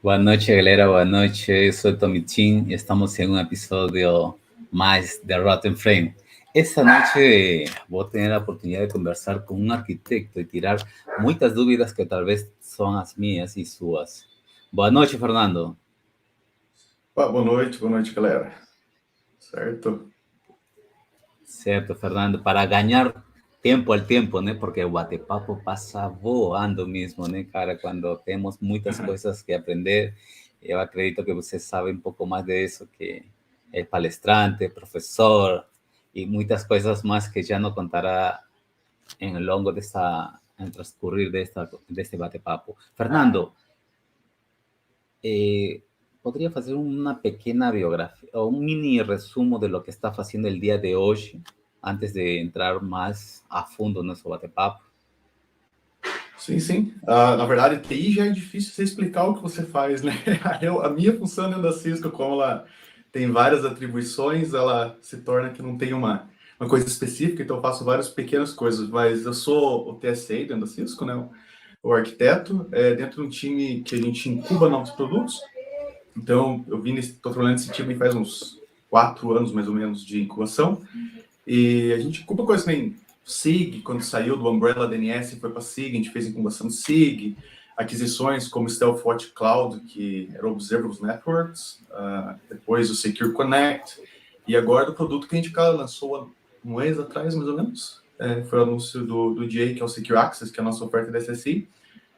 Boa noite, galera. Boa noite. Eu sou o Tomitin e estamos em um episódio mais de Rotten Frame. Esta noite vou ter a oportunidade de conversar com um arquiteto e tirar muitas dúvidas que talvez são as minhas e suas. Boa noite, Fernando. Boa noite, galera. Certo? Certo, Fernando. Para ganhar tempo ao tempo, né? Porque o bate-papo passa voando mesmo, né, cara? Quando temos muitas coisas que aprender. Eu acredito que você sabe um pouco mais disso, que é palestrante, professor e muitas coisas mais que já não contará em longo em transcorrer deste bate-papo. Fernando, poderia fazer uma pequena biografia, ou um mini resumo de lo que está fazendo o dia de hoje, antes de entrar mais a fundo no nosso bate-papo? Sim. Na verdade, TI já é difícil você explicar o que você faz, né? A minha função dentro da Cisco, como ela tem várias atribuições, ela se torna que não tem uma coisa específica, então eu faço várias pequenas coisas, mas eu sou o TSA dentro da Cisco, né? O arquiteto, dentro de um time que a gente incuba novos produtos. Então, estou trabalhando nesse time faz uns 4 anos, mais ou menos, de incubação, e a gente incuba coisas nem SIG, quando saiu do Umbrella DNS e foi para SIG, a gente fez incubação de SIG, aquisições como Stealthwatch Cloud, que era Observable Networks, depois o Secure Connect, e agora o produto que a gente lançou um mês atrás, mais ou menos, foi o anúncio do Jay, que é o Secure Access, que é a nossa oferta da SSI.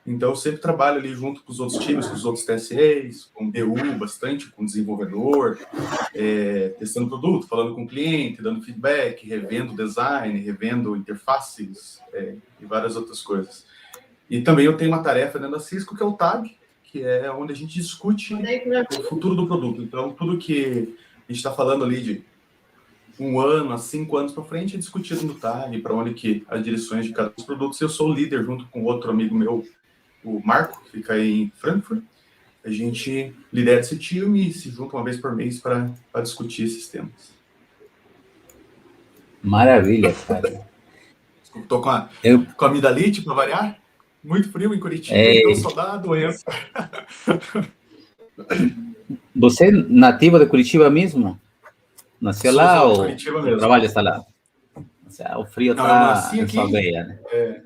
Então, eu sempre trabalho ali junto com os outros times, com os outros TSAs, com BU bastante, com desenvolvedor, testando produto, falando com o cliente, dando feedback, revendo design, revendo interfaces e várias outras coisas. E também eu tenho uma tarefa dentro da Cisco, que é o TAG, que é onde a gente discute o futuro do produto. Então, tudo que a gente está falando ali de 1 ano a 5 anos para frente é discutido no TAG, para onde que as direções de cada um dos produtos. Eu sou o líder junto com outro amigo meu, o Marco, que fica aí em Frankfurt. A gente lidera esse time e se junta uma vez por mês para discutir esses temas. Maravilha, cara. Estou com a amidalite, para variar. Muito frio em Curitiba, então só dá doença. Você é nativo de Curitiba mesmo? Nasceu lá Sou de ou Curitiba mesmo. trabalha está lá? O frio está em sua veia, né?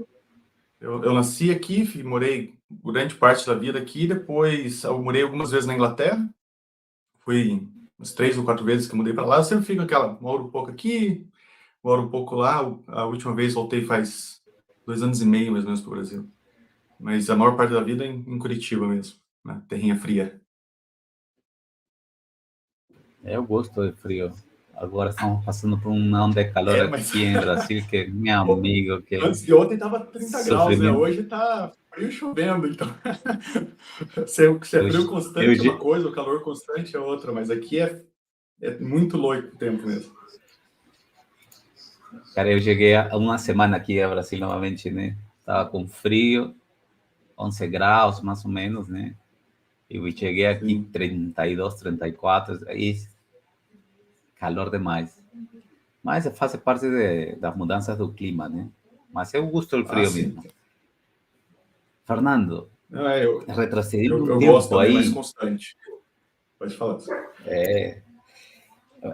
Eu nasci aqui, morei grande parte da vida aqui, depois eu morei algumas vezes na Inglaterra, fui umas 3 ou 4 vezes que eu mudei para lá, eu sempre fico moro um pouco aqui, moro um pouco lá, a última vez voltei faz 2 anos e meio, mais ou menos, para o Brasil. Mas a maior parte da vida é em Curitiba mesmo, na terrinha fria. Eu gosto de frio. Agora estamos passando por uma onda de calor aqui em Brasil, que meu amigo, que antes de ontem estava 30 graus, né? Hoje está frio chovendo, então se é frio constante é uma coisa, o calor constante é outra, mas aqui é muito louco o tempo mesmo. Cara, eu cheguei há uma semana aqui a Brasil novamente, né? Estava com frio, 11 graus mais ou menos, né? E eu cheguei aqui 32, 34, aí calor demais. Mas faz parte das mudanças do clima, né? Mas eu gosto do frio mesmo. Fernando, retrocedindo um tempo gosto também, aí. mais constante. Pode falar.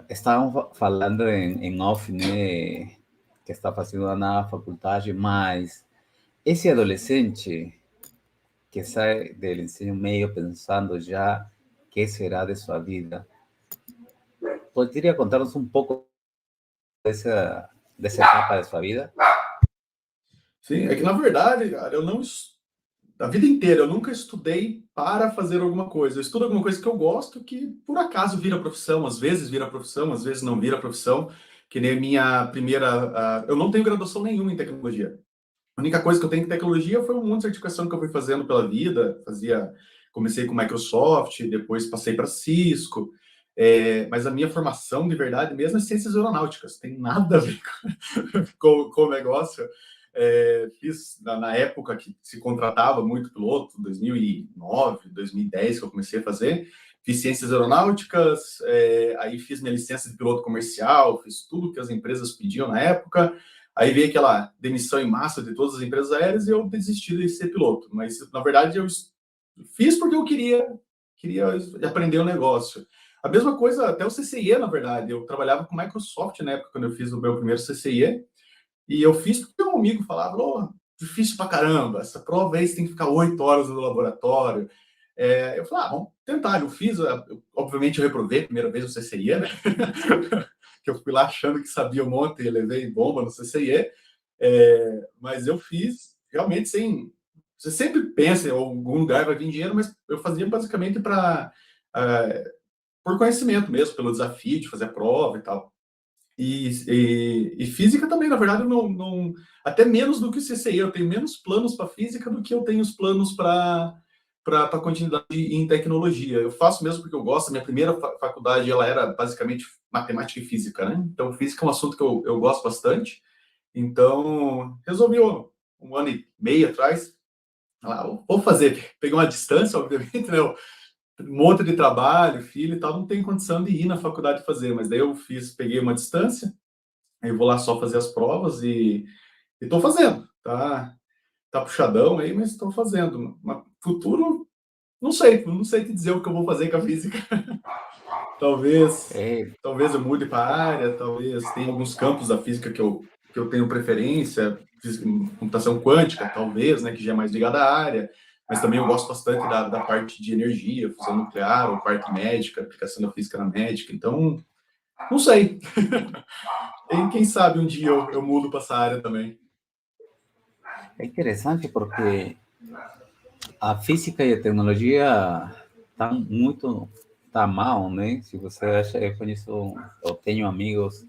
Estavam falando em off, né? Que está fazendo na faculdade, mas esse adolescente que sai do ensino meio pensando já que será de sua vida, poderia contar-nos um pouco dessa etapa da sua vida? Sim, é que na verdade, cara, a vida inteira eu nunca estudei para fazer alguma coisa. Eu estudo alguma coisa que eu gosto, que por acaso vira profissão, às vezes vira profissão, às vezes não vira profissão, que nem a minha primeira... eu não tenho graduação nenhuma em tecnologia. A única coisa que eu tenho em tecnologia foi um monte de certificação que eu fui fazendo pela vida. Comecei com Microsoft, depois passei para Cisco. Mas a minha formação de verdade mesmo é ciências aeronáuticas. Tem nada a ver com o negócio. Fiz na época que se contratava muito piloto, 2009, 2010 que eu comecei a fazer. Fiz ciências aeronáuticas, aí fiz minha licença de piloto comercial, fiz tudo que as empresas pediam na época. Aí veio aquela demissão em massa de todas as empresas aéreas e eu desisti de ser piloto. Mas, na verdade, eu fiz porque eu queria queria aprender o negócio. A mesma coisa, até o CCIE, na verdade. Eu trabalhava com Microsoft na época, quando eu fiz o meu primeiro CCIE, e eu fiz porque um amigo falava, oh, difícil pra caramba, essa prova aí você tem que ficar 8 horas no laboratório. Eu falei, vamos tentar. Eu fiz, obviamente eu reprovei a primeira vez o CCIE, né? Que eu fui lá achando que sabia um monte e levei bomba no CCIE, mas eu fiz realmente sem... Você sempre pensa em algum lugar vai vir dinheiro, mas eu fazia basicamente por conhecimento mesmo, pelo desafio de fazer a prova e tal. E física também, na verdade, até menos do que o CCI. Eu tenho menos planos para física do que eu tenho os planos para continuidade em tecnologia. Eu faço mesmo porque eu gosto. A minha primeira faculdade ela era basicamente matemática e física, né? Então, física é um assunto que eu gosto bastante. Então, resolvi um ano e meio atrás. Vou fazer. Peguei uma distância, obviamente, né? Um monte de trabalho, filho e tal, não tem condição de ir na faculdade fazer, mas daí eu peguei uma distância, aí eu vou lá só fazer as provas e estou fazendo, tá puxadão aí, mas estou fazendo. Mas futuro, não sei te dizer o que eu vou fazer com a física. talvez, É, talvez eu mude para a área, talvez tenha alguns campos da física que eu tenho preferência, computação quântica, talvez, né, que já é mais ligada à área, mas também eu gosto bastante da parte de energia, fusão nuclear, ou parte médica, aplicação da física na médica, então, não sei. Quem sabe um dia eu mudo para essa área também. é interessante porque a física e a tecnologia estão muito tá mal, né? Se você acha, eu conheço, eu tenho amigos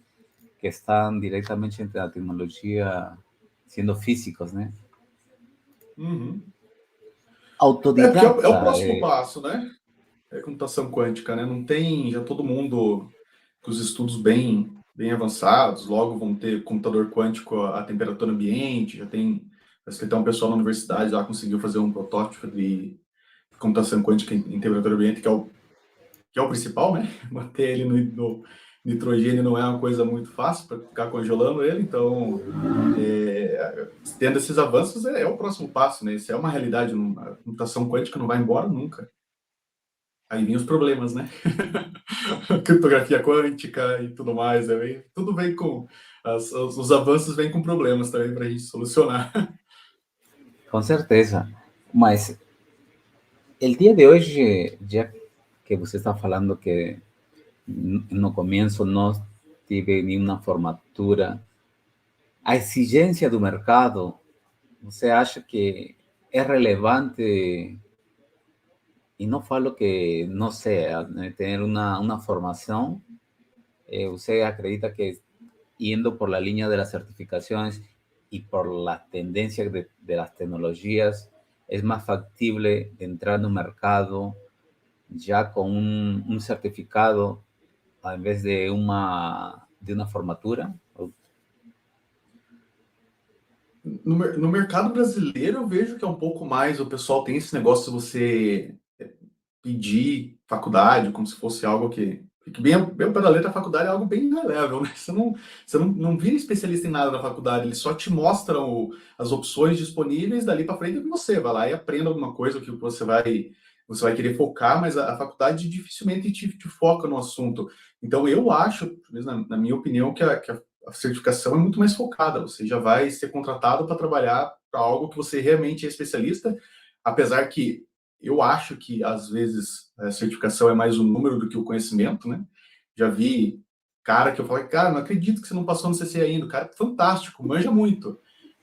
que estão diretamente entre a tecnologia, sendo físicos, né? Uhum. Porque é o Autodidata, próximo passo, né? É computação quântica, né? Não tem já todo mundo com os estudos bem avançados, logo vão ter computador quântico a temperatura ambiente, parece que até um pessoal na universidade lá conseguiu fazer um protótipo de computação quântica em temperatura ambiente, que é o principal, né? Manter ele no nitrogênio não é uma coisa muito fácil para ficar congelando ele, então tendo esses avanços é o próximo passo, né? Isso é uma realidade, a computação quântica não vai embora nunca. Aí vem os problemas, né? Criptografia quântica e tudo mais, né? Tudo vem com... os avanços vêm com problemas também para a gente solucionar. com certeza. Mas el día de hoje, já que você está falando que no começo não tive nenhuma formatura, a exigência do mercado, você acha que é relevante? E não falo que não seja, né, ter uma formação. ¿Usted acredita que yendo por la línea de las certificaciones y por las tendencias de las tecnologías es más factible entrar en un mercado ya con un certificado en vez de una formatura? No mercado brasileiro, eu vejo que é um pouco mais, o pessoal tem esse negócio de você pedir faculdade, como se fosse algo que bem ao pé da letra, a faculdade é algo bem high level, né? Você não vira especialista em nada na faculdade, eles só te mostram as opções disponíveis dali para frente, e você vai lá e aprenda alguma coisa que você vai querer focar, mas a faculdade dificilmente te foca no assunto. Então, eu acho, na minha opinião, que a certificação é muito mais focada, você já vai ser contratado para trabalhar para algo que você realmente é especialista, apesar que eu acho que, às vezes, a certificação é mais um número do que o conhecimento, né? Já vi cara que eu falei, cara, não acredito que você não passou no CCI ainda. O cara é fantástico, manja muito.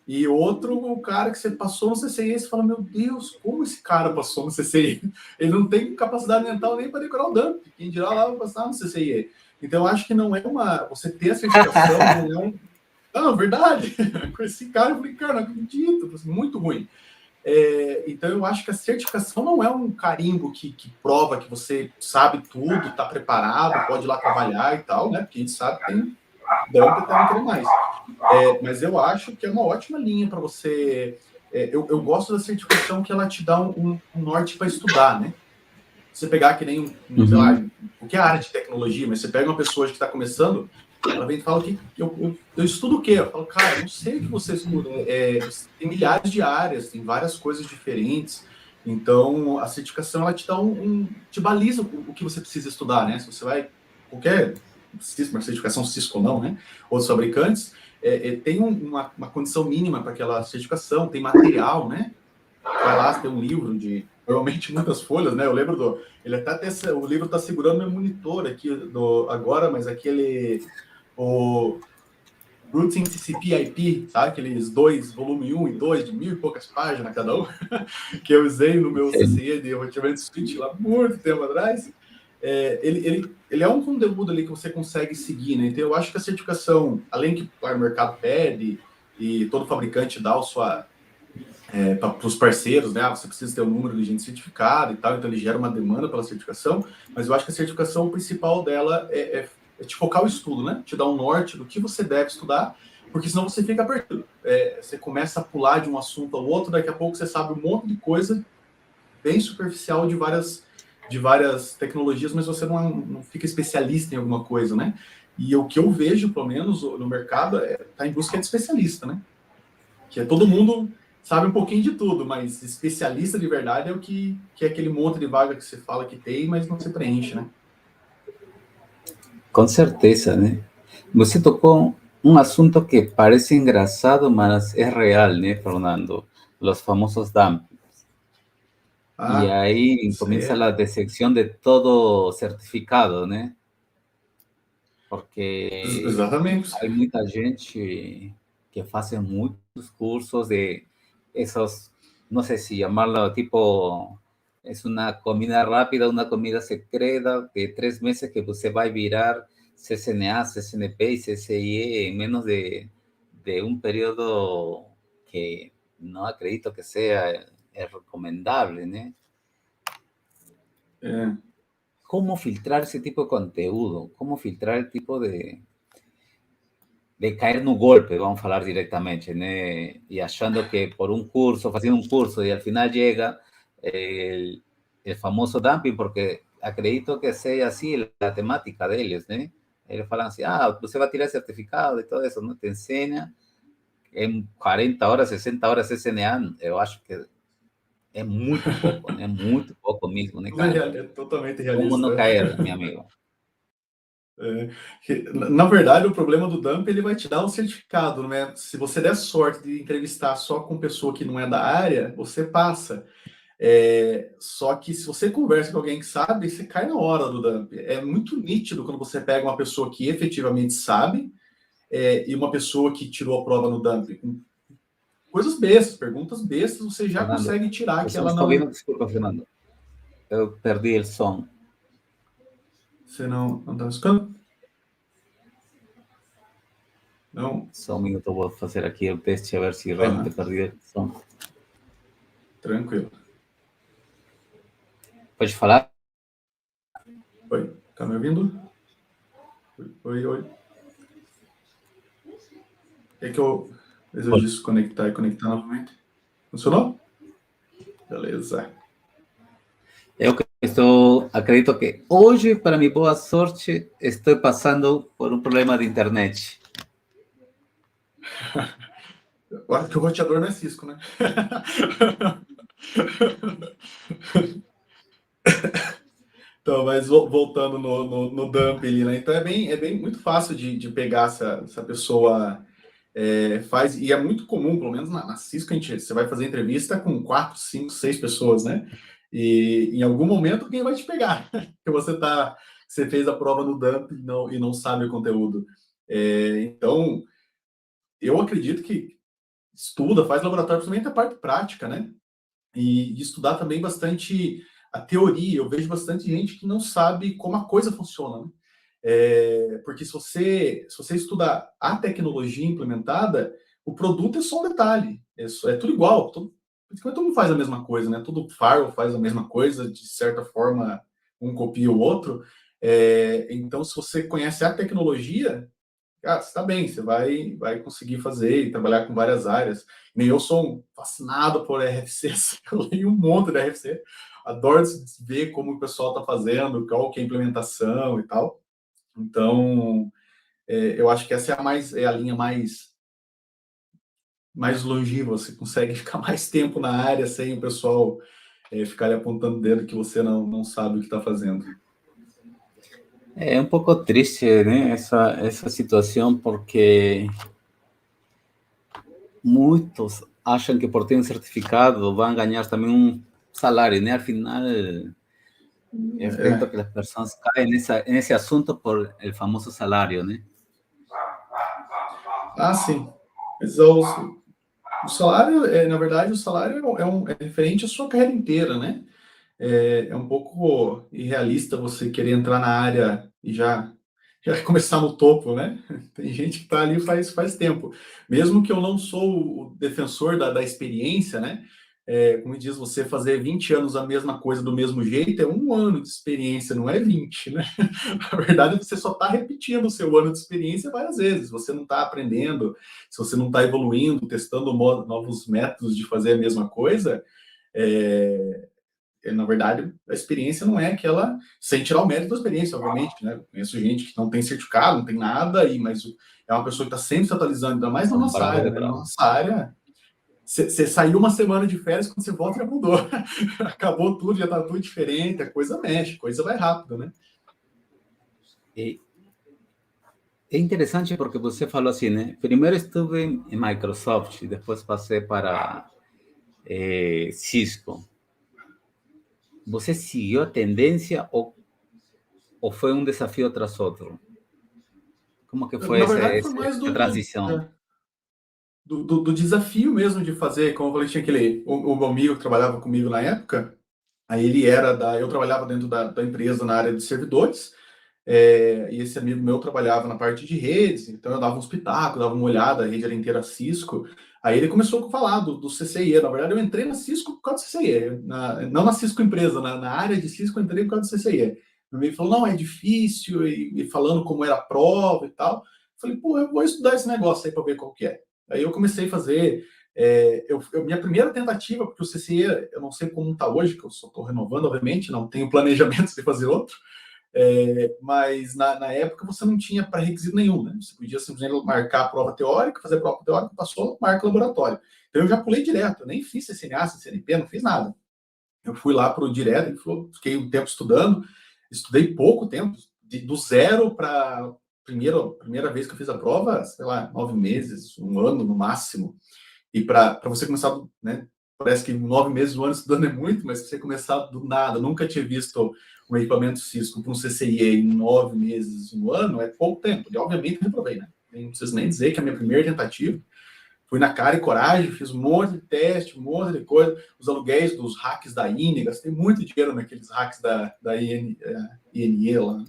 E outro, o cara que você passou no CCI, você fala, meu Deus, como esse cara passou no CCI? Ele não tem capacidade mental nem para decorar o dump. Quem dirá lá vai passar no CCI. Então, eu acho que não é você ter a certificação, não é um... Não, verdade. Com esse cara, eu falei, cara, não acredito. Muito ruim. Então, eu acho que a certificação não é um carimbo que prova que você sabe tudo, está preparado, pode ir lá trabalhar e tal, né? Porque a gente sabe que tem dump até não querer mais. Mas eu acho que é uma ótima linha para você... eu gosto da certificação que ela te dá um norte para estudar, né? Você pegar que nem, sei lá, o que é a área de tecnologia, mas você pega uma pessoa que está começando, ela vem e fala que eu estudo o quê? Eu falo, cara, eu não sei o que você estuda. Tem milhares de áreas, tem várias coisas diferentes. Então, a certificação, ela te dá te baliza o que você precisa estudar, né? Se você vai, qualquer uma certificação Cisco ou não, né? Outros fabricantes, tem uma condição mínima para aquela certificação, tem material, né? Vai lá, tem um livro de, normalmente, muitas folhas, né? Eu lembro ele até o livro está segurando meu monitor aqui agora, mas o Routing TCP IP, sabe? Aqueles volume 1 e 2, de 1000 e poucas páginas cada um, que eu usei no meu CCE de roteamento switch lá muito tempo atrás. Ele é um conteúdo ali que você consegue seguir, né? Então, eu acho que a certificação, além que o mercado pede e todo fabricante dá para os parceiros, né? Você precisa ter um número de gente certificada e tal, então ele gera uma demanda pela certificação, mas eu acho que a certificação, o principal dela é te focar o estudo, né? Te dar um norte do que você deve estudar, porque senão você fica perdido. Você começa a pular de um assunto ao outro, daqui a pouco você sabe um monte de coisa bem superficial de várias tecnologias, mas você não fica especialista em alguma coisa, né? E o que eu vejo, pelo menos, no mercado, tá em busca de especialista, né? Que todo mundo sabe um pouquinho de tudo, mas especialista de verdade é o que é aquele monte de vaga que você fala que tem, mas não se preenche, né? Com certeza, né? Você tocou um assunto que parece engraçado, mas é real, né, Fernando? Los famosos dump. Y ahí comienza la decepción de todo certificado, ¿no? Porque Exatamente. hay mucha gente que hace muchos cursos de esos, no sé si llamarlo tipo, es una comida rápida, una comida secreta de 3 meses que você vai virar CCNA, CCNP y CCIE en menos de un periodo que no acredito que sea recomendable, ¿no? ¿Cómo filtrar ese tipo de conteúdo? ¿Cómo filtrar el tipo de caer no golpe, vamos a falar directamente, né? E achando que por um curso, fazendo um curso, e al final chega el famoso dumping, porque acredito que seja assim a temática deles, né? Eles falam assim, você vai tirar certificado e tudo isso, não? Te ensina em 40 horas, 60 horas SNA, eu acho que é muito pouco, né? Muito pouco mesmo, né, cara? É totalmente Como não realista. cair, meu amigo? Na verdade, o problema do dump, ele vai te dar um certificado, né? Se você der sorte de entrevistar só com pessoa que não é da área, você passa. Só que se você conversa com alguém que sabe, você cai na hora do dump. É muito nítido quando você pega uma pessoa que efetivamente sabe e uma pessoa que tirou a prova no dump. Com coisas bestas, perguntas bestas, você já Fernando, consegue tirar que você não ela está não... ouvindo? Desculpa, Fernando. Eu perdi o som. Você não está escutando? Não? Só um minuto, eu vou fazer aqui o teste a ver se realmente perdi o som. Tranquilo. Pode falar? Oi, tá me ouvindo? Oi. É que eu desconectar e conectar novamente. Funcionou? Beleza. Eu acredito que hoje, para minha boa sorte, estou passando por um problema de internet. Eu acho que o roteador não é Cisco, né? Então, mas voltando no dump ali, né? Então é bem muito fácil de pegar essa pessoa faz, e é muito comum, pelo menos na Cisco, você vai fazer entrevista com 4, 5, 6 pessoas, né? E em algum momento alguém vai te pegar, que você fez a prova no dump e não sabe o conteúdo. Então, eu acredito que estuda, faz laboratório, principalmente a parte prática, né? E estudar também bastante a teoria. Eu vejo bastante gente que não sabe como a coisa funciona, né? Porque se você estudar a tecnologia implementada, o produto é só um detalhe. É tudo igual. Todo mundo faz a mesma coisa, né? Todo firewall faz a mesma coisa, de certa forma, um copia o outro. Então, se você conhece a tecnologia, cara, você está bem, você vai conseguir fazer e trabalhar com várias áreas. Nem eu sou fascinado por RFCs, eu leio um monte de RFC, adoro ver como o pessoal está fazendo, qual que é a implementação e tal. Então, eu acho que essa é a linha mais longínqua, você consegue ficar mais tempo na área sem o pessoal ficar apontando o dedo que você não sabe o que está fazendo. É um pouco triste, né, essa situação, porque muitos acham que por ter um certificado vão ganhar também um salário, né? Al final, eu acredito que as pessoas caem nesse assunto por el famoso salário, né? Ah, sim. Mas o salário, na verdade, o salário é referente à sua carreira inteira, né? É um pouco irrealista você querer entrar na área e já começar no topo, né? Tem gente que está ali faz tempo. Mesmo que eu não sou o defensor da experiência, né? Como diz, você fazer 20 anos a mesma coisa do mesmo jeito é um ano de experiência, não é 20, né? Na verdade, você só está repetindo o seu ano de experiência várias vezes. Você não está aprendendo, se você não está evoluindo, testando novos métodos de fazer a mesma coisa, na verdade, a experiência não é aquela, sem tirar o mérito da experiência, obviamente, né? Eu conheço gente que não tem certificado, não tem nada, mas é uma pessoa que está sempre se atualizando, ainda mais na nossa Comparadas área, de né? Na bravo. nossa área, você saiu uma semana de férias, quando você volta já mudou. Acabou tudo, já está tudo diferente, a coisa mexe, a coisa vai rápido, né? E é interessante porque você falou assim, né? Primeiro estive em Microsoft, depois passei para Cisco. Você seguiu a tendência ou foi um desafio tras outro? Como que foi Na verdade, foi mais essa transição? do desafio mesmo de fazer, como eu falei, tinha o meu amigo que trabalhava comigo na época, aí ele eu trabalhava dentro da empresa na área de servidores, e esse amigo meu trabalhava na parte de redes, então eu dava uns pitacos, dava uma olhada, a rede era inteira Cisco. Aí ele começou a falar do CCIE. Na verdade, eu entrei na Cisco por causa do CCIE, não na Cisco empresa, na área de Cisco eu entrei por causa do CCIE. Meu amigo falou, não, é difícil, e falando como era a prova e tal. Eu falei, pô, eu vou estudar esse negócio aí para ver qual que é. Aí eu comecei a fazer. Minha primeira tentativa, porque o CCIE, eu não sei como está hoje, que eu só estou renovando, obviamente, não tenho planejamento de fazer outro. Mas na época você não tinha pré-requisito nenhum, né? Você podia simplesmente marcar a prova teórica, fazer a prova teórica, passou, marca o laboratório. Então eu já pulei direto, eu nem fiz CCNA, CCNP, não fiz nada. Eu fui lá para o direto, ele falou, fiquei um tempo estudando, estudei pouco tempo, do zero para primeira vez que eu fiz a prova, sei lá, 9 meses, um ano no máximo. E para você começar, né? Parece que 9 meses, um ano estudando é muito, mas se você começar do nada, nunca tinha visto um equipamento Cisco com um CCIE em 9 meses, um ano, é pouco tempo. E obviamente reprovei, né? Não preciso nem dizer que a minha primeira tentativa fui na cara e coragem, fiz um monte de teste, um monte de coisa. Os aluguéis dos hacks da INE, gastei muito dinheiro naqueles hacks da INE lá.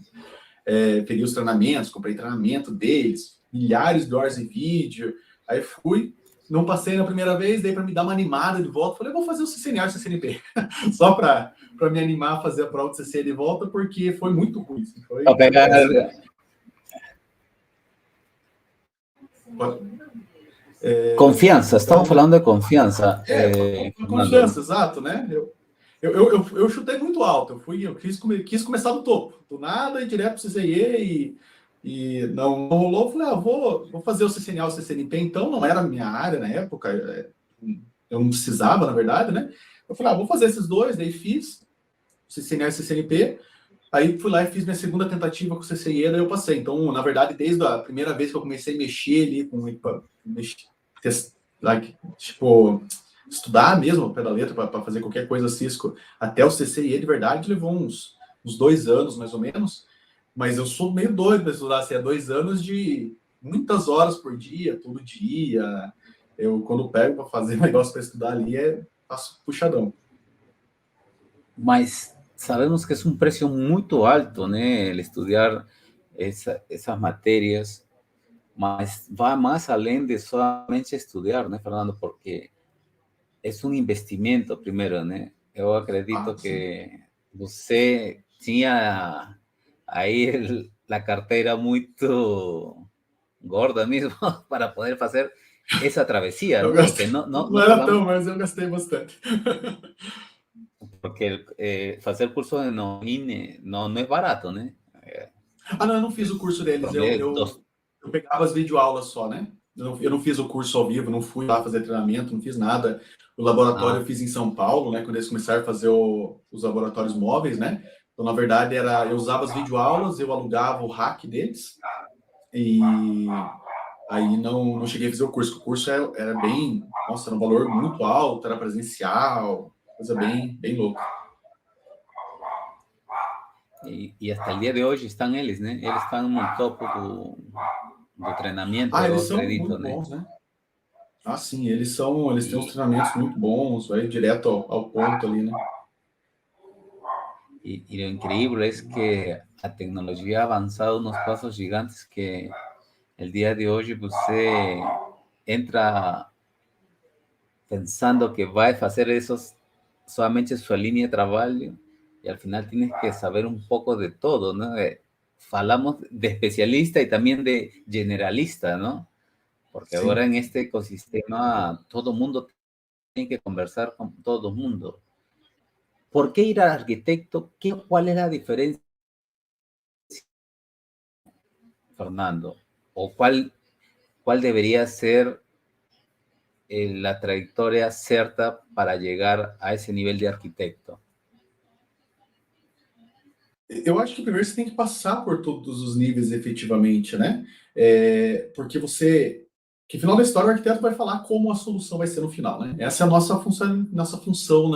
Peguei os treinamentos, comprei treinamento deles, milhares de horas de vídeo. Aí fui, não passei na primeira vez, daí para me dar uma animada de volta, falei, vou fazer o CCNA e o CCNP, só para me animar a fazer a prova do CCNA de volta, porque foi muito ruim. Foi Pegar péssimo. confiança, estamos Então, falando de confiança, Fernando. confiança, exato, né? Eu chutei muito alto, eu quis começar do topo, do nada e direto para o CCIE e não rolou. Eu falei, vou fazer o CCNA, o CCNP, então não era a minha área na época, eu não precisava, na verdade, né? Eu falei, vou fazer esses dois, daí fiz o CCNA e o CCNP, aí fui lá e fiz minha segunda tentativa com o CCIE, daí eu passei. Então, na verdade, desde a primeira vez que eu comecei a mexer ali com tipo, estudar mesmo ao pé da letra para fazer qualquer coisa Cisco, até o CCIE de verdade levou uns 2 anos, mais ou menos, mas eu sou meio doido para estudar, assim, 2 anos de muitas horas por dia, todo dia. Eu, quando pego para fazer negócio para estudar ali, faço puxadão. Mas sabemos que é um preço muito alto, né? El estudar essas matérias, mas vai mais além de somente estudar, né, Fernando? Porque é um investimento, primeiro, né? Eu acredito Sim. que você tinha aí a carteira muito gorda mesmo para poder fazer essa travessia, Eu né? Porque gastei, não era tão, falamos, mas eu gastei bastante. porque fazer curso no INE não é barato, né? Não, eu não fiz o curso deles, Promedio, eu pegava as videoaulas só, né? eu não fiz o curso ao vivo, não fui lá fazer treinamento, não fiz nada. O laboratório eu fiz em São Paulo, né? Quando eles começaram a fazer os laboratórios móveis, né? Então, na verdade, eu usava as videoaulas, eu alugava o rack deles, e aí não cheguei a fazer o curso. O curso era bem, nossa, era um valor muito alto, era presencial, coisa bem louca. E até o dia de hoje estão eles, né? Eles estão no topo do treinamento, eu Eles são acredito, muito né? bons, né? Ah, sim, eles têm uns treinamentos muito bons, vai direto ao ponto ali, né? Y lo increíble es que la tecnología ha avanzado unos pasos gigantes que el día de hoy você entra pensando que va a hacer esos solamente su línea de trabajo y al final tienes que saber un poco de todo, ¿no? Falamos de especialista y también de generalista, ¿no? Porque ahora Sim. en este ecosistema todo mundo tiene que conversar con todo el mundo. ¿Por qué ir al arquitecto? ¿Cuál es la diferencia, Fernando? ¿O cuál debería ser la trayectoria cierta para llegar a ese nivel de arquitecto? Eu acho que primeiro você tem que passar por todos os níveis efetivamente, né? Porque que no final da história o arquiteto vai falar como a solução vai ser no final, né? Essa é a nossa função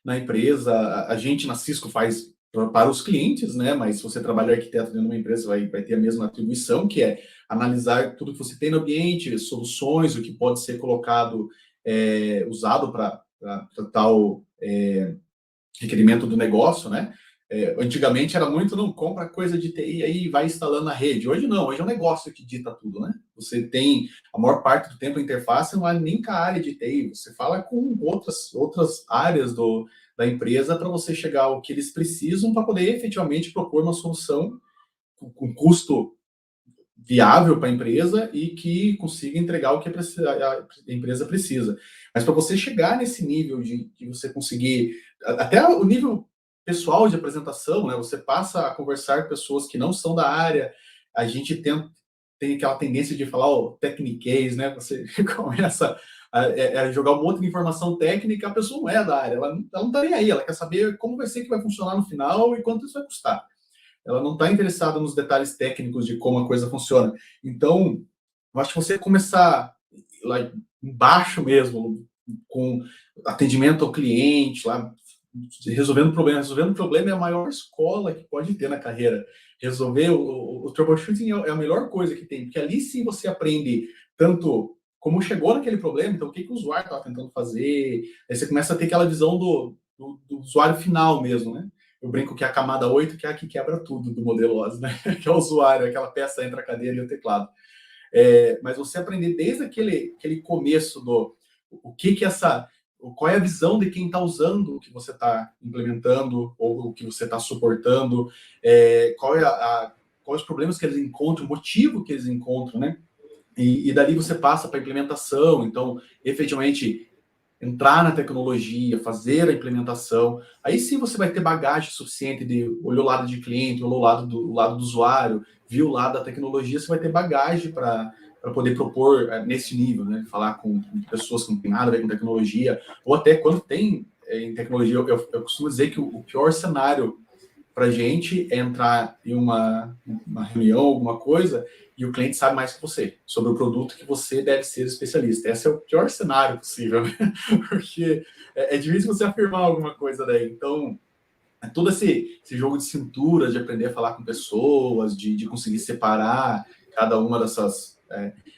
na empresa. A gente na Cisco faz para os clientes, né? Mas se você trabalha arquiteto dentro de uma empresa, vai ter a mesma atribuição, que é analisar tudo que você tem no ambiente, soluções, o que pode ser colocado, usado para tal requerimento do negócio, né? Antigamente era muito, não, compra coisa de TI aí e vai instalando na rede. Hoje não, hoje é um negócio que dita tudo, né? Você tem, a maior parte do tempo, a interface não é nem com a área de TI, você fala com outras áreas da empresa para você chegar ao que eles precisam para poder efetivamente propor uma solução com custo viável para a empresa e que consiga entregar o que a empresa precisa. Mas para você chegar nesse nível de você conseguir, até o nível pessoal de apresentação, né? Você passa a conversar com pessoas que não são da área, a gente tem aquela tendência de falar o techniquez, né? Você começa a jogar um monte de informação técnica, a pessoa não é da área, ela não está nem aí, ela quer saber como vai ser que vai funcionar no final e quanto isso vai custar. Ela não está interessada nos detalhes técnicos de como a coisa funciona. Então, eu acho que você começar lá embaixo mesmo, com atendimento ao cliente, lá resolvendo problema. Resolvendo problema é a maior escola que pode ter na carreira. Resolver o troubleshooting é a melhor coisa que tem, porque ali sim você aprende tanto como chegou naquele problema, então o que o usuário estava tentando fazer, aí você começa a ter aquela visão do usuário final mesmo, né? Eu brinco que é a camada 8, que é a que quebra tudo do modelo OS, né? Que é o usuário, aquela peça entre a cadeira e o teclado. Mas você aprender desde aquele começo o que essa, qual é a visão de quem está usando o que você está implementando ou o que você está suportando, quais os problemas que eles encontram, o motivo que eles encontram, né? E dali você passa para a implementação, então, efetivamente, entrar na tecnologia, fazer a implementação, aí sim você vai ter bagagem suficiente de olhar o lado de cliente, olhar o lado do usuário, viu o lado da tecnologia, você vai ter bagagem para poder propor nesse nível, né? Falar com pessoas que não tem nada a ver com tecnologia, ou até quando tem em tecnologia, eu costumo dizer que o pior cenário para a gente é entrar em uma reunião, alguma coisa, e o cliente sabe mais que você sobre o produto que você deve ser especialista. Esse é o pior cenário possível, né? Porque é difícil você afirmar alguma coisa daí. Então, todo esse jogo de cintura, de aprender a falar com pessoas, de conseguir separar cada uma dessas...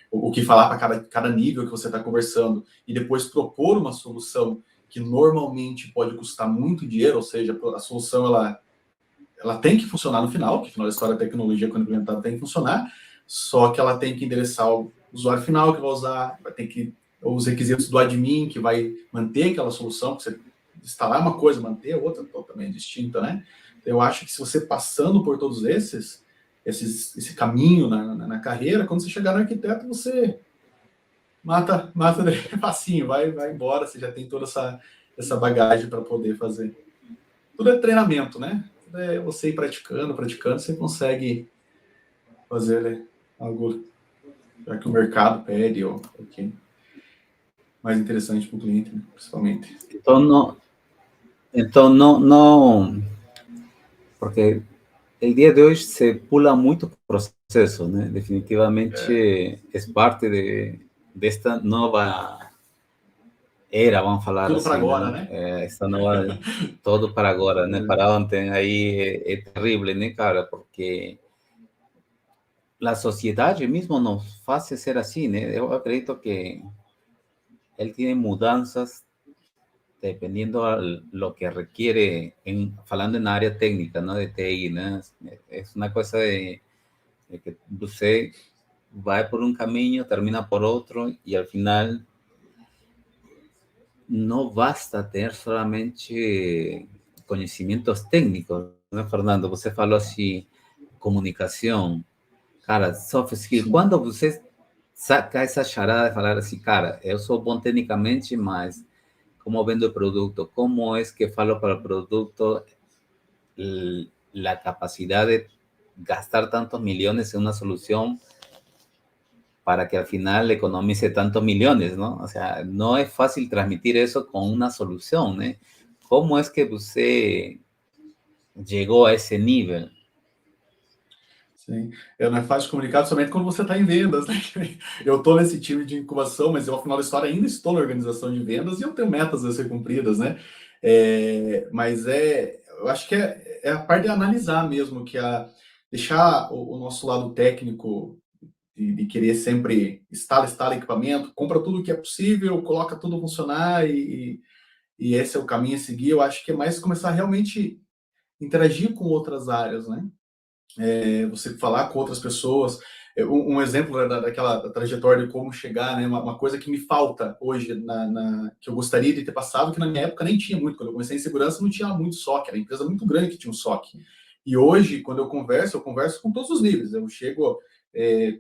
o que falar para cada nível que você está conversando, e depois propor uma solução que normalmente pode custar muito dinheiro, ou seja, a solução ela tem que funcionar no final, que no final da história a tecnologia, quando implementada, tem que funcionar, só que ela tem que endereçar o usuário final que vai usar, vai ter que os requisitos do admin, que vai manter aquela solução, que você instalar uma coisa, manter a outra totalmente distinta, né? Eu acho que se você passando por todos esse caminho na carreira, quando você chegar no arquiteto, você mata facinho, vai embora, você já tem toda essa bagagem para poder fazer. Tudo é treinamento, né? Você ir praticando, você consegue fazer algo Já que o mercado pede, ou o que é mais interessante para o cliente, né? Principalmente. Então, porque el día de hoy se pula muito proceso, né? Definitivamente é parte de esta nova era, vamos falar Tudo para assim, agora, né? né? Esta nova, todo para agora, né? Para ontem, aí é terrível, né, cara? Porque a sociedade mesmo nos faz ser assim, né? Eu acredito que ele tem mudanças dependiendo a lo que requiere, falando en área técnica, ¿no? De TI, ¿no? Es una cosa de que usted va por un camino, termina por otro y al final no basta tener solamente conocimientos técnicos, ¿no, Fernando? Você falou assim, comunicação, cara, soft skill. Sim. Quando você saca essa charada de falar assim, cara, eu sou bom tecnicamente, mas como vendo o produto, como é que falo para o produto, la capacidad de gastar tantos millones en una solución para que al final economice tantos millones, ¿no? O sea, no es fácil transmitir eso con una solución, ¿eh? ¿Cómo es que usted llegó a ese nivel? Sim. Não é fácil de comunicar somente quando você está em vendas, né? Eu estou nesse time de incubação, mas eu, ao final da história, ainda estou na organização de vendas e eu tenho metas a ser cumpridas, né? Mas eu acho que é a parte de analisar mesmo, deixar o nosso lado técnico de querer sempre instala equipamento, compra tudo que é possível, coloca tudo a funcionar e esse é o caminho a seguir. Eu acho que é mais começar a realmente interagir com outras áreas, né? Você falar com outras pessoas. Um exemplo daquela trajetória de como chegar, né? Uma coisa que me falta hoje, que eu gostaria de ter passado, que na minha época nem tinha muito. Quando eu comecei em segurança, não tinha muito SOC, era uma empresa muito grande que tinha um SOC. E hoje, quando eu converso com todos os níveis. Eu chego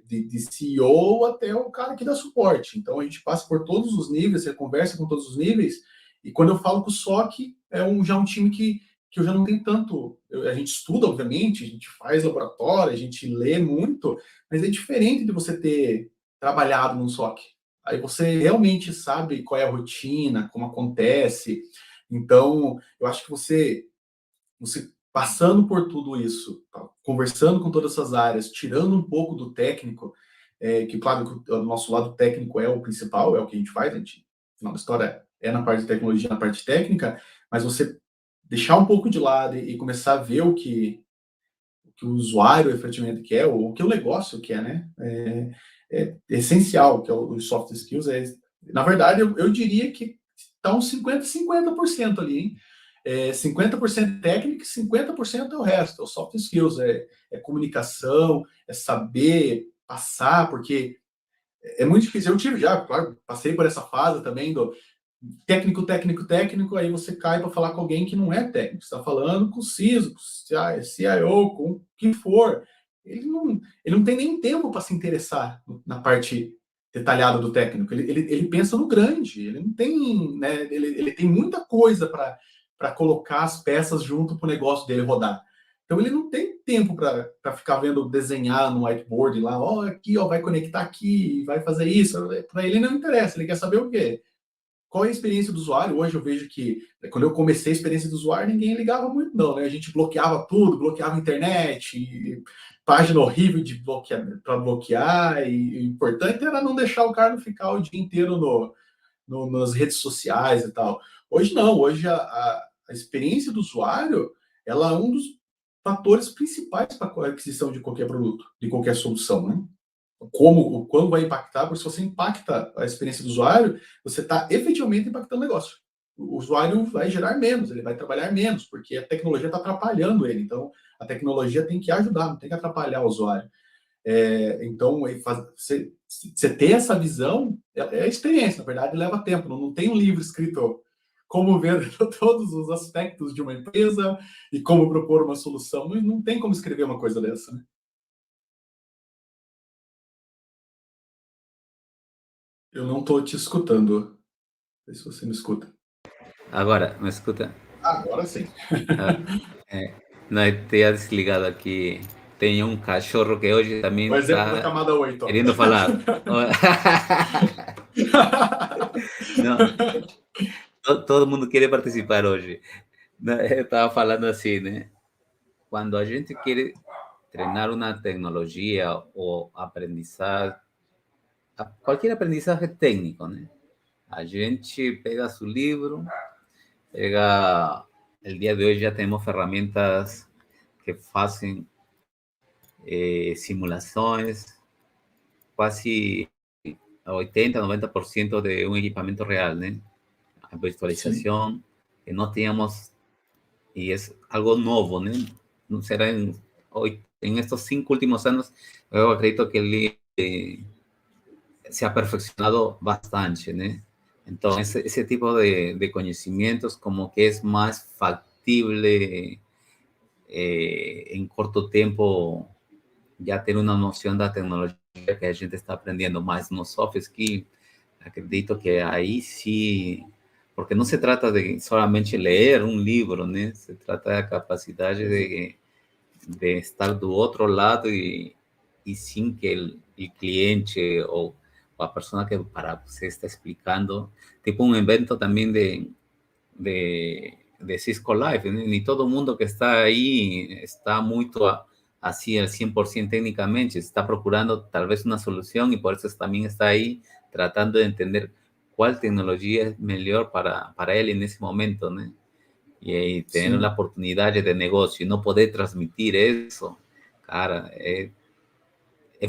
de CEO até o cara que dá suporte. Então, a gente passa por todos os níveis, você conversa com todos os níveis. E quando eu falo com o SOC, já um time que eu já não tenho tanto. A gente estuda, obviamente, a gente faz laboratório, a gente lê muito, mas é diferente de você ter trabalhado num SOC. Aí você realmente sabe qual é a rotina, como acontece. Então, eu acho que você passando por tudo isso, tá? Conversando com todas essas áreas, tirando um pouco do técnico, que claro que o nosso lado técnico é o principal, é o que a gente faz, a gente, no final da história, é na parte de tecnologia, na parte técnica, mas você deixar um pouco de lado e começar a ver o que o usuário efetivamente quer, ou o que o negócio quer, né? É essencial, que é os soft skills. Na verdade, eu diria que está uns 50% ali, hein? 50% técnica e 50% é o resto, é o soft skills, é comunicação, é saber passar, porque é muito difícil. Eu tive já, claro, passei por essa fase também técnico, aí você cai para falar com alguém que não é técnico, você está falando com o CISO, com o CIO, com o que for. Ele não tem nem tempo para se interessar na parte detalhada do técnico. Ele pensa no grande, ele não tem, né? Ele tem muita coisa para colocar as peças junto para o negócio dele rodar. Então ele não tem tempo para ficar vendo desenhar no whiteboard lá, ó, aqui, ó, vai conectar aqui, vai fazer isso. Para ele não interessa, ele quer saber o quê? Qual é a experiência do usuário? Hoje eu vejo que, quando eu comecei a experiência do usuário, ninguém ligava muito, não, né? A gente bloqueava tudo, bloqueava a internet, página horrível para bloquear, e o importante era não deixar o cara ficar o dia inteiro nas redes sociais e tal. Hoje não, hoje a experiência do usuário ela é um dos fatores principais para a aquisição de qualquer produto, de qualquer solução, né? Quando vai impactar, porque se você impacta a experiência do usuário, você está efetivamente impactando o negócio. O usuário vai gerar menos, ele vai trabalhar menos, porque a tecnologia está atrapalhando ele. Então, a tecnologia tem que ajudar, não tem que atrapalhar o usuário. Então, você ter essa visão é a experiência, na verdade, leva tempo. Não tem um livro escrito como ver todos os aspectos de uma empresa e como propor uma solução. Não tem como escrever uma coisa dessa, né? Eu não estou te escutando. Não sei se você me escuta. Agora, ¿me escucha? Agora sim. Ah, no, te ha desligado aquí. tenho um cachorro que hoje também O exemplo da está camada 8. querendo falar. Não, todo mundo quer participar hoje. Eu estava falando assim, né? Quando a gente quer treinar uma tecnologia ou aprendizar, qualquer aprendizagem técnico, né? A gente pega seu livro, pega... El día de hoy ya tenemos ferramentas que hacen simulações, quase 80-90% de um equipamento real, né? A virtualização, sim, que não tínhamos, e é algo novo, né? Não será em estes 5 últimos anos, eu acredito que ele se ha perfeccionado bastante, né? Então, ese tipo de conocimientos como que es más factible en corto tiempo ya tener una noción de la tecnología que a gente está aprendiendo más no soft skill. Acredito que ahí sí, porque no se trata de solamente leer un libro, ¿no? Se trata de la capacidad de estar do outro lado e sem que o cliente ou a pessoa que para você está explicando, tipo um evento também de Cisco Live, né? Nem todo mundo que está aí está muito assim al 100% técnicamente, está procurando talvez uma solução e por isso também está aí tratando de entender qual tecnologia é melhor para ele nesse momento, né? Y tener la oportunidad de negocio y no poder transmitir eso, cara, é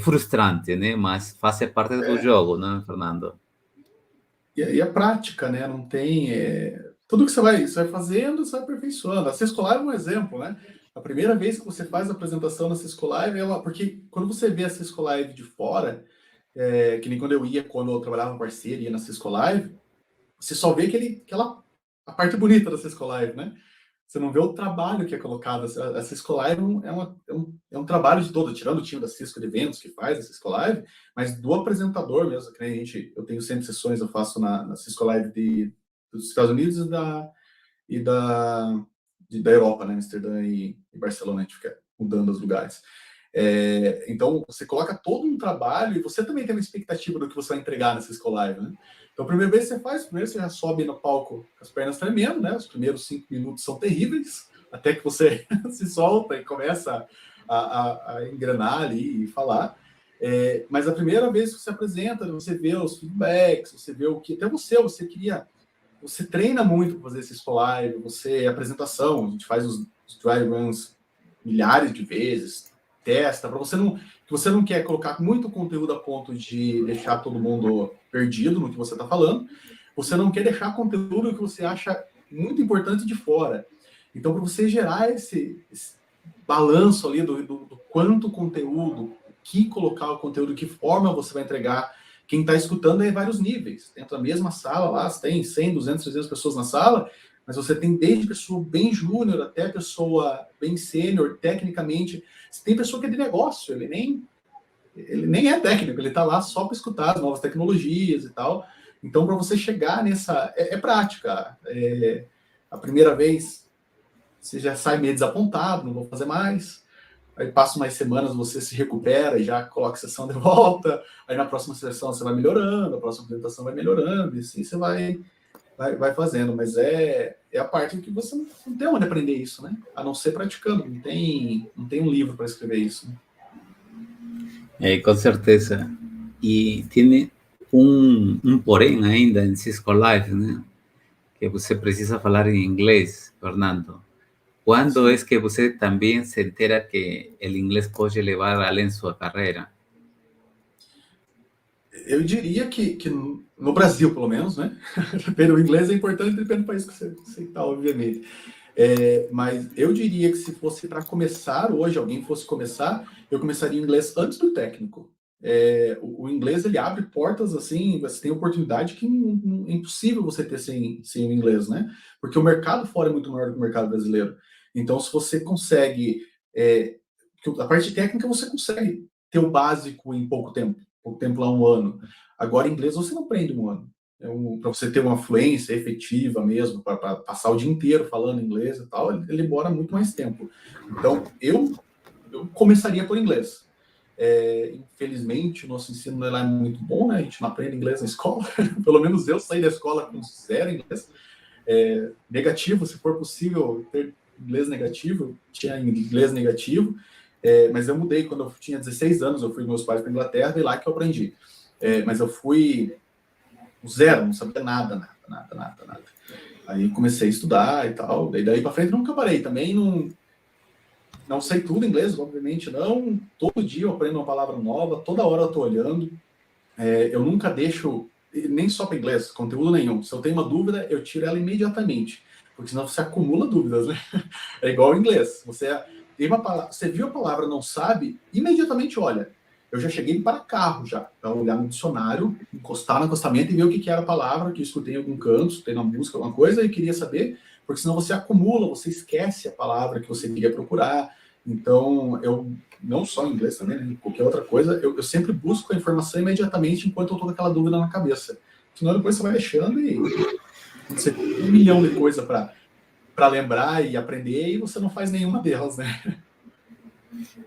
frustrante, né? Mas faz parte do jogo, né, Fernando? E a prática, né? Não tem... Tudo que você vai fazendo, você vai aperfeiçoando. A Cisco Live é um exemplo, né? A primeira vez que você faz a apresentação na Cisco Live, porque quando você vê a Cisco Live de fora, que nem quando eu trabalhava no parceiro e ia na Cisco Live, você só vê a parte bonita da Cisco Live, né? Você não vê o trabalho que é colocado. A Cisco Live é um trabalho de todo, tirando o time da Cisco de eventos que faz a Cisco Live, mas do apresentador mesmo, que eu tenho 100 sessões, eu faço na Cisco Live dos Estados Unidos e da Europa, né? Amsterdã e Barcelona, a gente fica mudando os lugares. Então, você coloca todo um trabalho e você também tem uma expectativa do que você vai entregar na Cisco Live, né? Então, a primeira vez que você já sobe no palco com as pernas tremendo, né? Os primeiros 5 minutos são terríveis, até que você se solta e começa a engrenar ali e falar. Mas a primeira vez que você apresenta, você vê os feedbacks, você vê o que... Até você treina muito para fazer esse live, apresentação, a gente faz os dry runs milhares de vezes, testa, para que você não quer colocar muito conteúdo a ponto de deixar todo mundo perdido no que você está falando, você não quer deixar conteúdo que você acha muito importante de fora. Então, para você gerar esse balanço ali do quanto conteúdo, que colocar o conteúdo, que forma você vai entregar, quem está escutando é vários níveis. Dentro da mesma sala, lá você tem 100, 200, 300 pessoas na sala, mas você tem desde pessoa bem júnior até pessoa bem sênior, tecnicamente. Você tem pessoa que é de negócio, ele nem é técnico, ele está lá só para escutar as novas tecnologias e tal. Então, para você chegar nessa... É prática. A primeira vez, você já sai meio desapontado, não vou fazer mais. Aí passa umas semanas, você se recupera e já coloca a sessão de volta. Aí na próxima sessão você vai melhorando, a próxima apresentação vai melhorando, e assim você vai fazendo. Mas é a parte que você não tem onde aprender isso, né? A não ser praticando. Não tem um livro para escrever isso. Com certeza. E tem um porém ainda em Cisco Live, né? Que você precisa falar em inglês, Fernando. Quando é que você também se entera que o inglês pode levar além sua carreira? Eu diria que no Brasil, pelo menos, né? O inglês é importante, depende do país que você está, obviamente. Mas eu diria que se fosse para começar hoje, alguém fosse começar, eu começaria inglês antes do técnico. O inglês, ele abre portas, assim, você tem oportunidade que é impossível você ter sem o inglês, né? Porque o mercado fora é muito maior do que o mercado brasileiro. Então, se você consegue... a parte técnica você consegue ter o básico em pouco tempo lá 1 ano. Agora, inglês você não aprende 1 ano. Para você ter uma fluência efetiva mesmo, para passar o dia inteiro falando inglês e tal, ele demora muito mais tempo. Então, eu eu começaria por inglês. Infelizmente, o nosso ensino não é muito bom, né? A gente não aprende inglês na escola. Pelo menos eu saí da escola com 0 inglês. Negativo, se for possível ter inglês negativo, tinha inglês negativo, mas eu mudei quando eu tinha 16 anos, eu fui com meus pais para a Inglaterra e lá que eu aprendi. Mas eu fui 0, não sabia nada. Aí comecei a estudar e tal, daí para frente nunca parei. Também não sei tudo inglês, obviamente não. Todo dia eu aprendo uma palavra nova, toda hora eu estou olhando. Eu nunca deixo, nem só para inglês, conteúdo nenhum. Se eu tenho uma dúvida, eu tiro ela imediatamente, porque senão você acumula dúvidas, né? É igual ao inglês. Você viu a palavra, não sabe, imediatamente olha. Eu já cheguei para carro já, para olhar no dicionário, encostar no acostamento e ver o que era a palavra que eu escutei em algum canto, escutei na música, alguma coisa, e queria saber, porque senão você acumula, você esquece a palavra que você queria procurar. Então, eu, não só em inglês também, né, qualquer outra coisa, eu sempre busco a informação imediatamente enquanto eu estou com aquela dúvida na cabeça. Senão depois você vai deixando e você tem 1 milhão de coisas para lembrar e aprender e você não faz nenhuma delas, né?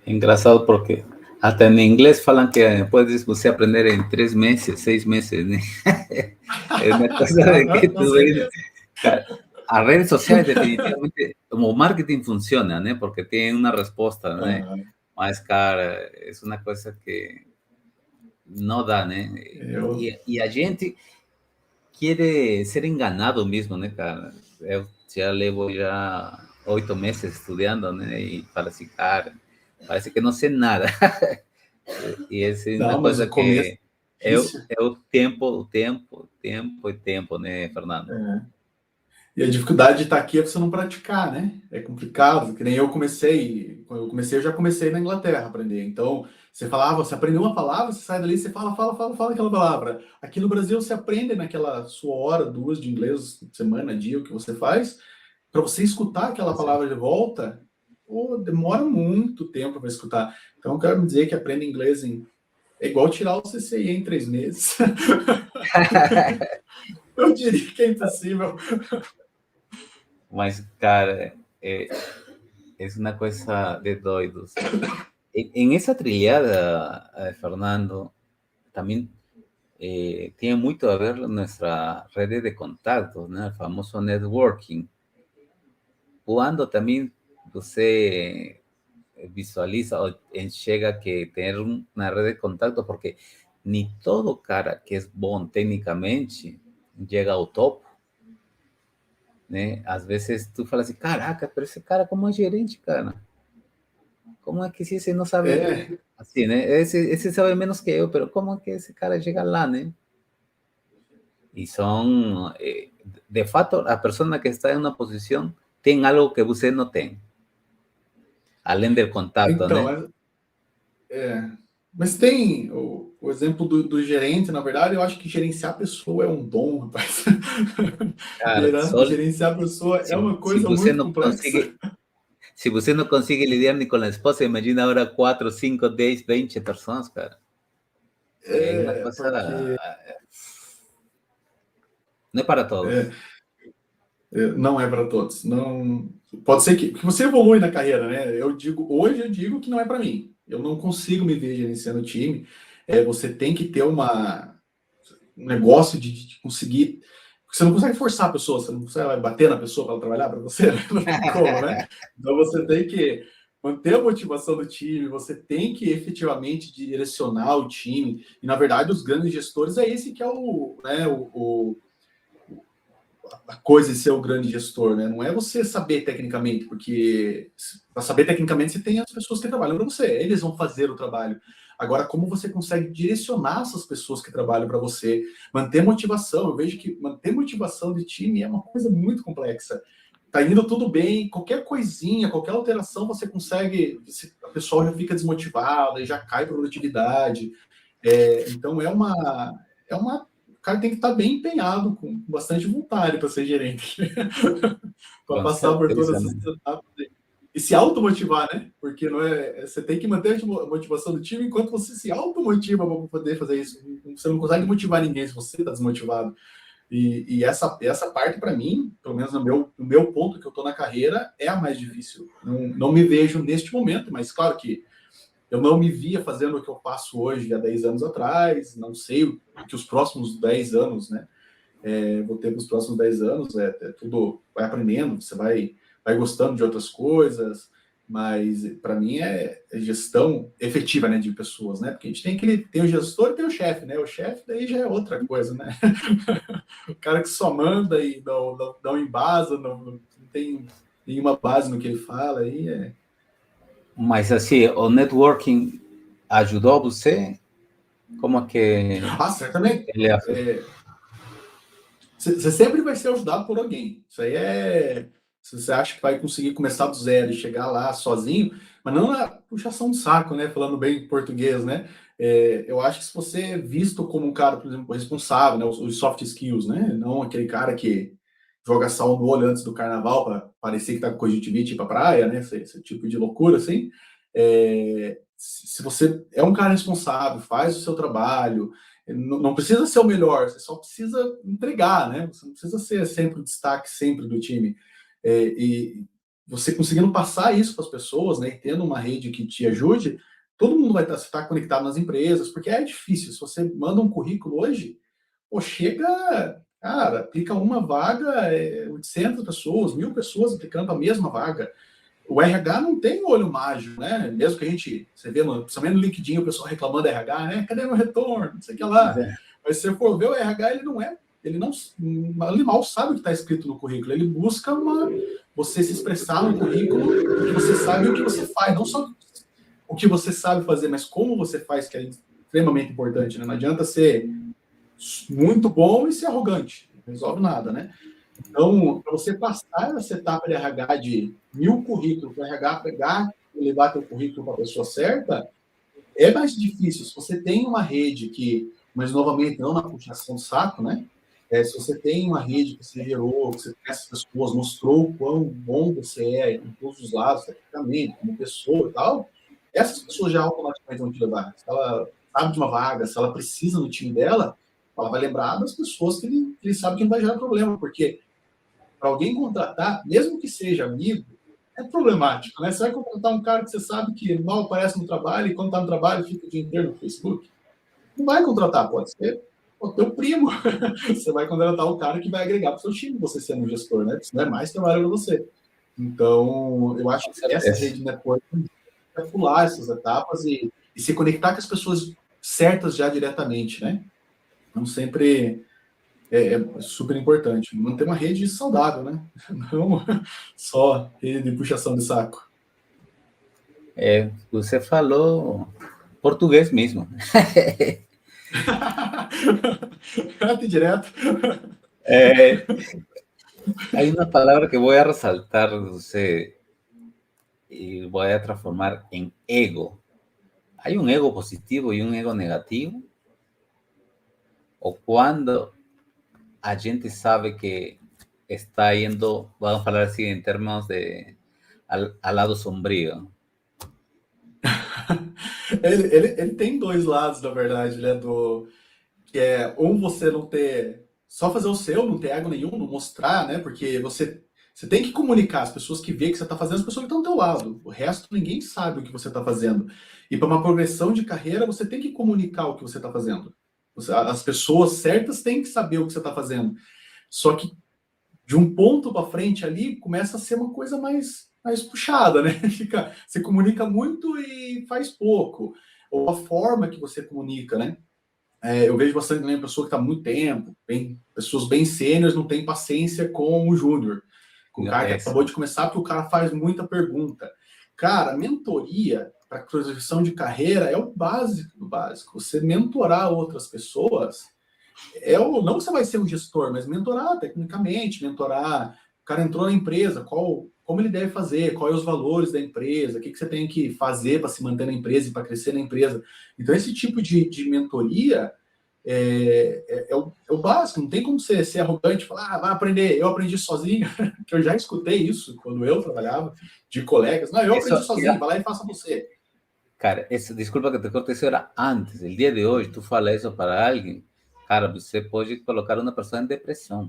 Engraçado porque até em inglês falam que puedes você aprender em 3 meses, 6 meses, né? É uma coisa de que Não tu sei. vês, cara, as redes sociais definitivamente, como o marketing funciona, né? Porque tem uma resposta, né? Mas, cara, é uma coisa que não dá, né? E a gente quer ser enganado mesmo, né, cara? Eu já levo já 8 meses estudando, né? E fala assim, cara, parece que não sei nada. E essa é uma Não, mas coisa o começo que é difícil. é o tempo, né, Fernando? E a dificuldade de estar aqui é você não praticar, né? É complicado, que nem eu comecei. Quando eu comecei, eu já comecei na Inglaterra a aprender. Então, você aprendeu uma palavra, você sai dali, você fala aquela palavra. Aqui no Brasil, você aprende naquela sua hora, 2 de inglês, semana, dia, o que você faz. Para você escutar aquela palavra de volta, demora muito tempo para escutar. Então, eu quero dizer que aprender inglês é igual tirar o CCIE em 3 meses. Eu diria que é impossível. Mas, cara, é uma coisa de doidos. En esa triada, Fernando, también tiene mucho a ver nuestra red de contactos, ¿no? El famoso networking. Cuando también você visualiza o enxerga que tener una red de contactos, porque ni todo cara que es bom tecnicamente llega ao topo, né? Às vezes tu fala assim, caraca, pero esse cara como é gerente, cara? Como é que esse não sabe, assim, né? Esse sabe menos que eu, pero como é que esse cara chega lá, né? E são, de fato, a pessoa que está em uma posição tem algo que você não tem, além do contato, Então, né? mas tem o exemplo do gerente, na verdade, eu acho que gerenciar a pessoa é um dom, rapaz. Cara, só Gerenciar a pessoa é uma se coisa você muito não complexa. consegue, se você não consegue lidar nem com a esposa, imagina agora 4, 5, 10, 20 pessoas, cara. É uma coisa, Porque não é para todos. não é para todos. Não, pode ser que você evolui na carreira, né? Hoje eu digo que não é para mim. Eu não consigo me ver gerenciando o time. Você tem que ter um negócio de conseguir. Você não consegue forçar a pessoa, você não consegue bater na pessoa para ela trabalhar para você, não tem como, né? Então você tem que manter a motivação do time, você tem que efetivamente direcionar o time. E na verdade, os grandes gestores é esse que é a coisa de ser o grande gestor, né? Não é você saber tecnicamente, porque para saber tecnicamente você tem as pessoas que trabalham para você, eles vão fazer o trabalho. Agora, como você consegue direcionar essas pessoas que trabalham para você, manter motivação? Eu vejo que manter motivação de time é uma coisa muito complexa. Tá indo tudo bem, qualquer coisinha, qualquer alteração você consegue, a pessoa já fica desmotivada e já cai produtividade. Então o cara tem que estar bem empenhado, com bastante vontade para ser gerente, para Com passar por certeza, todas né? essas etapas e se automotivar, né? Porque não você tem que manter a motivação do time enquanto você se automotiva para poder fazer isso. Você não consegue motivar ninguém se você está desmotivado. E essa parte, para mim, pelo menos no meu ponto que eu estou na carreira, é a mais difícil. Não me vejo neste momento, mas claro que eu não me via fazendo o que eu faço hoje há 10 anos atrás, não sei o que os próximos 10 anos, né? Vou ter nos próximos 10 anos, tudo vai aprendendo, você vai gostando de outras coisas, mas para mim é gestão efetiva, né, de pessoas, né? Porque a gente tem o gestor e tem o chefe, né? O chefe daí já é outra coisa, né? O cara que só manda e não embasa, não tem nenhuma base no que ele fala, aí é... Mas assim, o networking ajudou você? Como é que Ah, certamente. ele Você sempre vai ser ajudado por alguém. Isso aí é. Se você acha que vai conseguir começar do zero e chegar lá sozinho, mas não na puxação de saco, né? Falando bem português, né? Eu acho que se você é visto como um cara, por exemplo, responsável, né? Os soft skills, né? Não aquele cara que joga sal no olho antes do carnaval para parecer que tá com conjuntivite e ir pra praia, né? Esse tipo de loucura, assim. Se você é um cara responsável, faz o seu trabalho, não precisa ser o melhor, você só precisa entregar, né? Você não precisa ser sempre o destaque sempre do time. E você conseguindo passar isso para as pessoas, né? E tendo uma rede que te ajude, todo mundo vai estar conectado nas empresas, porque é difícil. Se você manda um currículo hoje, pô, chega, cara, aplica uma vaga, 800 pessoas, 1.000 pessoas aplicando a mesma vaga. O RH não tem olho mágico, né? Mesmo que a gente, você vê, principalmente no LinkedIn, o pessoal reclamando do RH, né? Cadê meu retorno? Não sei o que lá. Mas se você for ver, o RH, ele mal sabe o que está escrito no currículo. Ele busca você se expressar no currículo que você sabe o que você faz, não só o que você sabe fazer, mas como você faz, que é extremamente importante, né? Não adianta ser muito bom e ser arrogante. Não resolve nada, né? Então, para você passar essa etapa de RH de 1.000 currículos, para o RH pegar e levar teu currículo para a pessoa certa, é mais difícil. Se você tem uma rede que, mas novamente, não na puxação de saco, né? Se você tem uma rede que você gerou, que você conhece as pessoas, mostrou o quão bom você é em todos os lados, tecnicamente, como pessoa e tal, essas pessoas já automaticamente vão te levar. Se ela sabe de uma vaga, se ela precisa no time dela, ela vai lembrar das pessoas que ele sabe que não vai gerar problema, porque para alguém contratar, mesmo que seja amigo, é problemático, né? Você vai contratar um cara que você sabe que mal aparece no trabalho e quando está no trabalho fica o dia inteiro no Facebook. Não vai contratar, pode ser o teu primo. Você vai contratar o cara que vai agregar para o seu time, você sendo um gestor, né? Isso não é mais trabalho para você. Então, eu acho que essa rede de networking é pular essas etapas e se conectar com as pessoas certas já diretamente, né? Não sempre é super importante. Manter uma rede saudável, né? Não só rede de puxação de saco. Você falou português mesmo. Direto. Hay una palabra que voy a resaltar, y voy a transformar en ego. ¿Hay un ego positivo y un ego negativo? ¿O cuando a gente sabe que está yendo, vamos a hablar así en términos de al lado sombrio? Ele tem dois lados, na verdade, né? Que é você não ter. Só fazer o seu, não ter ego nenhum, não mostrar, né? Porque você tem que comunicar as pessoas que vê que você está fazendo, as pessoas que estão do teu lado. O resto, ninguém sabe o que você está fazendo. E para uma progressão de carreira, você tem que comunicar o que você está fazendo. As pessoas certas têm que saber o que você está fazendo. Só que de um ponto para frente ali, começa a ser uma coisa mais puxada, né? Você comunica muito e faz pouco. Ou a forma que você comunica, né? Eu vejo bastante também pessoa que está há muito tempo, pessoas bem sêniores não têm paciência com o júnior, com o cara que acabou de começar, porque o cara faz muita pergunta. Cara, mentoria para projeção de carreira é o básico do básico. Você mentorar outras pessoas não que você vai ser um gestor, mas mentorar tecnicamente, mentorar. O cara entrou na empresa, como ele deve fazer, quais os valores da empresa, o que você tem que fazer para se manter na empresa e para crescer na empresa. Então, esse tipo de mentoria é o básico. Não tem como você ser arrogante e falar, vai aprender, eu aprendi sozinho, que eu já escutei isso quando eu trabalhava, de colegas. Não, eu aprendi sozinho, vai lá e faça você. Cara, desculpa que te corte, eso era antes. El día de hoy, tú falas eso para alguien, cara, você pode colocar uma pessoa em depressão.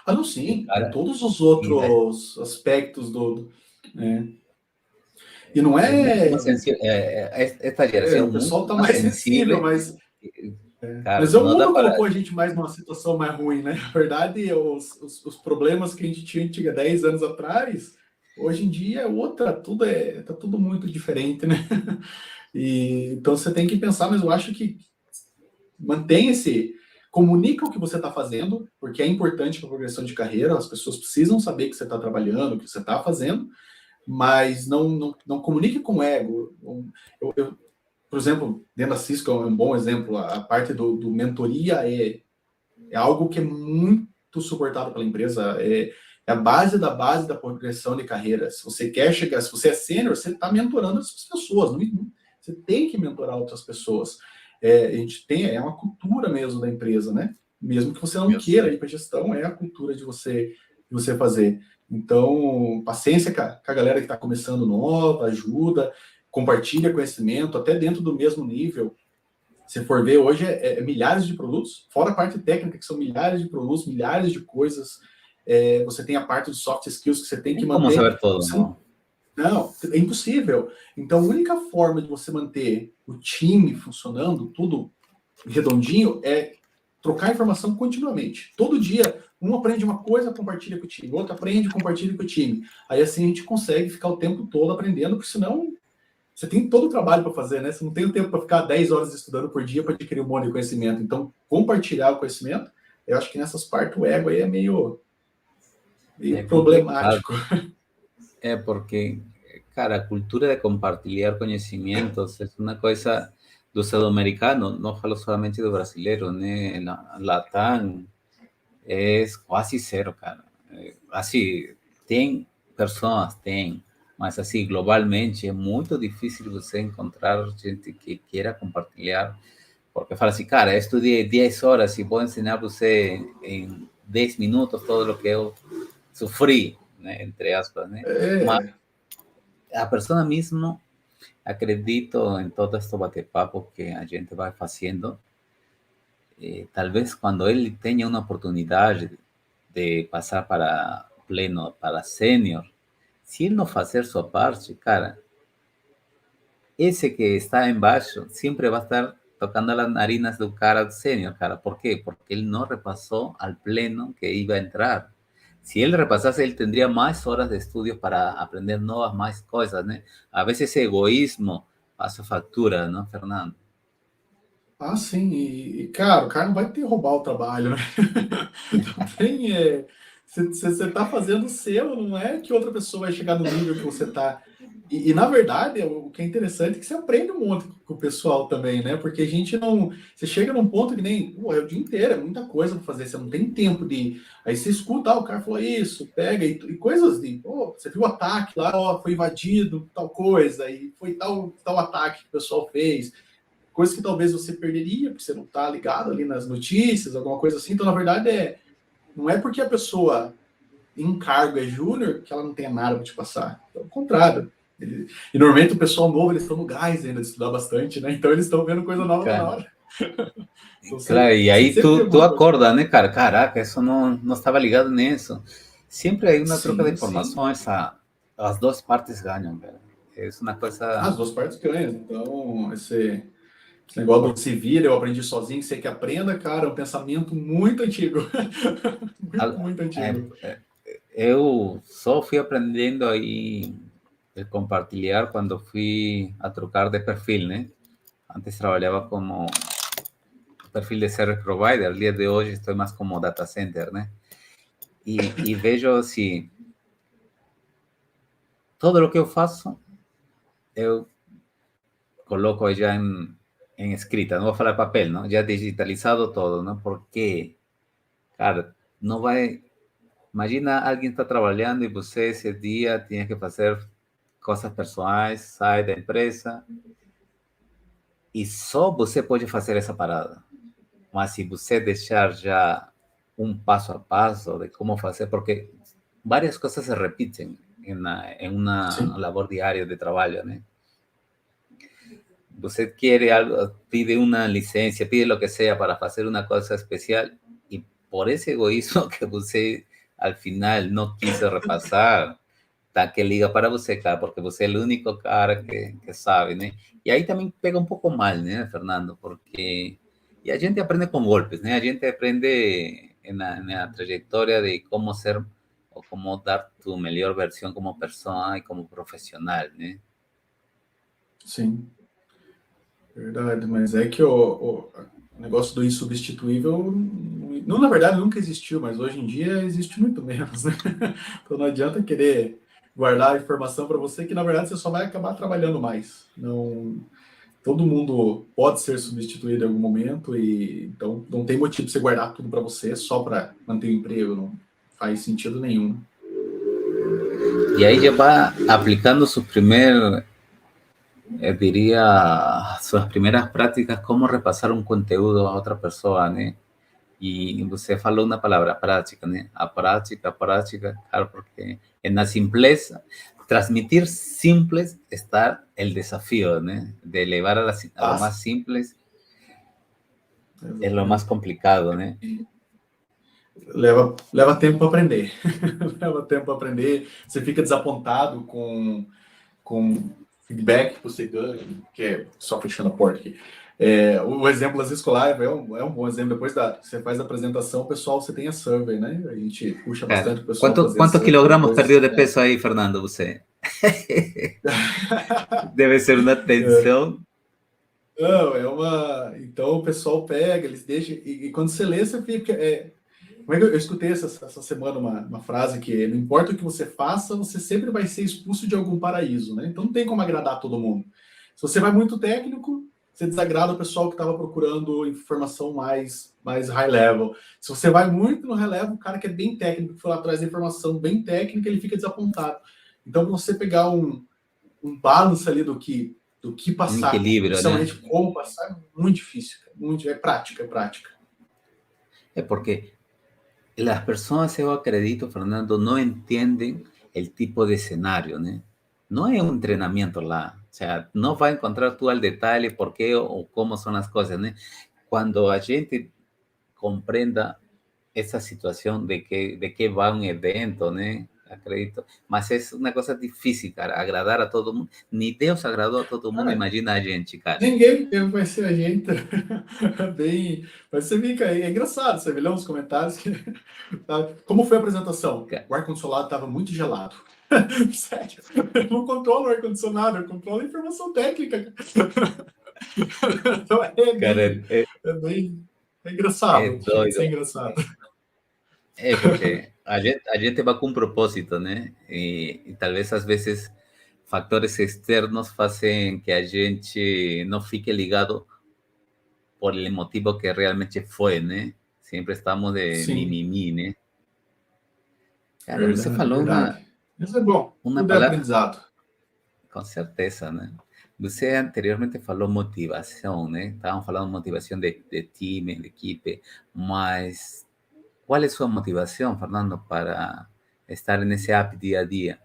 Ah, não, E, sim, tem cara, todos os e é, outros aspectos é. E não é muito é, mais sensível. Esta geração é o pessoal muito tá mais mais sensível, sensível. mas Cara, o não dá mundo para. colocou a gente mais numa situação mais ruim, né? Na verdade, os problemas que a gente tinha 10 anos atrás, hoje em dia é outra, tá tudo muito diferente, né? E, então você tem que pensar, mas eu acho que mantém comunica o que você está fazendo, porque é importante para a progressão de carreira, as pessoas precisam saber que você está trabalhando, o que você está fazendo, mas não comunique com ego. Por exemplo, dentro da Cisco é um bom exemplo, a parte do mentoria é algo que é muito suportado pela empresa, é a base da progressão de carreira. Se você quer chegar, se você é sênior, você está mentorando as pessoas, você tem que mentorar outras pessoas. A gente é uma cultura mesmo da empresa, né? Mesmo que você não Eu queira sei. ir para gestão, é a cultura de você fazer. Então, paciência com a galera que está começando nova, ajuda, compartilha conhecimento, até dentro do mesmo nível. Se for ver, hoje milhares de produtos, fora a parte técnica, que são milhares de produtos, milhares de coisas. Você tem a parte de soft skills que você tem que Tem como manter. saber todo, Você não? não, é impossível. Então, a única forma de você manter o time funcionando, tudo redondinho, é trocar informação continuamente. Todo dia, um aprende uma coisa, compartilha com o time, outro aprende, compartilha com o time. Aí assim a gente consegue ficar o tempo todo aprendendo, porque senão você tem todo o trabalho para fazer, né? Você não tem o tempo para ficar 10 horas estudando por dia para adquirir um monte de conhecimento. Então, compartilhar o conhecimento, eu acho que nessas partes o ego aí é meio É complicado. problemático. Porque, cara, a cultura de compartilhar conhecimentos é uma coisa do sul-americano, não falo somente do brasileiro, né? Na Latam é quase zero, cara. Assim, tem pessoas, tem, mas assim, globalmente é muito difícil você encontrar gente que queira compartilhar, porque fala assim, cara, eu estudei 10 horas e vou ensinar você em 10 minutos todo o que eu sofri, né? Entre aspas, né? Mas É, a pessoa mesmo, acredito em todo este bate-papo que a gente vai fazendo, talvez quando ele tenha uma oportunidade de passar para pleno, para sênior, se ele não fazer sua parte, cara, esse que está embaixo sempre vai estar tocando as narinas do cara do sênior, cara. ¿Por quê? Porque ele não repassou al pleno que iba a entrar. Se ele repassasse, ele teria mais horas de estudio para aprender novas mais coisas, né? A vezes esse egoísmo passa factura, não, Fernando? sim, cara, o cara não vai ter roubar o trabalho, né? Não tem. Você tá fazendo o seu, não é que outra pessoa vai chegar no nível que você tá. Na verdade, o que é interessante é que você aprende um monte com o pessoal também, né? Porque a gente não. Você chega num ponto que nem. Pô, é o dia inteiro, é muita coisa para fazer, você não tem tempo de. Aí você escuta, o cara falou isso, pega, e coisas de. Pô, você viu o ataque lá, ó, foi invadido, tal coisa, e foi tal ataque que o pessoal fez, coisa que talvez você perderia, porque você não está ligado ali nas notícias, alguma coisa assim. Então, na verdade, não é porque a pessoa em cargo é júnior que ela não tenha nada para te passar. Pelo contrário. E normalmente o pessoal novo, eles estão no gás ainda de estudar bastante, né? Então eles estão vendo coisa nova toda Cara, hora. Então claro, e você aí sempre tem tu alguma coisa. acorda, né, cara? Caraca, isso não estava ligado nisso. Sempre hay uma troca de Sim, sim. informações, as duas partes ganham, cara. É uma coisa. As duas partes ganham. Então, esse negócio do se vira, eu aprendi sozinho, você que aprenda, cara, é um pensamento muito antigo. Muito, muito antigo. Eu só fui aprendendo aí a compartilhar quando fui a trocar de perfil, né? Antes trabalhava como perfil de service provider, al día de hoje estou mais como data center, né? E vejo assim, todo o que eu faço, eu coloco já em escrita, não vou falar papel, não? Já digitalizado todo, não? Porque, cara, não vai. Imagina alguém está trabalhando e você esse dia tinha que fazer coisas pessoais, sai da empresa e só você pode fazer essa parada. Mas se você deixar já um passo a passo de como fazer, porque várias coisas se repetem em uma Sim. labor diária de trabalho, né? Você quiere algo, pide una licencia, pide lo que sea para hacer una cosa especial y por ese egoísmo que você al final no quiso repassar, tá que liga para você, cara, porque você é o único cara que sabe, né? E aí também pega um pouco mal, né, Fernando? Porque e a gente aprende com golpes, né? A gente aprende na trajetória de como ser ou como dar tu melhor versão como pessoa e como profissional, né? Sim, verdade, mas é que o negócio do insubstituível, não, na verdade, nunca existiu, mas hoje em dia existe muito menos, né? Então não adianta querer guardar a informação para você, que na verdade você só vai acabar trabalhando mais. Não, todo mundo pode ser substituído em algum momento, e então não tem motivo de você guardar tudo para você só para manter o emprego, não faz sentido nenhum. E aí já vai aplicando su primer diría, sus primeras prácticas, cómo repasar un conteúdo a otra persona, ¿no? Y você falou una palabra, práctica, ¿no? A práctica, claro, porque en la simpleza, transmitir simples está el desafío, ¿no? De elevar a lo más simples es lo más complicado, ¿no? Leva tempo para aprender. Leva tempo para aprender. Você fica desapontado com feedback que você ganha, que é só fechando a porta aqui. O exemplo das escolares é um bom exemplo. Depois você faz a apresentação, o pessoal, você tem a survey, né? A gente puxa bastante o pessoal fazer ¿Cuántos kilogramos perdió de peso né? ahí, Fernando, você? Deve ser uma tensão. Não, então o pessoal pega, eles deixam, e quando você lê, você fica... Como é que eu escutei essa semana uma frase que não importa o que você faça, você sempre vai ser expulso de algum paraíso, né? Então não tem como agradar todo mundo. Se você vai muito técnico, você desagrada o pessoal que estava procurando informação mais high level. Se você vai muito no high level, o cara que é bem técnico, que foi lá atrás da informação bem técnica, ele fica desapontado. Então, para você pegar um balance ali do que passar, Equilíbrio, né? Como passar, é muito difícil. É prática. É porque las personas, yo acredito, Fernando, no entienden el tipo de escenario, ¿no? No es un entrenamiento lá, o sea, no va a encontrar tú al detalle por qué o cómo son las cosas, ¿no? Cuando a gente comprenda esa situación de qué va un evento, ¿no? Acredito, mas es una cosa difícil, cara, agradar a todo mundo. Ni Deus agradou a todo mundo, imagina a gente, cara. Ninguém vai ser a gente. Bem, mas você fica, é engraçado, você vê lá uns comentários que, como foi a apresentação? O ar-condicionado estava muito gelado. Sério, eu não controlo o ar-condicionado, eu controlo a informação técnica. Então é engraçado. É doido. É engraçado. Porque a gente va con un propósito, ¿no? Y tal vez às vezes factores externos hacen que a gente no fique ligado por el motivo que realmente fue, ¿no? Siempre estamos de mimimi, ¿no? Cara, verdade, você falou Isso é bom, uma tudo é palavra... aprendizado. Com certeza, né? Você anteriormente falou motivação, né? Estavam falando motivação de time, de equipe, mas qual é sua motivação, Fernando, para estar nesse app dia a dia?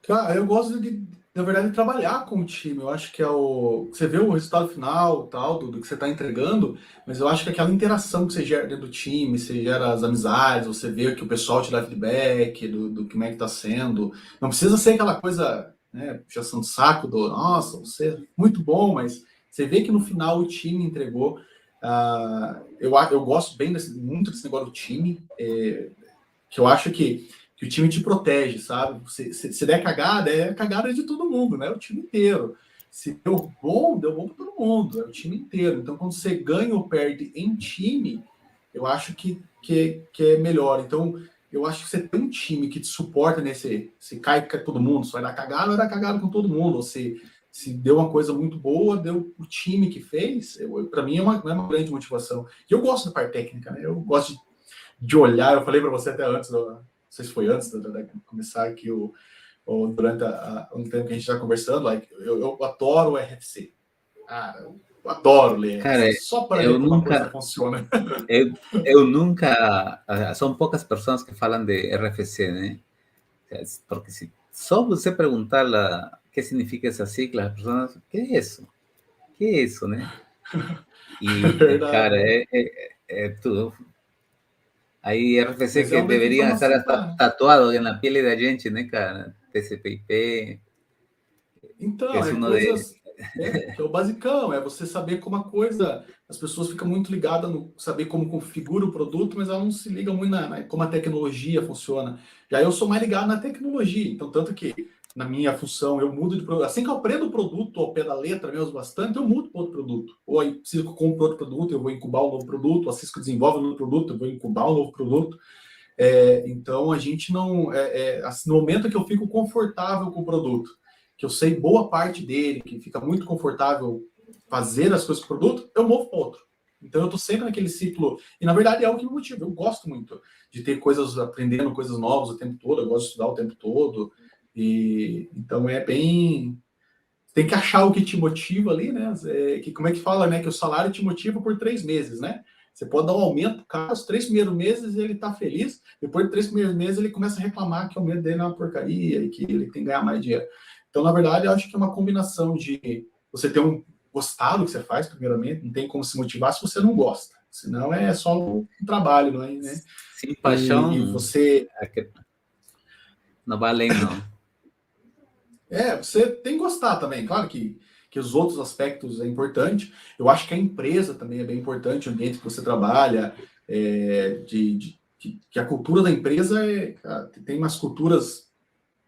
Cara, eu gosto na verdade, de trabalhar com o time. Eu acho que você vê o resultado final, tal, do que você está entregando, mas eu acho que aquela interação que você gera dentro do time, você gera as amizades, você vê que o pessoal te dá feedback do como é que está sendo. Não precisa ser aquela coisa, né, puxação de saco nossa, você é muito bom, mas você vê que no final o time entregou. Eu gosto muito desse negócio do time, que eu acho que o time te protege, sabe? Se der cagada, é cagada de todo mundo, né? O time inteiro. Se deu bom para todo mundo, é o time inteiro. Então, quando você ganha ou perde em time, eu acho que é melhor. Então, eu acho que você tem um time que te suporta se cai todo mundo, se vai dar cagada com todo mundo. Ou se deu uma coisa muito boa, deu o time que fez, para mim é uma grande motivação. E eu gosto da parte técnica, né? Eu gosto de olhar, eu falei para você até antes, não sei se foi antes de começar aqui, ou durante um tempo que a gente está conversando, eu adoro o RFC. Cara, eu adoro ler. Cara, só para ver como a coisa funciona. Eu nunca... São poucas pessoas que falam de RFC, né? Porque se só você perguntar ¿qué significa esa sigla? Las personas, ¿qué es eso? ¿Qué es eso, né? E cara, Verdade. tudo. Aí RFC Mas é que uma deveriam estar informação para. tatuados na pele da gente, né, cara? TCP/IP, que Então, é é um de... coisas. É, que é o basicão, é você saber como a coisa. As pessoas ficam muito ligadas no saber como configura o produto, mas elas não se ligam muito como a tecnologia funciona. Já eu sou mais ligado na tecnologia, então, tanto que na minha função eu mudo de produto. Assim que eu aprendo o produto ao pé da letra mesmo bastante, eu mudo para outro produto. Ou aí, preciso que eu compre outro produto, eu vou incubar um novo produto, ou a Cisco desenvolve um novo produto, eu vou incubar um novo produto. Então, a gente não. Assim, no momento que eu fico confortável com o produto, que eu sei boa parte dele, que fica muito confortável fazer as coisas com o produto, eu movo para outro. Então, eu estou sempre naquele ciclo. E, na verdade, é algo que me motiva. Eu gosto muito de ter coisas, aprendendo coisas novas o tempo todo, eu gosto de estudar o tempo todo. E então, é bem. Tem que achar o que te motiva ali, né? Como é que fala, né? Que o salário te motiva por 3 meses, né? Você pode dar um aumento, cara, os 3 primeiros meses ele tá feliz, depois de 3 primeiros meses ele começa a reclamar que o aumento dele é uma porcaria e que ele tem que ganhar mais dinheiro. Então, na verdade, eu acho que é uma combinação de você ter gostar do que você faz, primeiramente, não tem como se motivar se você não gosta, senão é só um trabalho, não é, né? Sem E paixão, você não vai além, não. Você tem que gostar também, claro que os outros aspectos é importante. Eu acho que a empresa também é bem importante, o ambiente que você trabalha, que a cultura da empresa tem umas culturas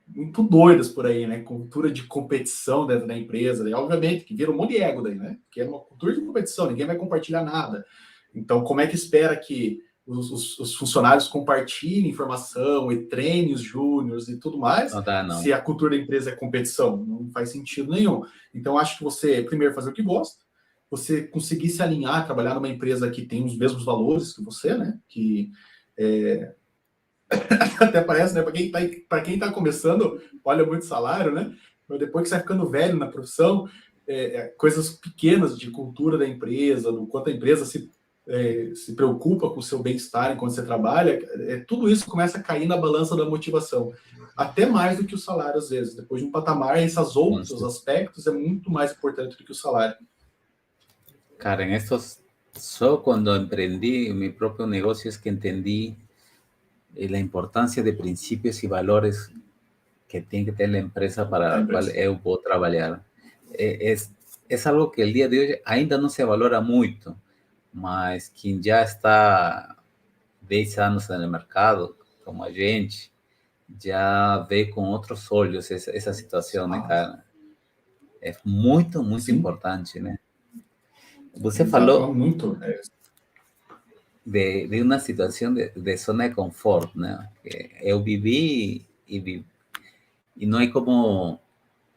muito doidas por aí, né? Cultura de competição dentro da empresa, e obviamente que vira um monte de ego daí, né? Porque é uma cultura de competição, ninguém vai compartilhar nada. Então, como é que espera que os funcionários compartilhem informação e treinem os júniores e tudo mais, Não dá, não. se a cultura da empresa é competição? Não faz sentido nenhum. Então, acho que você, primeiro, fazer o que gosta, você conseguir se alinhar, trabalhar numa empresa que tem os mesmos valores que você, né? Que até parece, né? Para quem tá começando, olha muito salário, né? Mas depois que você vai ficando velho na profissão, coisas pequenas de cultura da empresa, do quanto a empresa se preocupa com o seu bem-estar enquanto você trabalha, tudo isso começa a cair na balança da motivação. Até mais do que o salário, às vezes. Depois de um patamar, esses outros aspectos é muito mais importante do que o salário. Cara, en estos, solo cuando emprendí mi propio negocio es que entendí la importancia de principios y valores que tiene que tener la empresa para la cual eu vou trabalhar. Es algo que el día de hoy ainda não se valora muito, mas quem já está 10 anos no mercado, como a gente, já vê com outros olhos essa situação, né, cara? É muito, muito Sim. importante, né? Você falou muito. De uma situação de zona de conforto, né? Eu vivi e não é como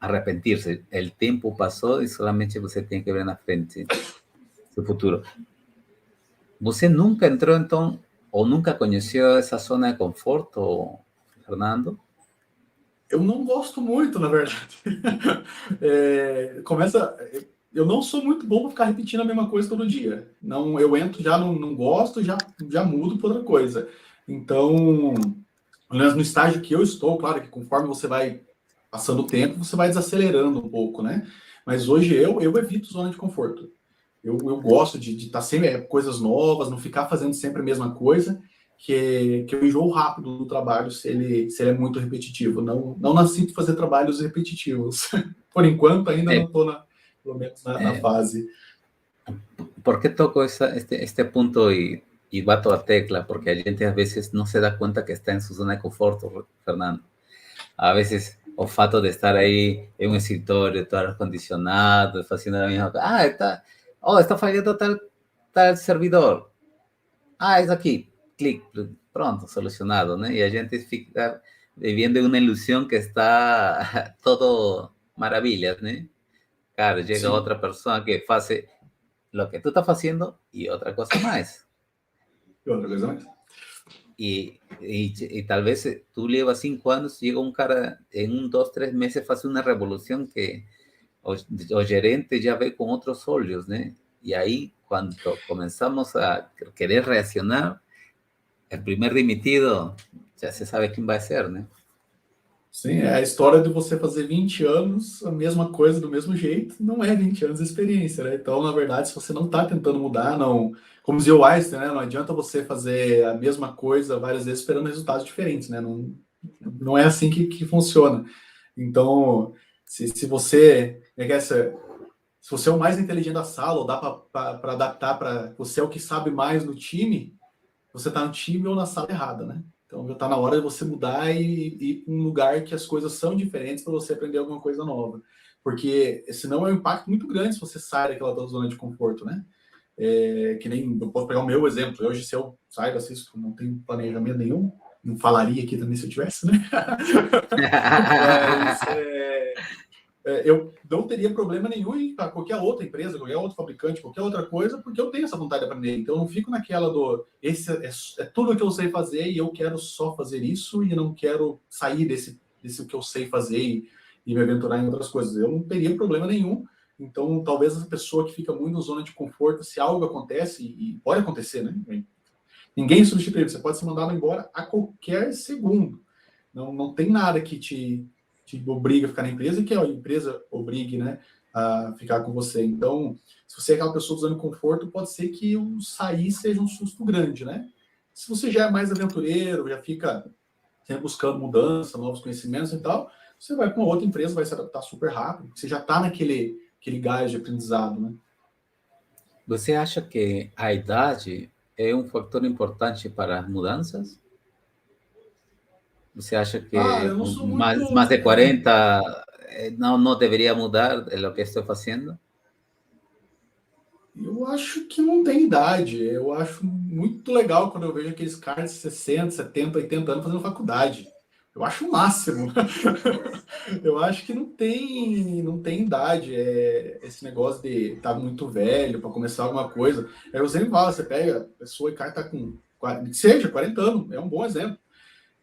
arrepentir-se. O tempo passou e solamente você tem que ver na frente seu futuro. Você nunca entrou, então, ou nunca conheceu essa zona de conforto, Fernando? Eu não gosto muito, na verdade. Eu não sou muito bom para ficar repetindo a mesma coisa todo dia. Não, eu entro, já não gosto, já mudo para outra coisa. Então, no estágio que eu estou, claro que conforme você vai passando o tempo, você vai desacelerando um pouco, né? Mas hoje eu evito zona de conforto. Eu gosto de estar sempre coisas novas, não ficar fazendo sempre a mesma coisa, que eu enjoo rápido do trabalho se ele é muito repetitivo. Não nasci para fazer trabalhos repetitivos. Por enquanto, ainda não estou, pelo menos, na fase. ¿Por qué toco este punto y bato a tecla? Porque a gente a veces no se da cuenta que está en su zona de confort, Fernando. A veces o fato de estar ahí en un escritorio, todo acondicionado, haciendo la misma cosa. Está fallando tal servidor. Es aquí, clic, pronto, solucionado, ¿no? Y a gente fica viviendo una ilusión que está todo maravillas, ¿no? Claro, llega Sim. outra pessoa que faz lo que tú estás haciendo y otra cosa más. E outra coisa mais. Y tal vez tú llevas 5 años, llega un cara en 2, 3 meses, hace una revolución que o gerente ya ve con otros ojos, ¿no? Y ahí cuando comenzamos a querer reaccionar, el primer dimitido ya se sabe quién va a ser, ¿no? Sim, é a história de você fazer 20 anos, a mesma coisa do mesmo jeito, não é 20 anos de experiência, né? Então, na verdade, se você não está tentando mudar, não, como dizia o Einstein, né? Não adianta você fazer a mesma coisa várias vezes esperando resultados diferentes, né? Não, não é assim que funciona. Então, se você, se você é o mais inteligente da sala, ou dá para adaptar para você é o que sabe mais no time, você está no time ou na sala errada, né? Então já está na hora de você mudar e ir para um lugar que as coisas são diferentes para você aprender alguma coisa nova. Porque senão é um impacto muito grande se você sai daquela zona de conforto, né? Que nem, eu posso pegar o meu exemplo. Hoje, se eu saio da Cisco, não tenho planejamento nenhum, não falaria aqui também se eu tivesse, né? Mas eu não teria problema nenhum em ir para qualquer outra empresa, qualquer outro fabricante, qualquer outra coisa, porque eu tenho essa vontade de aprender. Então eu não fico naquela esse é tudo o que eu sei fazer e eu quero só fazer isso e não quero sair desse que eu sei fazer e me aventurar em outras coisas. Eu não teria problema nenhum. Então talvez essa pessoa que fica muito na zona de conforto, se algo acontece, e pode acontecer, né? Ninguém substitui, você pode ser mandado embora a qualquer segundo. Não tem nada que te obriga a ficar na empresa e que a empresa obrigue, né, a ficar com você. Então, se você é aquela pessoa usando conforto, pode ser que o sair seja um susto grande, né? Se você já é mais aventureiro, já fica sempre buscando mudança, novos conhecimentos e tal, você vai para uma outra empresa, vai se adaptar super rápido, você já está aquele gás de aprendizado, né? Você acha que a idade é um fator importante para as mudanças? Você acha Ah, que eu não sou mais muito. de 40 não deveria mudar o que estou fazendo? Eu acho que não tem idade. Eu acho muito legal quando eu vejo aqueles caras de 60, 70, 80 anos fazendo faculdade. Eu acho o máximo. Eu acho que não tem idade. Esse negócio de estar muito velho para começar alguma coisa. Eu sempre falo, você pega a pessoa e o cara está com, que seja, 40 anos, é um bom exemplo.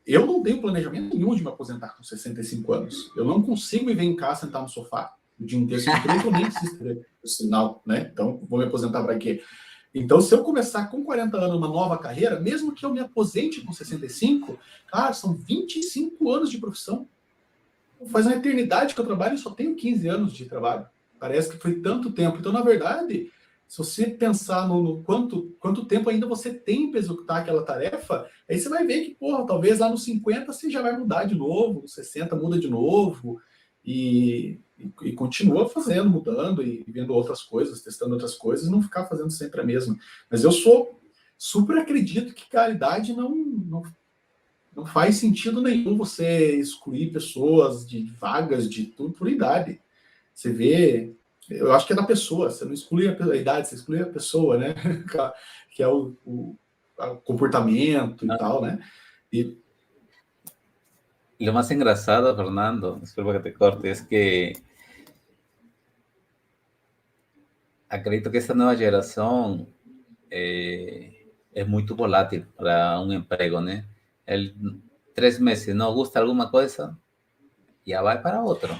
Eu não tenho planejamento nenhum de me aposentar com 65 anos. Eu não consigo me ver em casa sentar no sofá o dia inteiro. Tudo bem que eu nem preciso ter o sinal, né? Então, vou me aposentar para quê? Então, se eu começar com 40 anos uma nova carreira, mesmo que eu me aposente com 65, cara, são 25 anos de profissão. Faz uma eternidade que eu trabalho e só tenho 15 anos de trabalho. Parece que foi tanto tempo. Então, na verdade, se você pensar no quanto tempo ainda você tem para executar aquela tarefa, aí você vai ver que, porra, talvez lá nos 50 você já vai mudar de novo, nos 60 muda de novo, e continua fazendo, mudando e vendo outras coisas, testando outras coisas, não ficar fazendo sempre a mesma. Mas eu super acredito que a idade não faz sentido nenhum você excluir pessoas de vagas de tudo por idade. Você vê, eu acho que é da pessoa, você não exclui a idade, você exclui a pessoa, né? Que é o comportamento e tal, né? E, Lo más engrasado, Fernando, disculpa que te corte, es que acredito que esta nueva generación es muy volátil para un empleo, ¿no? El 3 meses no gusta alguna cosa, ya va para otro.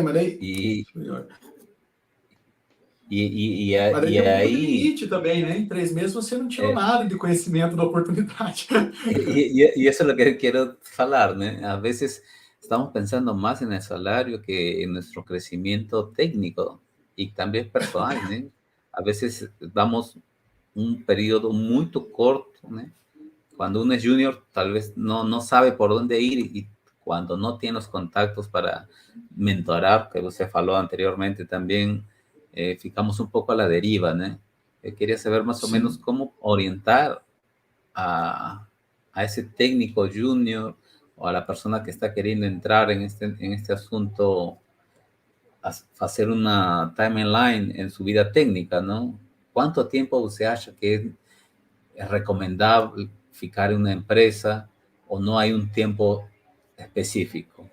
mas daí, Y, mas daí y tem um pouco de ahí, limite também, né? Em 3 meses você não tirou nada de conhecimento da oportunidade. y eso es lo que quiero hablar, ¿no? A veces estamos pensando más en el salario que en nuestro crecimiento técnico y también personal, ¿no? A veces damos un periodo muy corto, ¿no? Cuando uno es junior, tal vez no sabe por dónde ir y cuando no tiene los contactos para mentorar, que usted habló anteriormente también, ficamos un poco a la deriva, ¿no? Quería saber más o menos Sim. cómo orientar a ese técnico junior o a la persona que está queriendo entrar en este asunto, a hacer una timeline en su vida técnica, ¿no? ¿Cuánto tiempo usted acha que es recomendable ficar en una empresa o no hay un tiempo específico?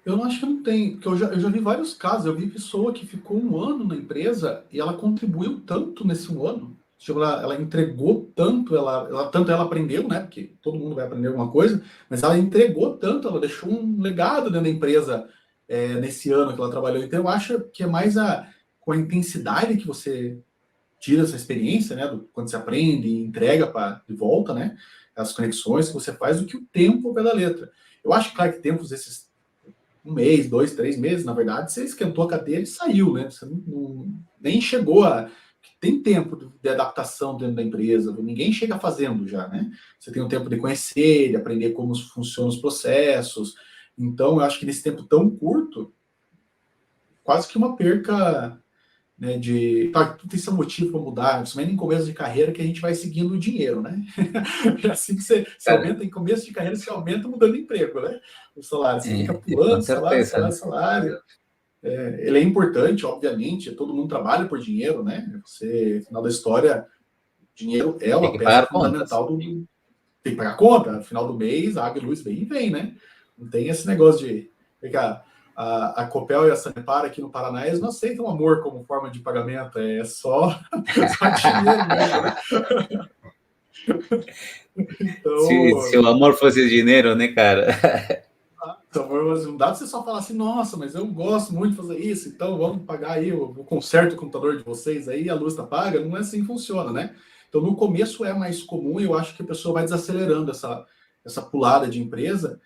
Eu não acho que não tem, porque eu já vi vários casos. Eu vi pessoa que ficou um ano na empresa e ela contribuiu tanto nesse um ano. Tipo, ela entregou tanto, tanto ela aprendeu, né? Porque todo mundo vai aprender alguma coisa, mas ela entregou tanto, ela deixou um legado dentro da empresa nesse ano que ela trabalhou. Então eu acho que é mais com a intensidade que você tira essa experiência, né? Quando você aprende e entrega de volta, né? As conexões que você faz, do que o tempo ao pé da letra. Eu acho, claro, que tempos esses 1 mês, 2, 3 meses, na verdade, você esquentou a cadeira e saiu, né? Você nem chegou a... Tem tempo de adaptação dentro da empresa, ninguém chega fazendo já, né? Você tem o tempo de conhecer, de aprender como funcionam os processos. Então, eu acho que nesse tempo tão curto, quase que uma perca, né, Tá, tudo tem seu motivo para mudar, principalmente em começo de carreira, que a gente vai seguindo o dinheiro, né? É assim que você Cara, aumenta, em começo de carreira, você aumenta mudando de emprego, né? O salário, você fica com pulando salário, certeza, salário, né? salário. Ele é importante, obviamente, todo mundo trabalha por dinheiro, né? Você, no final da história, dinheiro é Tem uma que peça pagar contas. fundamental tem que pagar a conta, no final do mês, água e luz vem e vem, né? Não tem esse negócio de... A Copel e a Sanepar aqui no Paraná, eles não aceitam amor como forma de pagamento, é só, só dinheiro mesmo, né? Se Então, o amor fosse dinheiro, né, cara? não dá pra você só falar assim, nossa, mas eu gosto muito de fazer isso, então vamos pagar aí o conserto do computador de vocês aí, a luz tá paga, não é assim que funciona, né? Então, no começo é mais comum e eu acho que a pessoa vai desacelerando essa pulada de empresa,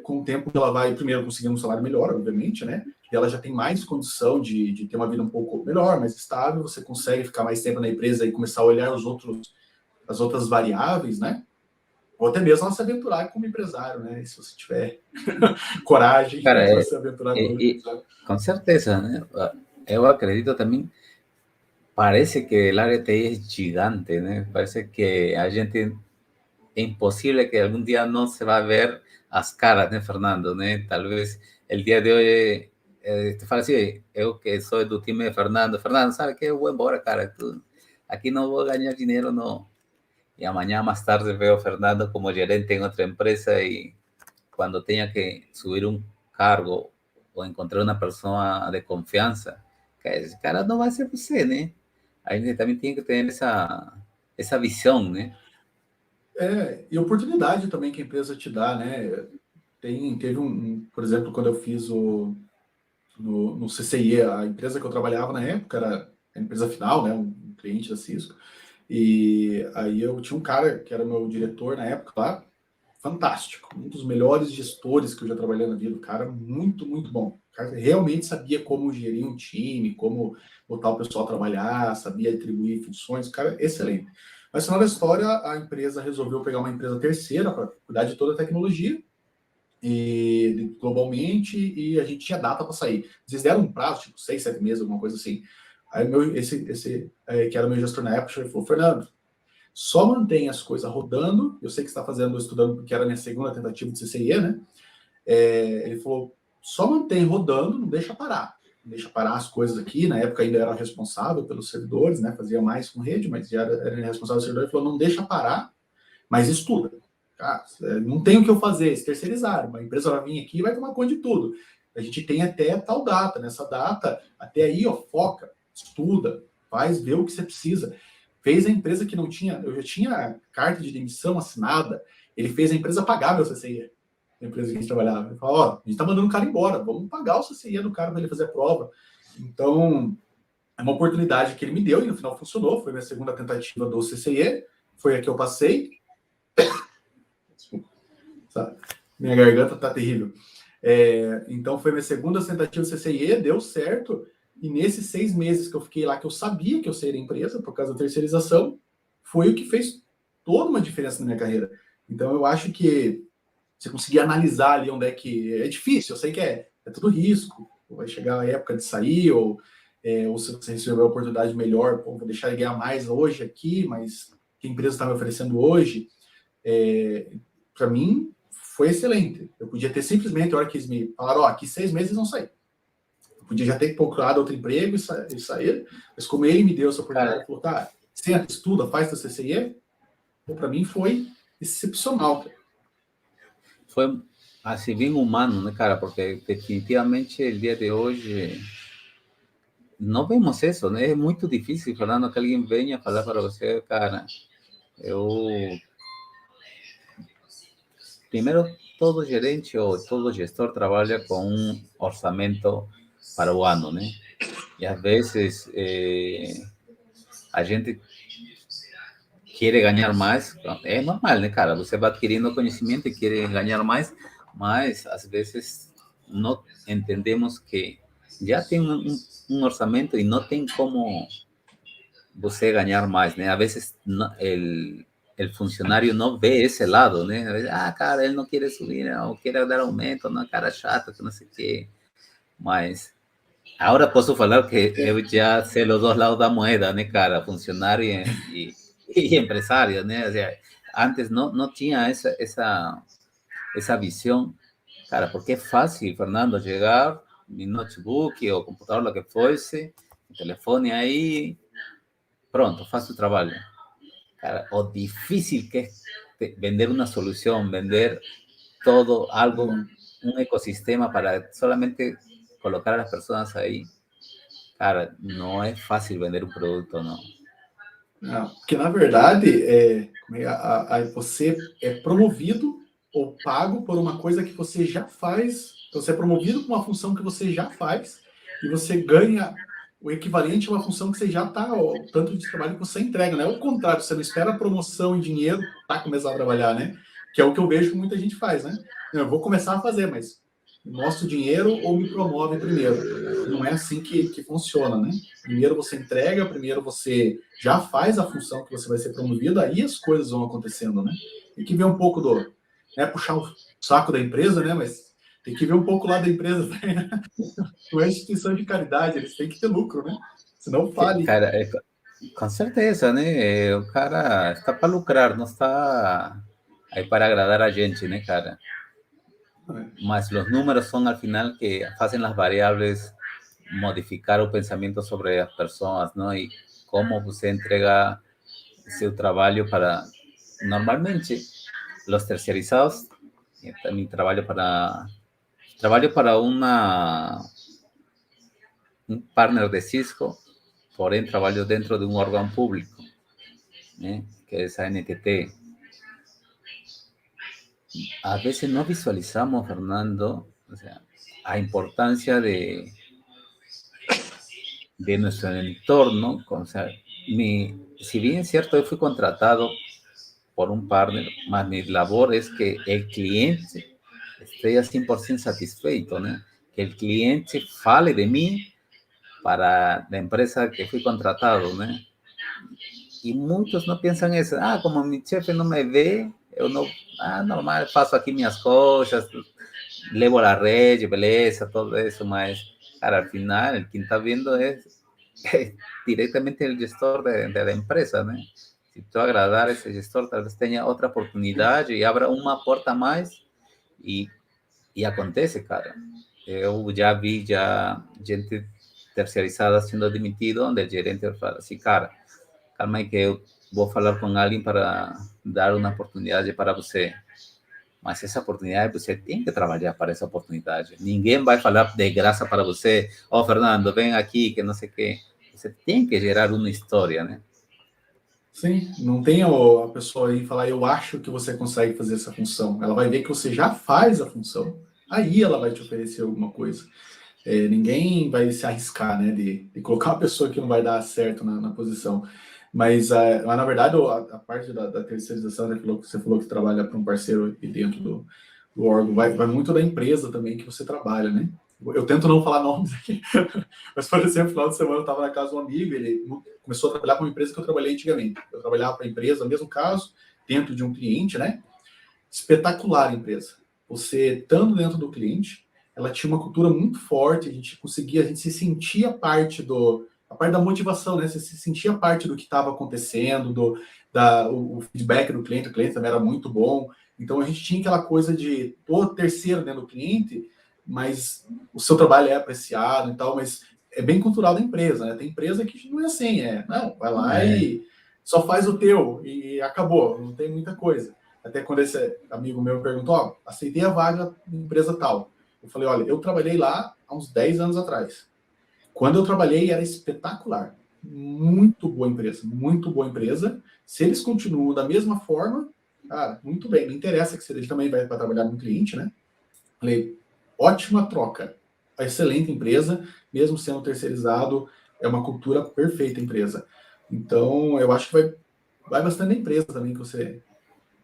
com o tempo ela vai, primeiro, conseguindo um salário melhor, obviamente, né? E ela já tem mais condição de ter uma vida um pouco melhor, mais estável, você consegue ficar mais tempo na empresa e começar a olhar as outras variáveis, né? Ou até mesmo ela se aventurar como empresário, né? E se você tiver coragem Cara, para se aventurar como empresário. com certeza, né? Eu acredito também, parece que el área TI es gigante, né? Parece que a gente é impossível que algum dia não se vá ver as caras, né, Fernando, né? Talvez el dia de hoje te fala assim, eu que sou do time de Fernando, Fernando, sabe que eu vou embora, cara, aqui não vou ganhar dinheiro, não. E amanhã mais tarde veo a Fernando como gerente em outra empresa e quando tenha que subir um cargo ou encontrar uma pessoa de confiança, esse cara não vai ser você, né? A gente também tem que ter essa visão, né? E oportunidade também que a empresa te dá, né? Teve por exemplo, quando eu fiz no CCIE, a empresa que eu trabalhava na época era a empresa final, né? Um cliente da Cisco. E aí eu tinha um cara que era meu diretor na época lá, fantástico, um dos melhores gestores que eu já trabalhei na vida, o cara muito, muito bom. O cara realmente sabia como gerir um time, como botar o pessoal a trabalhar, sabia atribuir funções, o cara excelente. Mas no final da história, a empresa resolveu pegar uma empresa terceira para cuidar de toda a tecnologia e globalmente, e a gente tinha data para sair. Eles deram um prazo, tipo 6, 7 meses, alguma coisa assim. Aí que era meu gestor na época, ele falou, Fernando, só mantém as coisas rodando. Eu sei que você está estudando, porque era a minha segunda tentativa de CCIE, né? Ele falou, só mantém rodando, não deixa parar. Não deixa parar as coisas aqui. Na época ainda era responsável pelos servidores, né? Fazia mais com rede, mas já era responsável pelo servidor. Ele falou, não deixa parar, mas estuda. Cara, não tem o que eu fazer, eles terceirizaram. A empresa vai vir aqui e vai tomar conta de tudo. A gente tem até tal data. Nessa data, até aí, ó, foca, estuda, faz, vê o que você precisa. Fez a empresa que não tinha, eu já tinha carta de demissão assinada, ele fez a empresa pagar meu CCIE, a empresa que a gente trabalhava. Ele falou, ó, a gente tá mandando o cara embora, vamos pagar o CCIE do cara para ele fazer a prova. Então, é uma oportunidade que ele me deu e no final funcionou, foi minha segunda tentativa do CCIE, foi a que eu passei. Desculpa, sabe? Minha garganta tá terrível. Então, foi minha segunda tentativa do CCIE, deu certo, e nesses 6 meses que eu fiquei lá, que eu sabia que eu seria empresa, por causa da terceirização, foi o que fez toda uma diferença na minha carreira. Então, eu acho que você conseguir analisar ali onde é que... É difícil, eu sei que é tudo risco, vai chegar a época de sair, ou se você receber uma oportunidade melhor, pô, vou deixar ele ganhar mais hoje aqui, mas que a empresa está me oferecendo hoje, para mim, foi excelente. Eu podia ter simplesmente, a hora que eles me falaram, ó, aqui 6 meses não sair. Eu podia já ter procurado outro emprego e sair, mas como ele me deu essa oportunidade, Cara, ele falou, tá, senta, estuda, faz teu CCIE, para mim foi excepcional, cara. foi assim bem humano, né, cara? Porque definitivamente o dia de hoje não vemos isso, né? É muito difícil, Fernando, que alguém venha falar para você, cara, eu primeiro, todo gerente ou todo gestor trabalha com um orçamento para o ano, né? E às vezes a gente quer ganhar mais, é normal, né, cara? Você vai adquirindo conhecimento e quer ganhar mais, mas às vezes não entendemos que já tem um orçamento e não tem como você ganhar mais, né? Às vezes el funcionário não vê esse lado, né? Ah, cara, ele não quer subir, não quer dar aumento, não, cara chato, que não sei o quê. Mas agora posso falar que eu já sei os dois lados da moeda, né, cara? Funcionário e empresário, né? O sea, antes não tinha essa visão, cara, porque é fácil, Fernando, chegar, mi notebook ou computador, lo que fosse, o telefone aí, pronto, faço o trabalho. Cara, o difícil que es vender una solución, vender todo, algo, un ecosistema para solamente colocar a las personas ahí. Cara, não é fácil vender um produto, não. Não, porque, na verdade, você é promovido ou pago por uma coisa que você já faz. Então, você é promovido por uma função que você já faz e você ganha o equivalente a uma função que você já está, o tanto de trabalho que você entrega, não é o contrário, você não espera promoção e dinheiro para começar a trabalhar, né? Que é o que eu vejo que muita gente faz, né? Eu vou começar a fazer, mas me mostra o dinheiro ou me promove primeiro. Não é assim que funciona, né? Primeiro você entrega, primeiro você já faz a função que você vai ser promovido, aí as coisas vão acontecendo, né? Tem que ver um pouco do... Né, puxar o saco da empresa, né? Mas tem que ver um pouco lá da empresa, né? Não é instituição de caridade, eles têm que ter lucro, né? Senão fale. Cara, com certeza, né? O cara está para lucrar, não está aí para agradar a gente, né, cara? Mas os números são, al final, que fazem as variáveis modificar o pensamento sobre as pessoas, não? E como você entrega seu trabalho para... Normalmente, los terciarizados, también trabajo para un partner de Cisco, porém trabajo dentro de un órgano público, que es ANTT. A veces no visualizamos, Fernando, o sea, a importancia de nuestro entorno. O sea, si bien es cierto, yo fui contratado por un partner, mas mi labor es que el cliente esté a 100% satisfeito, ¿no? Que el cliente fale de mí para la empresa que fui contratado, ¿no? Y muchos no piensan eso. Ah, como mi jefe no me ve, yo no, normal, paso aquí mis cosas, levo la red, beleza, todo eso, mas, cara, al final, el quien está viendo es directamente el gestor de la empresa, ¿no? Si tú agradar a ese gestor, tal vez tenga otra oportunidad y abra uma porta mais e acontece, cara. Eu já vi gente terceirizada sendo demitido, onde o gerente fala assim, cara, calma aí que eu vou falar com alguém para dar uma oportunidade para você. Mas essa oportunidade, você tem que trabalhar para essa oportunidade. Ninguém vai falar de graça para você. Ó, Fernando, vem aqui, que não sei o quê. Você tem que gerar uma história, né? Sim, não tem a pessoa aí falar, eu acho que você consegue fazer essa função. Ela vai ver que você já faz a função. Aí ela vai te oferecer alguma coisa. Ninguém vai se arriscar, né, de colocar uma pessoa que não vai dar certo na posição. Mas, na verdade, a parte da terceirização, né, que você falou que trabalha para um parceiro e dentro do órgão, vai muito da empresa também que você trabalha, né? Eu tento não falar nomes aqui, mas, por exemplo, no final de semana eu estava na casa de um amigo, ele começou a trabalhar para uma empresa que eu trabalhei antigamente. Eu trabalhava para a empresa, no mesmo caso, dentro de um cliente, né? Espetacular a empresa. Você, estando dentro do cliente, ela tinha uma cultura muito forte, a gente se sentia parte da motivação, né? Você se sentia parte do que estava acontecendo, o feedback do cliente, o cliente também era muito bom. Então a gente tinha aquela coisa de o terceiro dentro do cliente, mas o seu trabalho é apreciado e tal, mas é bem cultural da empresa, né? Tem empresa que não é assim, não, vai lá e só faz o teu e acabou, não tem muita coisa. Até quando esse amigo meu perguntou, aceitei a vaga em empresa tal. Eu falei, olha, eu trabalhei lá há uns 10 anos atrás. Quando eu trabalhei, era espetacular. Muito boa empresa, muito boa empresa. Se eles continuam da mesma forma, cara, muito bem. Não interessa que ele também vai para trabalhar no cliente, né? Falei, ótima troca. Excelente empresa, mesmo sendo terceirizado, é uma cultura perfeita a empresa. Então, eu acho que vai bastante na empresa também que você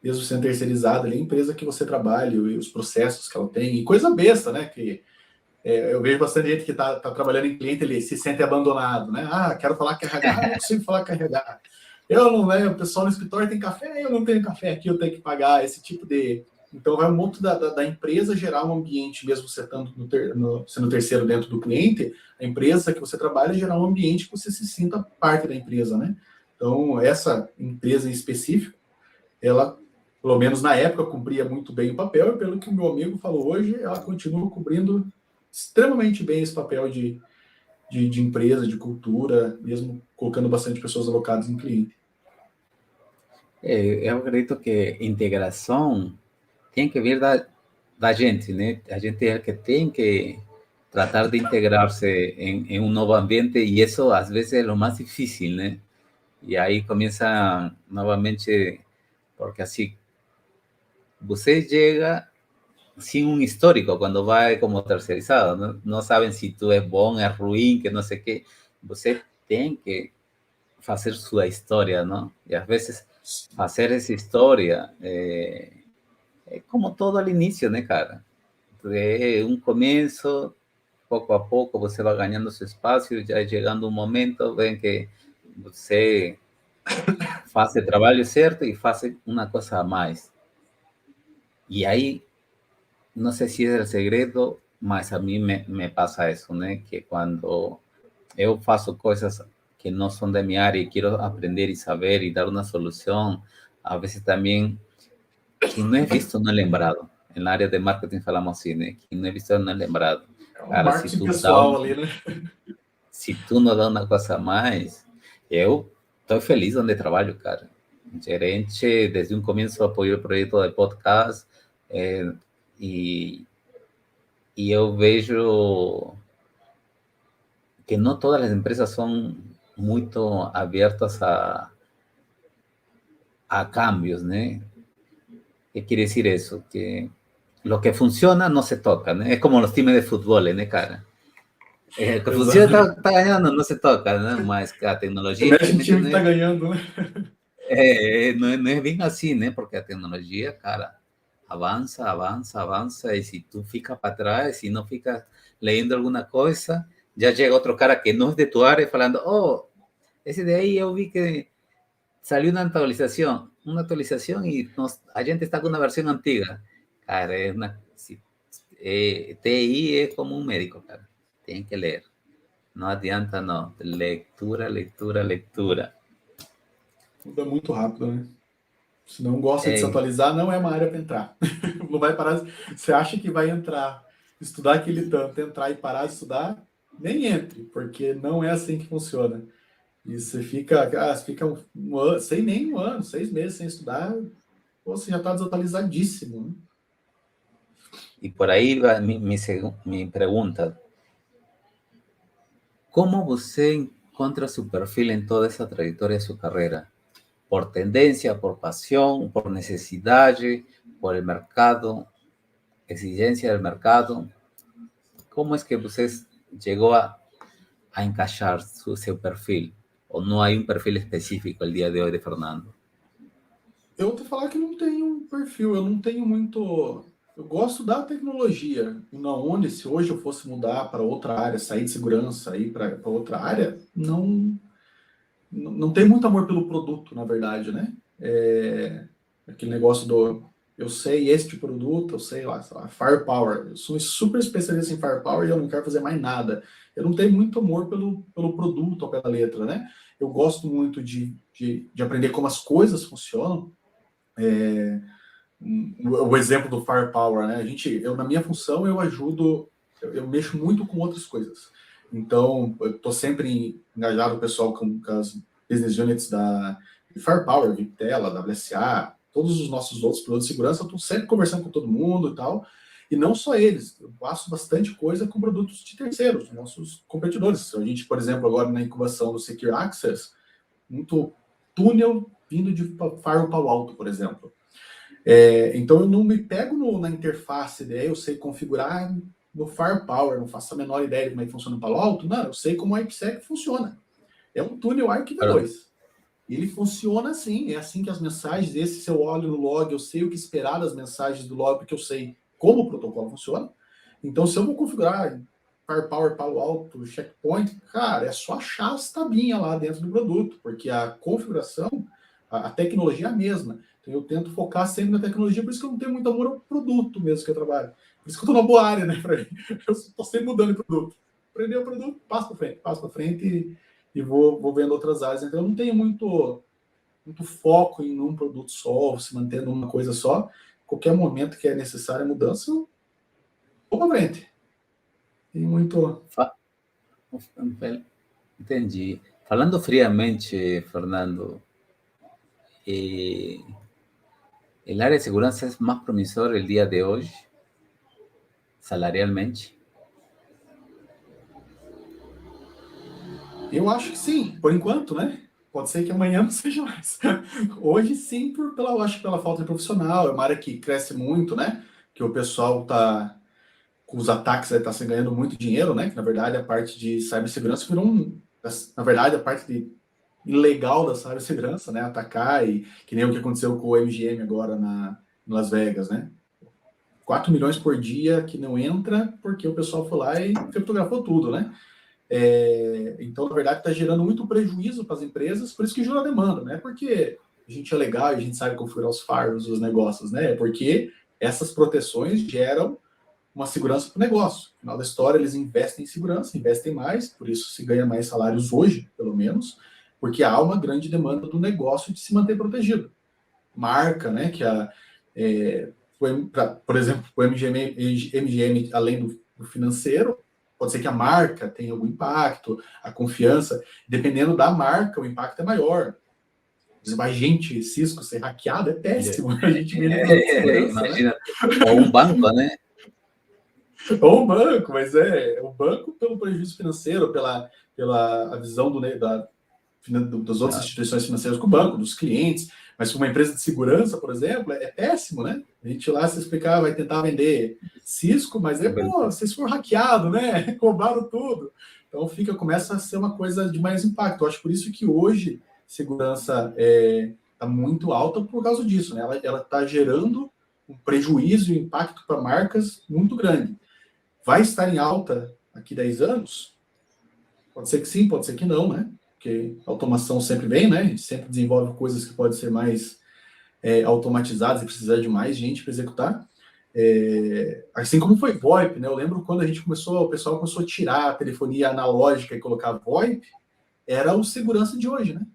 mesmo sendo terceirizado ali, a empresa que você trabalha e os processos que ela tem, e coisa besta, né, que eu vejo bastante gente que tá trabalhando em cliente, ele se sente abandonado, né, quero falar com RH, não consigo falar com RH, eu não, né, o pessoal no escritório tem café, eu não tenho café aqui, eu tenho que pagar esse tipo de... Então, vai muito da empresa gerar um ambiente, mesmo você estando sendo terceiro dentro do cliente, a empresa que você trabalha gerar um ambiente que você se sinta parte da empresa, né? Então, essa empresa em específico, ela, pelo menos na época, cumpria muito bem o papel, e pelo que o meu amigo falou hoje, ela continua cobrindo extremamente bem esse papel de empresa, de cultura, mesmo colocando bastante pessoas alocadas em cliente. Eu acredito que integração tem que vir da gente, né? A gente é que tem que tratar de integrarse em um novo ambiente e isso às vezes é o mais difícil, né? E aí começa novamente, porque assim, você chega sin un histórico cuando vai como terceirizado, não sabem se tu é bom, é ruim, que não sei o quê. Você tem que fazer sua história, não? E às vezes fazer essa história é como todo al início, né, cara? É um começo, pouco a pouco você vai ganhando seu espaço, já chegando um momento, vem que você faz o trabalho certo e faz uma coisa a mais. E aí no sé si es el segredo, mas a mí me pasa eso, ¿no? Que cuando yo faço cosas que no son de mi área y quiero aprender y saber y dar una solución, a veces también, quien no es visto no es lembrado. En la área de marketing falamos así, ¿no? Quien no es visto no es lembrado. É um Cara, marketing pessoal ali, né? se tu não dá uma coisa a mais, eu estou feliz onde trabalho, cara. Gerente, desde um começo apoio o projeto de podcast, e eu vejo que no todas las empresas son muy abiertas a cambios, ¿no? ¿Qué quiere decir eso? Que lo que funciona no se toca, ¿no? Es como los times de fútbol, ¿no, cara? El que funciona está ganando, no se toca, ¿no? Más que la Você tecnología, mexe no realmente time no que tá es, ganhando, né? no es bien así, ¿no? Porque la tecnología, cara, avanza, avanza, avanza, y si tú ficas para atrás, si no ficas leyendo alguna cosa, ya llega otro cara que no es de tu área falando, oh, ese de ahí yo vi que salió una actualización y a gente está con una versión antigua. Cara, TI es como un médico, cara. Tienen que leer. No adianta, no. Lectura, lectura, lectura. Muda muito rápido, né? Se não gosta de se atualizar, não é uma área para entrar. Não vai parar. Você acha que vai entrar, estudar aquele tanto, entrar e parar de estudar? Nem entre, porque não é assim que funciona. E você fica um ano, sem nem um ano, 6 meses sem estudar, você já está desatualizadíssimo, né? Y por ahí va mi pregunta. ¿Cómo você encuentra su perfil en toda esa trayectoria de su carrera? ¿Por tendencia, por pasión, por necesidad, por el mercado, exigencia del mercado? ¿Cómo es que usted llegó a encaixar seu perfil? Ou não há um perfil específico el día de hoy de Fernando? Eu vou te falar que não tenho um perfil, eu não tenho muito. Eu gosto da tecnologia. E na onde, se hoje eu fosse mudar para outra área, sair de segurança, ir para outra área, não tem muito amor pelo produto, na verdade, né? Aquele negócio do eu sei este produto, eu sei lá, Firepower. Eu sou super especialista em Firepower e eu não quero fazer mais nada. Eu não tenho muito amor pelo produto ao pé da letra, né? Eu gosto muito de aprender como as coisas funcionam. O exemplo do Firepower, né? Na minha função, eu ajudo, eu mexo muito com outras coisas. Então, eu estou sempre engajado o pessoal com as business units da Firepower, Viptela, WSA, todos os nossos outros produtos de segurança, eu estou sempre conversando com todo mundo e tal. E não só eles, eu faço bastante coisa com produtos de terceiros, nossos competidores. A gente, por exemplo, agora na incubação do Secure Access, muito túnel vindo de Firewall Alto, por exemplo. Então eu não me pego na interface, eu sei configurar no Firepower, não faço a menor ideia de como é que funciona o Palo Alto, não, eu sei como o IPsec funciona. É um túnel Claro. IPv2. Ele funciona assim, é assim que as mensagens, se eu olho no log, eu sei o que esperar das mensagens do log, porque eu sei como o protocolo funciona. Então, se eu vou configurar Firepower, Palo Alto, Checkpoint, cara, é só achar as tabinhas lá dentro do produto, porque a configuração, a tecnologia é a mesma. Então, eu tento focar sempre na tecnologia, por isso que eu não tenho muito amor ao produto mesmo que eu trabalho. Por isso que eu estou na boa área, né? Eu estou sempre mudando de produto. Aprender o produto, passo para frente e vou vendo outras áreas. Então, eu não tenho muito foco em um produto só, se mantendo numa coisa só. Qualquer momento que é necessária mudança, eu vou para frente. Tem muito. Entendi. Falando friamente, Fernando, ¿el área de seguridad es más promisor el día de hoy, salarialmente? Eu acho que sim, por enquanto, né? Pode ser que amanhã não seja mais. Hoje sim, eu acho que pela falta de profissional, é uma área que cresce muito, né? Que o pessoal tá com os ataques aí tá se ganhando muito dinheiro, né? Que na verdade a parte de cibersegurança virou na verdade a parte ilegal da cibersegurança, né? Atacar e que nem o que aconteceu com o MGM agora em Las Vegas, né? 4 milhões por dia que não entra porque o pessoal foi lá e criptografou tudo, né? Então, na verdade, está gerando muito prejuízo para as empresas, por isso que gera demanda, né? Porque a gente é legal e a gente sabe configurar os firewalls, os negócios, né? Porque essas proteções geram uma segurança para o negócio. No final da história, eles investem em segurança, investem mais, por isso se ganha mais salários hoje, pelo menos, porque há uma grande demanda do negócio de se manter protegido. Marca, né? Por exemplo, o MGM, além do financeiro, pode ser que a marca tenha algum impacto, a confiança, dependendo da marca, o impacto é maior. Por exemplo, a gente, Cisco, ser hackeado é péssimo. A gente vive em plano de segurança, Imagina, né? ou um banco, né? Ou um banco, mas o banco pelo prejuízo financeiro, pela a visão das outras instituições financeiras com o banco, dos clientes, mas uma empresa de segurança, por exemplo, é péssimo, né? A gente lá se explicar, vai tentar vender Cisco, mas vocês foram hackeados, né? Roubaram tudo. Então começa a ser uma coisa de mais impacto. Eu acho por isso que hoje segurança está muito alta por causa disso, né? Ela está gerando um prejuízo e um impacto para marcas muito grande. Vai estar em alta daqui 10 anos? Pode ser que sim, pode ser que não, né? Porque a automação sempre vem, né? A gente sempre desenvolve coisas que podem ser mais automatizadas e precisar de mais gente para executar. Assim como foi VoIP, né? Eu lembro quando o pessoal começou a tirar a telefonia analógica e colocar VoIP, era o segurança de hoje, né?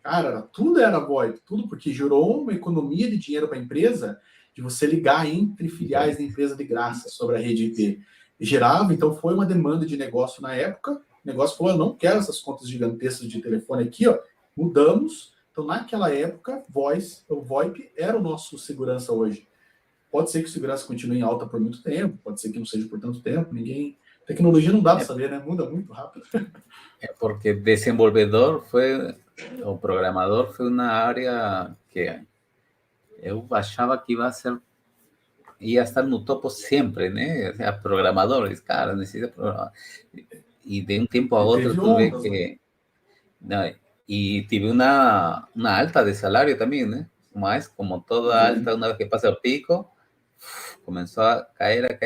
Cara, tudo era VoIP, tudo porque gerou uma economia de dinheiro para a empresa de você ligar entre filiais da empresa de graça sobre a rede IP. Gerava, então foi uma demanda de negócio na época. O negócio falou: eu não quero essas contas gigantescas de telefone aqui, ó. Mudamos. Então, naquela época, o VoIP era o nosso segurança hoje. Pode ser que o segurança continue em alta por muito tempo, pode ser que não seja por tanto tempo. Tecnologia não dá para saber, né? Muda muito rápido. Porque o programador foi uma área que eu achava que ia estar no topo sempre, né? O sea, programadores, cara, necessita programar. E de um tempo a outro tu vê que... Né? E tive uma alta de salário também, né? Mas, como toda alta, uma vez que passa o pico, começou a cair,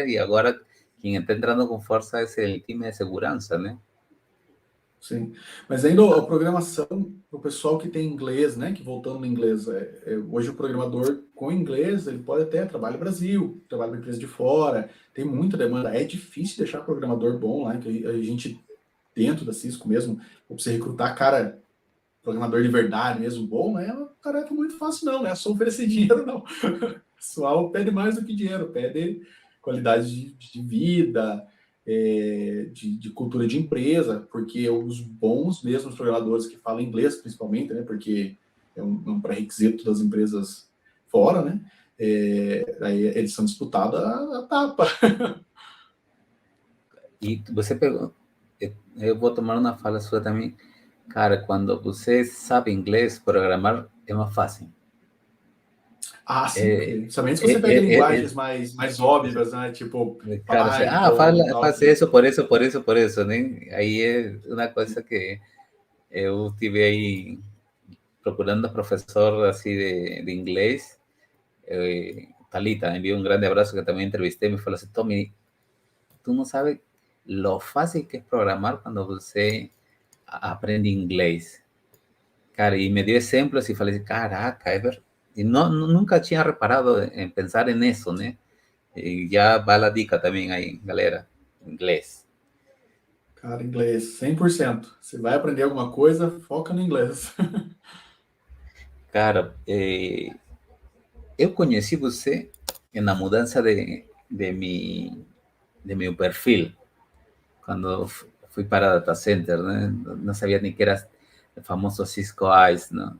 e agora quem está entrando com força é o time de segurança, né? Sim, mas ainda a programação, o pessoal que tem inglês, né, que voltando no inglês, hoje o programador com inglês, ele pode até trabalhar no Brasil, trabalha em empresa de fora, tem muita demanda, é difícil deixar programador bom lá, que a gente, dentro da Cisco mesmo, pra você recrutar programador de verdade mesmo bom, não é uma tarefa muito fácil não, é só oferecer dinheiro não. O pessoal pede mais do que dinheiro, pede qualidade de vida, de cultura de empresa, porque os bons mesmo programadores que falam inglês, principalmente, né, porque é um pré-requisito das empresas fora, né, aí eles são disputados a tapa. E você pegou, eu vou tomar uma fala sua também, cara, quando você sabe inglês, programar é mais fácil. Ah, sim, principalmente se você pega linguagens mais óbvias, né? Tipo, cara, Python, faz isso, por isso, né? Aí é uma coisa que eu tive aí procurando professor assim de inglês. Talita, enviou um grande abraço que também entrevistei, me falou assim, Tommy, tu não sabes lo fácil que é programar quando você aprende inglês. Cara, e me deu exemplos e falei, caraca, é verdade. E não, nunca tinha reparado em pensar nisso, né? E já vai a dica também aí, galera, inglês. Cara, inglês, 100%. Se vai aprender alguma coisa, foca no inglês. Cara, eu conheci você na mudança de meu perfil, quando fui para data center, né? Não sabia nem que era o famoso Cisco ICE, ¿no?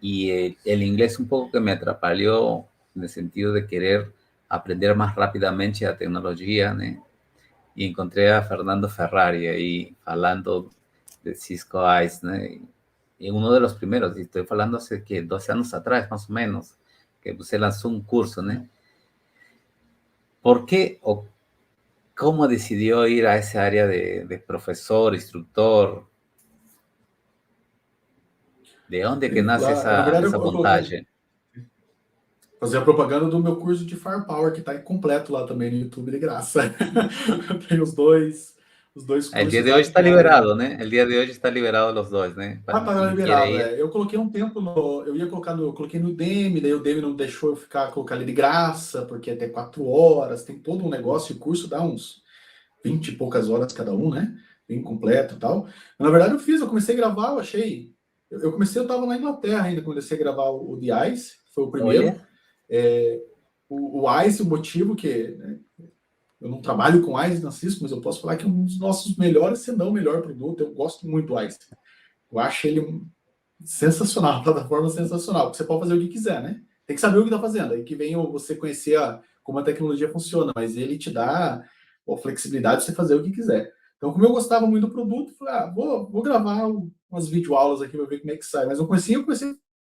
Y el inglés un poco que me atrapalhou en el sentido de querer aprender más rápidamente a tecnología, ¿no? Y encontré a Fernando Ferrari ahí hablando de Cisco ICE, ¿no? Y uno de los primeros, y estoy hablando hace que 12 años atrás, más o menos, que usted lanzó un curso, ¿no? ¿Por qué o cómo decidió ir a esa área de profesor, instructor? ¿De dónde que nace Na verdade, esa eu coloquei vontade? fazer a propaganda do meu curso de Firepower, que está completo lá também no YouTube, de graça. Tem os dois El día cursos de hoy lá, está que é o... liberado, ¿no? El día de hoy está liberado los dos, ¿no? Ah, Para tá quien quiere liberado, ir. é. Eu coloquei um tempo no... Eu ia colocar no... Eu coloquei no Udemy, daí o Udemy não deixou eu colocar ali de graça, porque é até 4 horas, tem todo um negócio, e o curso dá uns 20 e poucas horas cada um, né? Bem completo e tal. Mas, na verdade, eu comecei a gravar, eu achei... eu tava na Inglaterra ainda, comecei a gravar o The Ice, foi o primeiro. Oye, É, o Ice, o motivo que, né, eu não trabalho com Ice na Cisco, mas eu posso falar que é um dos nossos melhores, se não o melhor produto. Eu gosto muito do Ice. Eu acho ele sensacional, a plataforma sensacional, porque você pode fazer o que quiser, né? Tem que saber o que está fazendo. Aí que vem você conhecer como a tecnologia funciona, mas ele te dá a flexibilidade de você fazer o que quiser. Então, como eu gostava muito do produto, eu falei, vou gravar umas videoaulas aqui para ver como é que sai. Mas eu comecei,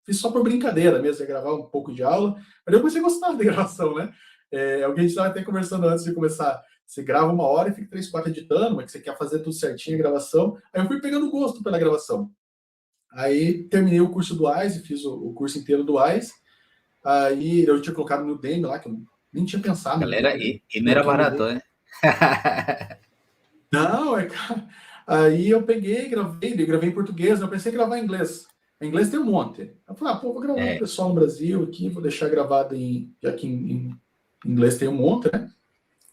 fiz só por brincadeira mesmo, ia gravar um pouco de aula, mas eu comecei a gostar da gravação, né? É o que a gente estava até conversando antes de começar. Você grava 1 hora e fica 3, 4 editando, mas que você quer fazer tudo certinho a gravação. Aí eu fui pegando gosto pela gravação. Aí terminei o curso do ICE, fiz o curso inteiro do ICE. Aí eu tinha colocado no Udemy lá, que eu nem tinha pensado no galera, Udemy, né? y no era Coloquei no barato, Udemy. ¿eh? Não, cara. Aí eu peguei, gravei em português, eu pensei em gravar em inglês. Em inglês tem um monte. Eu falei, vou gravar pro pessoal no Brasil aqui, vou deixar gravado já que em inglês tem um monte, né?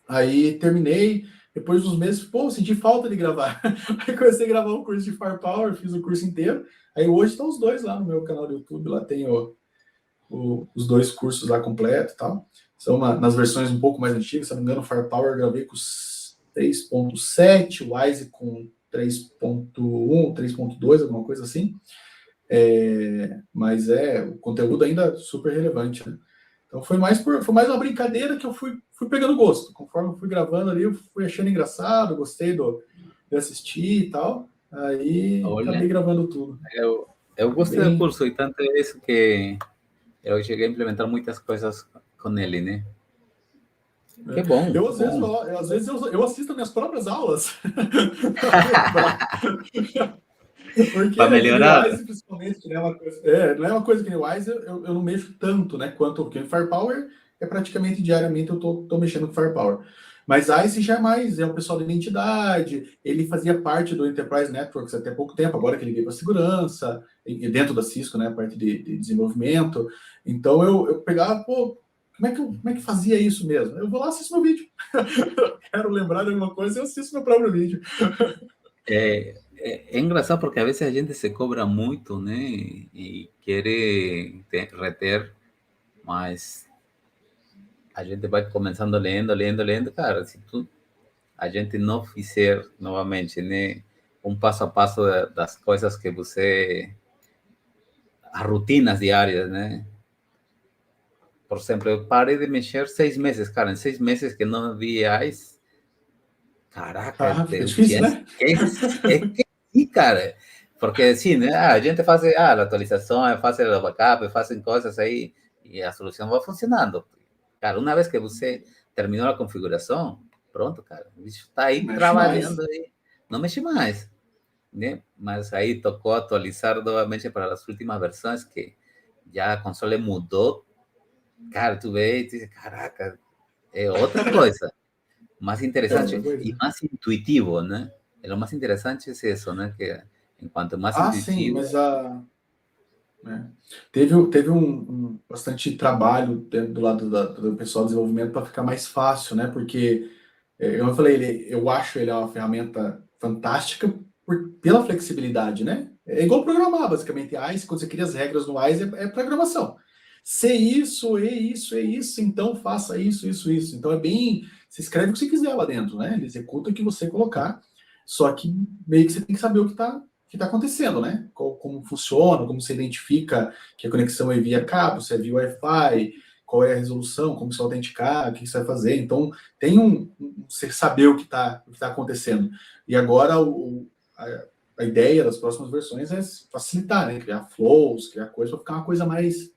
Aí terminei, depois de uns meses, senti falta de gravar. Aí comecei a gravar o curso de Firepower, fiz o curso inteiro. Aí hoje estão os dois lá no meu canal do YouTube, lá tem os 2 cursos lá completos e tal. São nas versões um pouco mais antigas, se não me engano, o Firepower eu gravei com 3.7, o Wise com 3.1, 3.2, alguma coisa assim. Mas o conteúdo ainda super relevante, né? Então foi mais uma brincadeira que eu fui pegando gosto. Conforme eu fui gravando ali, eu fui achando engraçado, gostei de assistir e tal. Aí acabei Olha, gravando tudo. eu gostei do Bem, curso e tanto é isso que eu cheguei a implementar muitas coisas com ele, né? Que bom, eu que às vezes, bom. eu assisto as minhas próprias aulas. Porque Para é que nem o melhorar. Wise, principalmente, que não é uma coisa, não é uma coisa que nem o Wise, eu não mexo tanto, né? Porque o Firepower é praticamente diariamente eu tô mexendo com Firepower. Mas Ice já é mais, é o pessoal da identidade, ele fazia parte do Enterprise Networks até pouco tempo, agora que ele veio para segurança, e dentro da Cisco, né? A parte de desenvolvimento. Então eu pegava, como é que fazia isso mesmo? Eu vou lá assistir meu vídeo. Quero lembrar de alguma coisa, eu assisto meu próprio vídeo. É engraçado porque a vezes a gente se cobra muito, né? E quer reter, mas a gente vai começando lendo, lendo, lendo. Cara, se a gente não fizer novamente, né? Um passo a passo das coisas que você. As rotinas diárias, né? Por exemplo, eu parei de mexer 6 meses, cara. Em 6 meses que não vi ICE, caraca, Fica eu difícil, tinha né? esqueci, cara. Porque assim, né? A gente faz a atualização, faz o backup, fazem coisas aí e a solução vai funcionando. Cara, uma vez que você terminou a configuração, pronto, cara. O bicho está aí Mexe mais. trabalhando aí. Não mexe mais. né? Mas aí tocou atualizar novamente para as últimas versões, que já a console mudou. Cara, tu vê e diz, caraca, é outra coisa, mais É outra interessante e coisa. mais intuitivo, né? O mais interessante é isso, né? Que enquanto mais Ah, sim, intuitivo, mas né, teve um bastante trabalho dentro do lado do pessoal de desenvolvimento para ficar mais fácil, né? Porque, como eu falei, eu acho ele uma ferramenta fantástica pela flexibilidade, né? É igual programar, basicamente. ICE, quando você cria as regras no ICE, é programação. Se isso, é isso, é isso, então faça isso, isso, isso. Então é bem. Você escreve o que você quiser lá dentro, né? Ele executa o que você colocar, só que meio que você tem que saber o que tá acontecendo, né? Como funciona, como você identifica que a conexão é via cabo, se é via Wi-Fi, qual é a resolução, como você vai autenticar, o que você vai fazer. Então, tem você saber o que tá acontecendo. E agora, a ideia das próximas versões é facilitar, né? Criar flows, criar coisas para ficar uma coisa mais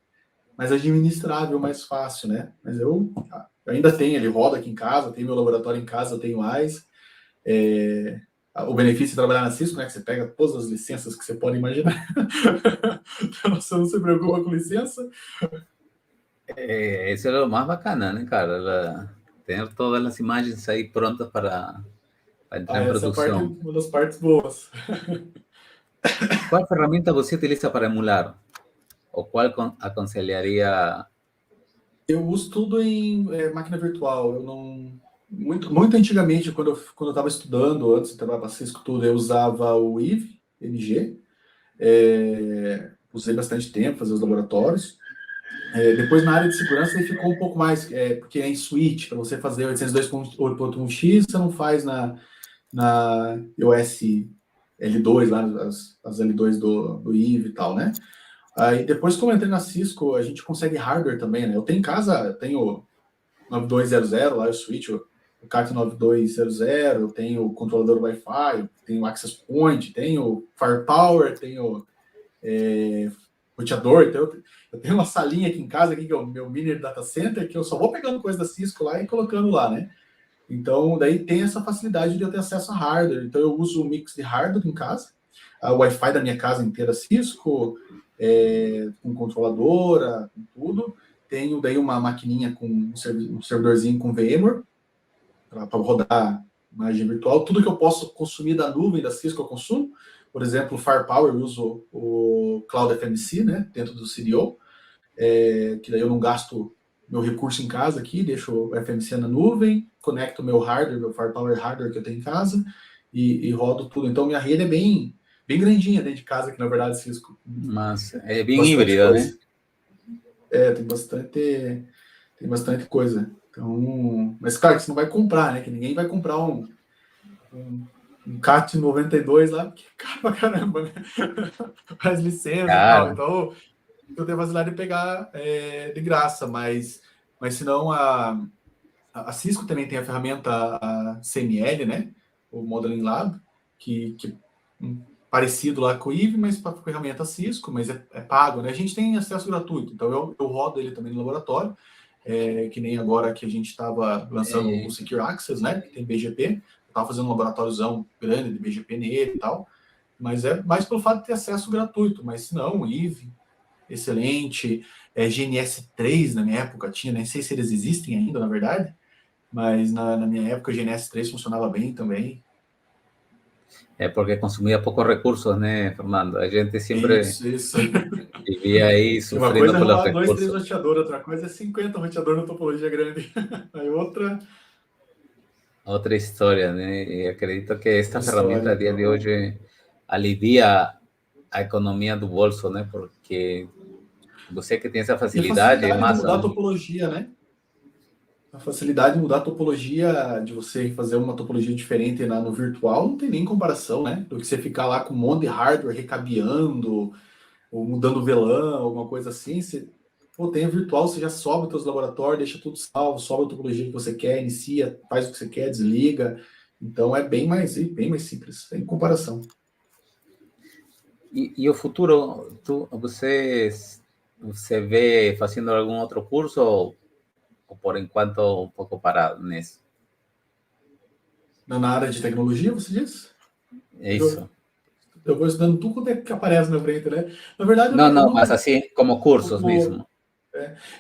administrável, mais fácil, né? Mas eu ainda tenho, ele roda aqui em casa, tem meu laboratório em casa, tenho mais. O benefício de trabalhar na Cisco, né? Que você pega todas as licenças que você pode imaginar. Então, você não se preocupa com licença. isso é o mais bacana, né, cara? Ter todas as imagens aí prontas para entrar em Essa parte é produção. uma das partes boas. Qual ferramenta você utiliza para emular? Ou qual aconselharia? Eu uso tudo em máquina virtual. Eu não. Muito antigamente, quando eu estava estudando, antes de trabalhar para Cisco, tudo, eu usava o IVE, MG. Usei bastante tempo, fazer os laboratórios. Depois, na área de segurança, ele ficou um pouco mais, porque é em switch, para você fazer 802.1x, você não faz na iOS L2, lá, as L2 do IVE e tal, né? Aí, depois que eu entrei na Cisco, a gente consegue hardware também, né? Eu tenho em casa, eu tenho 9200, lá o switch, o CAT 9200, eu tenho o controlador Wi-Fi, tenho access point, tenho firepower, tenho roteador, então eu tenho uma salinha aqui em casa, aqui, que é o meu mini data center, que eu só vou pegando coisa da Cisco lá e colocando lá, né? Então, daí tem essa facilidade de eu ter acesso a hardware. Então, eu uso um mix de hardware em casa, o Wi-Fi da minha casa inteira Cisco, com controladora, com tudo. Tenho daí uma maquininha com um servidorzinho com VMware, para rodar imagem virtual. Tudo que eu posso consumir da nuvem da Cisco eu consumo. Por exemplo, o Firepower eu uso o Cloud FMC, né, dentro do CDO, que daí eu não gasto meu recurso em casa aqui, deixo o FMC na nuvem, conecto meu hardware, meu Firepower hardware que eu tenho em casa e rodo tudo. Então minha rede é bem grandinha dentro de casa, que na verdade Cisco Mas é bem bastante híbrida, né? coisa. Tem bastante coisa. Então, mas claro que você não vai comprar, né? Que ninguém vai comprar um CAT 92 lá, porque é caro pra caramba, né? Faz licença e tal. Cara, Então, eu tenho a facilidade de pegar de graça, mas se não, a Cisco também tem a ferramenta a CML, né? O Modeling Lab, que parecido lá com o IVE, mas para ferramenta Cisco, mas é pago, né? A gente tem acesso gratuito, então eu rodo ele também no laboratório, que nem agora que a gente estava lançando o Secure Access, né? Que tem BGP, eu estava fazendo um laboratóriozão grande de BGP nele e tal, mas é mais pelo fato de ter acesso gratuito, mas se não, o IVE, excelente, GNS3 na minha época tinha, nem sei se eles existem ainda, na verdade, mas na minha época o GNS3 funcionava bem também. é porque consumia poucos recursos, né, Fernando? A gente sempre Isso. vivia aí E uma sofrendo coisa é pelos rodar dois, três recursos. roteadores, outra coisa é 50 roteadores na topologia grande. Aí outra Outra história, né? E acredito que esta história. ferramenta a dia de Então, hoje alivia a economia do bolso, né? Porque você que tem essa e a facilidade é facilidade de massa, mudar a né? topologia, né? A facilidade de mudar a topologia, de você fazer uma topologia diferente no virtual, não tem nem comparação, né? Do que você ficar lá com um monte de hardware recabeando, ou mudando VLAN, alguma coisa assim. Você, tem a virtual, você já sobe os seus laboratórios, deixa tudo salvo, sobe a topologia que você quer, inicia, faz o que você quer, desliga. Então é bem mais simples, sem comparação. E o futuro, você vê fazendo algum outro curso ou por enquanto um pouco parado nisso? Na área de tecnologia, você diz? É isso. eu vou estudando tudo quanto é que aparece na frente, né? Na verdade, Não, eu não, mas não assim, como cursos eu, mesmo.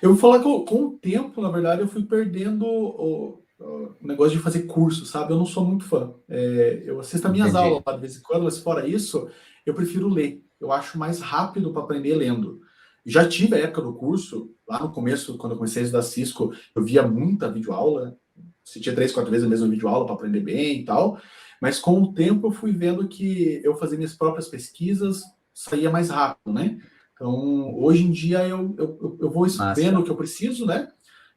eu vou falar que com o tempo, na verdade, eu fui perdendo o negócio de fazer curso, sabe? Eu não sou muito fã. Eu assisto as minhas aulas Entendi. lá de vez em quando, mas fora isso, eu prefiro ler. Eu acho mais rápido para aprender lendo. Já tive a época do curso, lá no começo, quando eu comecei a estudar Cisco, eu via muita videoaula, assistia 3, 4 vezes a mesma videoaula para aprender bem e tal, mas com o tempo eu fui vendo que eu fazia minhas próprias pesquisas, saía mais rápido, né? Então, hoje em dia eu vou vendo Massa. o que eu preciso, né?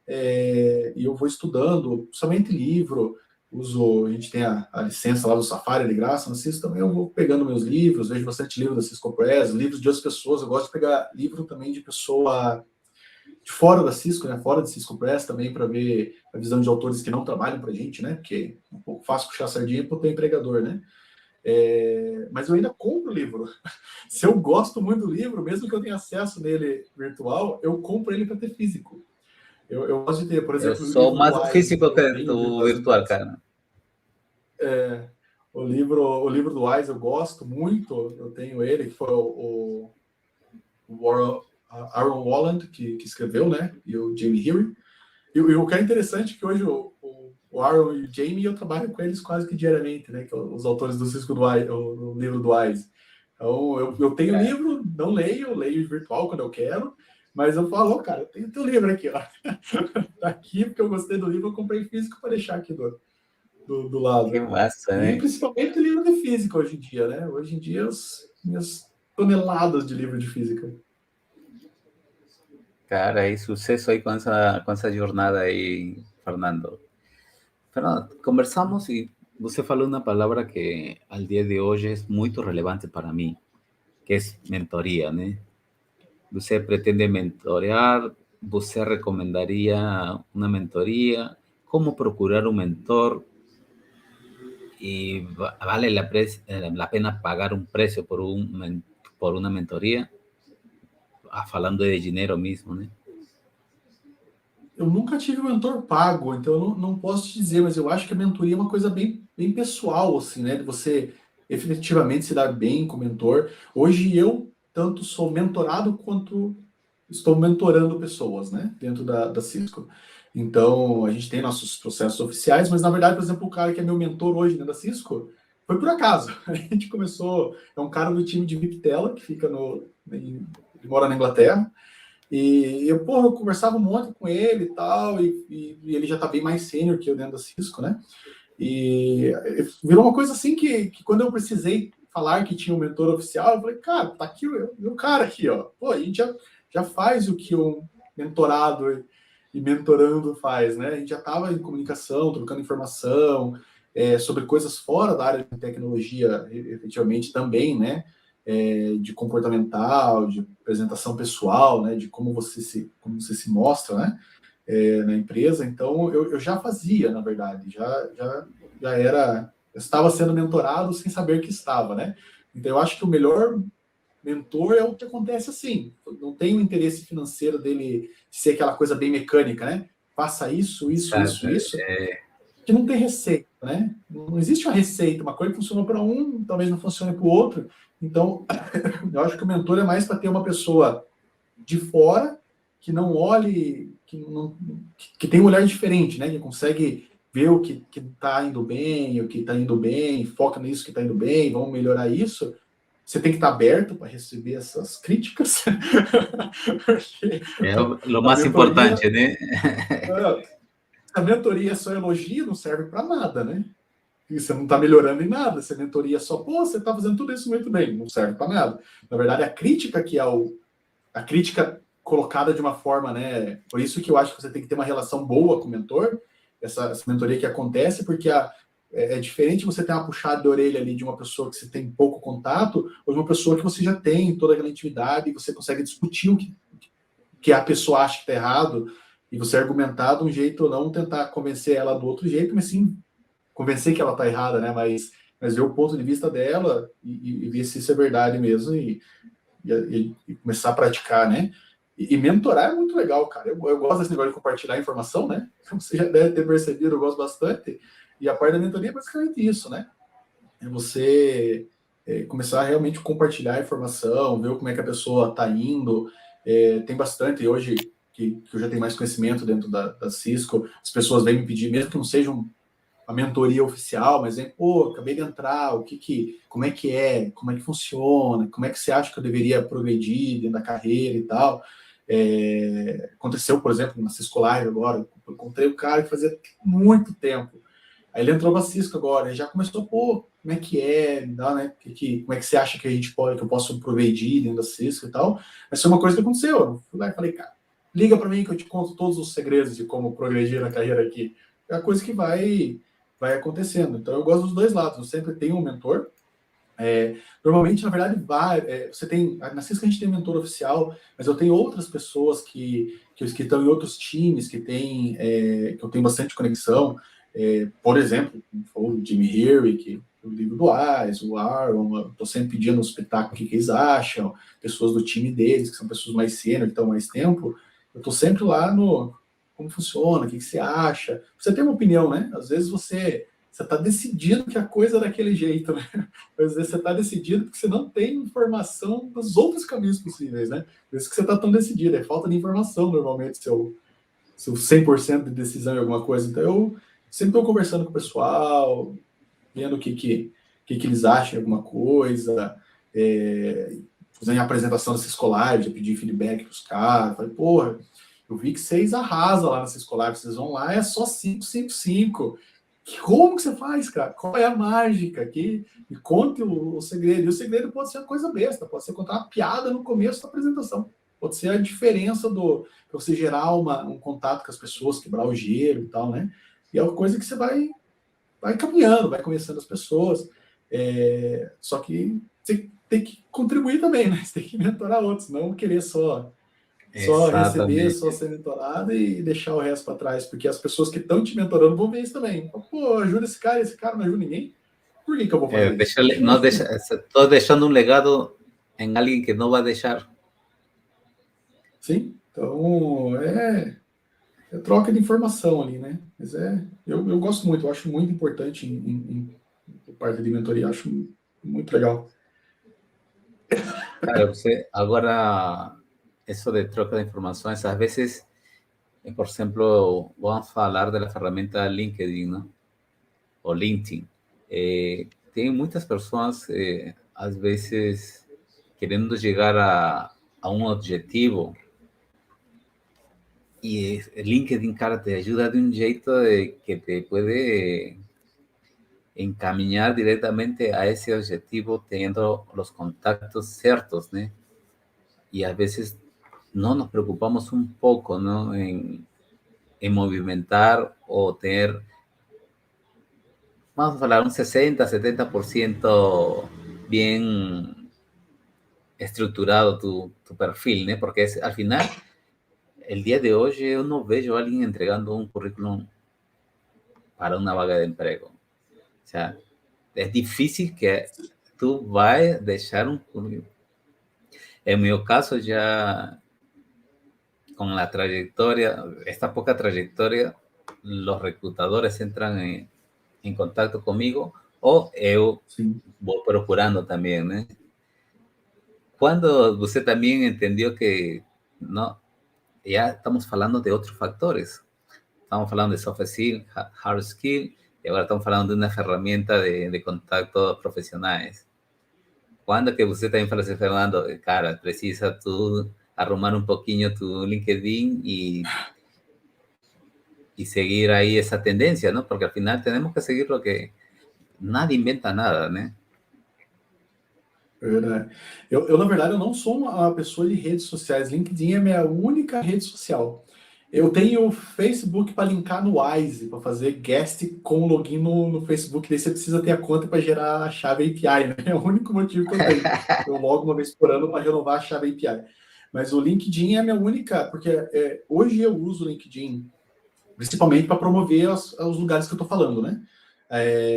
E eu vou estudando, somente livro, a gente tem a licença lá do Safari de graça, no Cisco também eu vou pegando meus livros, vejo bastante livro da Cisco Press, livros de outras pessoas, eu gosto de pegar livro também de pessoa de fora da Cisco, né? Fora de Cisco Press também, para ver a visão de autores que não trabalham para a gente, né? Porque é um pouco fácil puxar a sardinha para o teu empregador, né? Mas eu ainda compro livro. Se eu gosto muito do livro, mesmo que eu tenha acesso nele virtual, eu compro ele para ter físico. Eu gosto de ter, por Eu exemplo, o sou livro do mais do Wise, físico eu que tenho do virtuais do virtual, Wise. cara. O livro do Wise eu gosto muito, eu tenho ele, que foi o Aaron Walland que escreveu, né? E o Jamie Heary. E o que é interessante é que hoje o Aaron e o Jamie, eu trabalho com eles quase que diariamente, né? Que os autores do Cisco do Wise, o livro do Wise. Então, eu tenho É, livro, não leio, eu leio virtual quando eu quero, mas eu falo, oh, cara, eu tenho teu livro aqui, ó. Tá aqui porque eu gostei do livro, eu comprei físico para deixar aqui do que lado. massa, E né? principalmente livro de física hoje em dia, né? Hoje em dia, minhas toneladas de livro de física. Cara, e sucesso aí com essa jornada aí, Fernando. Fernando, conversamos y você falou uma palavra que al día de hoje é muito relevante para mim, que é mentoria, né? Você pretende mentorear, você recomendaria uma mentoria, como procurar um mentor y vale la pena pagar un precio por una mentoría, falando de dinheiro mesmo, né? Eu nunca tive um mentor pago, então eu não posso te dizer, mas eu acho que a mentoria é uma coisa bem, bem pessoal, assim, né? De você efetivamente se dar bem com o mentor. Hoje eu tanto sou mentorado quanto estou mentorando pessoas, né? Dentro da Cisco. Então, a gente tem nossos processos oficiais, mas na verdade, por exemplo, o cara que é meu mentor hoje dentro da Cisco foi por acaso. A gente começou, é um cara do time de Viptela, que fica ele mora na Inglaterra, e eu conversava um monte com ele e tal, e ele já tá bem mais sênior que eu dentro da Cisco, né? E virou uma coisa assim que quando eu precisei falar que tinha um mentor oficial, eu falei, cara, tá aqui o cara aqui, ó. Pô, a gente já faz o que um mentorado e mentorando faz, né? A gente já estava em comunicação, trocando informação sobre coisas fora da área de tecnologia, efetivamente também, né? De comportamental, de apresentação pessoal, né? De como como você se mostra, né? Na empresa. Então, eu já fazia, na verdade, já era, eu estava sendo mentorado sem saber que estava, né? Então, eu acho que o melhor mentor é o que acontece assim, não tem o interesse financeiro dele ser aquela coisa bem mecânica, né? Faça isso, isso, Exato. isso, isso, que não tem receita, né? Não existe uma receita, uma coisa que funciona para um, talvez não funcione para o outro. Então, eu acho que o mentor é mais para ter uma pessoa de fora que não olhe, que tem um olhar diferente, né? Que consegue ver o que está indo bem, o que está indo bem, foca nisso que está indo bem, vamos melhorar isso. Você tem que estar aberto para receber essas críticas. Porque É o a mais mentoria, importante, né? a mentoria só elogio não serve para nada, né? E você não está melhorando em nada. Se a mentoria só, pô, você está fazendo tudo isso muito bem, não serve para nada. Na verdade, a crítica que é a crítica colocada de uma forma, né? Por isso que eu acho que você tem que ter uma relação boa com o mentor, essa mentoria que acontece, porque é diferente você ter uma puxada de orelha ali de uma pessoa que você tem pouco contato, ou de uma pessoa que você já tem toda aquela intimidade e você consegue discutir o que a pessoa acha que está errado e você argumentar de um jeito ou não tentar convencer ela do outro jeito, mas sim convencer que ela está errada, né? Mas ver o ponto de vista dela e ver se isso é verdade mesmo e começar a praticar, né? E mentorar é muito legal, cara. Eu gosto desse negócio de compartilhar informação, né? Como você já deve ter percebido, eu gosto bastante. E a parte da mentoria é basicamente isso, né? É você começar a realmente compartilhar a informação, ver como é que a pessoa está indo. Tem bastante, hoje, que eu já tenho mais conhecimento dentro da Cisco, as pessoas vêm me pedir, mesmo que não sejam a mentoria oficial, mas pô, acabei de entrar, como é como é que funciona, como é que você acha que eu deveria progredir dentro da carreira e tal. Aconteceu, por exemplo, na Cisco Live agora, eu encontrei um cara que fazia muito tempo, aí ele entrou na Cisco agora, e já começou, pô, como é que me dá, né, como é que você acha que que eu posso progredir dentro da Cisco e tal. Mas foi uma coisa que aconteceu, eu fui lá e falei, cara, liga para mim que eu te conto todos os segredos de como progredir na carreira aqui. É a coisa que vai acontecendo. Então, eu gosto dos dois lados. Eu sempre tenho um mentor. Normalmente, na verdade, você tem... Na Cisco a gente tem um mentor oficial, mas eu tenho outras pessoas que estão em outros times, que eu tenho bastante conexão. Por exemplo, o Jimmy Herrick, o livro do Ais, o Aaron, estou sempre pedindo no espetáculo o que eles acham, pessoas do time deles, que são pessoas mais sênior, que estão mais tempo. Eu estou sempre lá no como funciona, o que você acha. Você tem uma opinião, né? Às vezes você está decidido que a coisa é daquele jeito, né? Às vezes você está decidido porque você não tem informação dos outros caminhos possíveis, né? Por isso que você está tão decidido, é falta de informação, normalmente, seu 100% de decisão em alguma coisa. Então, eu sempre estou conversando com o pessoal, vendo o que eles acham de alguma coisa, fazendo a apresentação dessa escolar, já pedi feedback para os caras, falei, porra, eu vi que vocês arrasam lá nessa escolar, vocês vão lá, é só 555. Como que você faz, cara? Qual é a mágica? Me conte o segredo. E o segredo pode ser uma coisa besta, pode ser contar uma piada no começo da apresentação. Pode ser a diferença para você gerar um contato com as pessoas, quebrar o gelo e tal, né? E é uma coisa que você vai caminhando, vai conhecendo as pessoas. Só que você tem que contribuir também, né? Você tem que mentorar outros, não querer só receber, só Exatamente. ser mentorado e deixar o resto para trás, porque as pessoas que estão te mentorando vão ver isso também. Pô, ajuda esse cara não ajuda ninguém. Por que eu vou fazer isso? No estoy dejando un legado en alguien que no va a dejar. Sim, então troca de informação ali, né? Mas eu gosto muito, eu acho muito importante em parte de mentoria, acho muito legal. Claro, agora, eso de troca de informações, às vezes, por exemplo, vamos falar da ferramenta LinkedIn, ¿no? O LinkedIn. Tem muitas pessoas, às vezes, querendo chegar a um objetivo, y el LinkedIn, cara, te ayuda de un jeito de que te puede encaminar directamente a ese objetivo teniendo los contactos ciertos, ¿no? Y a veces no nos preocupamos un poco, ¿no? En movimentar o tener, vamos a hablar, un 60, 70% bien estructurado tu perfil, ¿no? Porque al final, el día de hoy yo no veo a alguien entregando un currículum para una vaga de empleo. O sea, es difícil que tú vayas a dejar un currículum. En mi caso, ya con la trayectoria, esta poca trayectoria, los reclutadores entran en contacto conmigo o yo Sim. voy procurando también, ¿no? Cuando usted también entendió que no, ya estamos hablando de otros factores. Estamos hablando de soft skill, hard skill, y ahora estamos hablando de una herramienta de contactos profesionales. Cuando que você também fala assim, Fernando, cara, precisa tu arrumar um pouquinho tu LinkedIn y seguir ahí esa tendencia, ¿no? Porque al final tenemos que seguir lo que nadie inventa nada, ¿no? É verdade. Na verdade, eu não sou uma pessoa de redes sociais. LinkedIn é minha única rede social. Eu tenho o Facebook para linkar no Wise, para fazer guest com login no Facebook. Daí você precisa ter a conta para gerar a chave API, né? É o único motivo que eu tenho. Eu logo uma vez por ano para renovar a chave API. Mas o LinkedIn é a minha única, porque hoje eu uso o LinkedIn principalmente para promover os lugares que eu estou falando, né?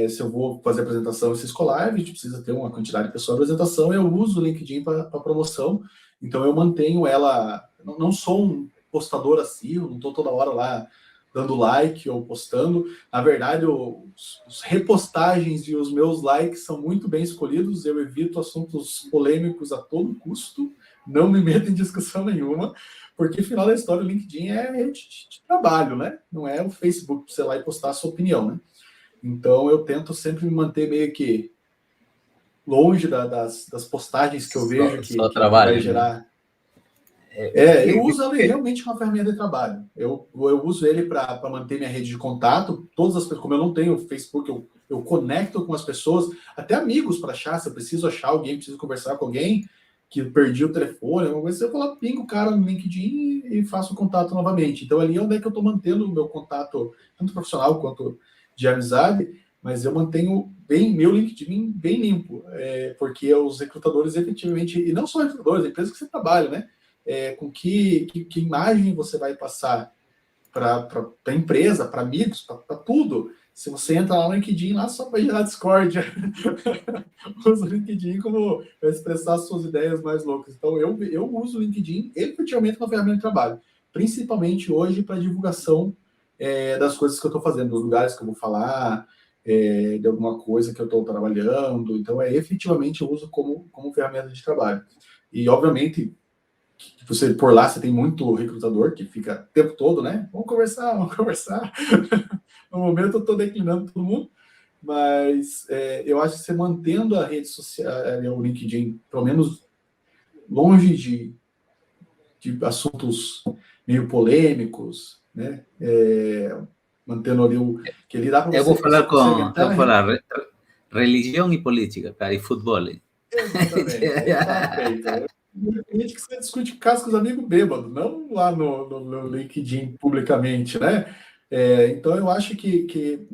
Se eu vou fazer apresentação em Cisco Live, a gente precisa ter uma quantidade de pessoas na apresentação, eu uso o LinkedIn para promoção, então eu mantenho ela, não sou um postador assim, não estou toda hora lá dando like ou postando. Na verdade, os repostagens e os meus likes são muito bem escolhidos. Eu evito assuntos polêmicos a todo custo, não me meto em discussão nenhuma, porque final da história o LinkedIn é rede de trabalho, né? Não é o Facebook para você ir lá e postar a sua opinião, né? Então eu tento sempre me manter meio que longe das postagens que eu vejo Só que vai trabalho, né? gerar. Eu uso ele realmente como uma ferramenta de trabalho. Eu uso ele para manter minha rede de contato. Todas as pessoas, como eu não tenho Facebook, eu conecto com as pessoas, até amigos para achar. Se eu preciso achar alguém, preciso conversar com alguém que eu perdi o telefone, alguma coisa, eu vou lá, pingo o cara no LinkedIn e faço o contato novamente. Então, ali é onde é que eu estou mantendo o meu contato, tanto profissional quanto de amizade, mas eu mantenho meu LinkedIn bem limpo, porque os recrutadores efetivamente, e não só recrutadores, empresas que você trabalha, né? Com que imagem você vai passar para a empresa, para amigos, para tudo. Se você entra lá no LinkedIn, lá só para gerar discórdia. Usa o LinkedIn como para expressar suas ideias mais loucas. Então, eu uso o LinkedIn efetivamente como ferramenta de trabalho, principalmente hoje para divulgação das coisas que eu estou fazendo, dos lugares que eu vou falar, de alguma coisa que eu estou trabalhando. Então, efetivamente eu uso como ferramenta de trabalho. E, obviamente, você por lá você tem muito recrutador que fica o tempo todo, né? Vamos conversar, vamos conversar. No momento eu estou declinando todo mundo, mas eu acho que você mantendo a rede social, o LinkedIn, pelo menos longe de assuntos meio polêmicos, né? Mantendo ali que ele dá para Eu vou você falar consegue entrar eu na vou falar religião e política, cara, e futebol. Exatamente, aí tá feito. Tem gente que você discute caso com os amigos bêbados, não lá no LinkedIn publicamente, né? Então eu acho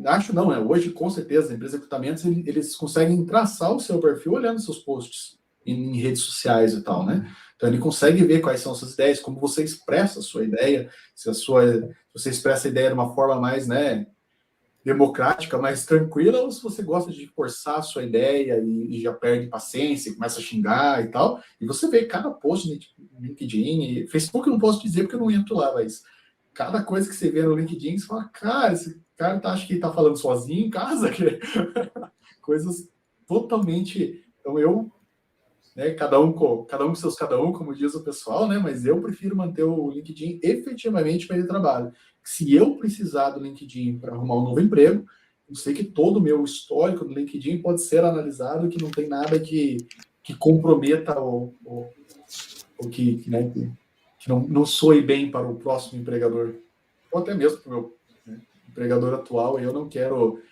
acho não, hoje com certeza, as empresas de recrutamentos, eles conseguem traçar o seu perfil olhando seus posts em redes sociais e tal, né? Então ele consegue ver quais são as suas ideias, como você expressa a sua ideia, se você expressa a ideia de uma forma mais, né, democrática, mais tranquila, ou se você gosta de forçar a sua ideia e já perde paciência, começa a xingar e tal. E você vê cada post no LinkedIn, e Facebook eu não posso dizer porque eu não entro lá, mas cada coisa que você vê no LinkedIn, você fala, cara, esse cara acha que tá falando sozinho em casa, que coisas totalmente. Então né, cada um com seus cada um, como diz o pessoal, né? Mas eu prefiro manter o LinkedIn efetivamente para ele trabalho. Se eu precisar do LinkedIn para arrumar um novo emprego, eu sei que todo o meu histórico do LinkedIn pode ser analisado, que não tem nada que comprometa o que, né, que não soe bem para o próximo empregador, ou até mesmo para o meu, né, empregador atual. Eu não quero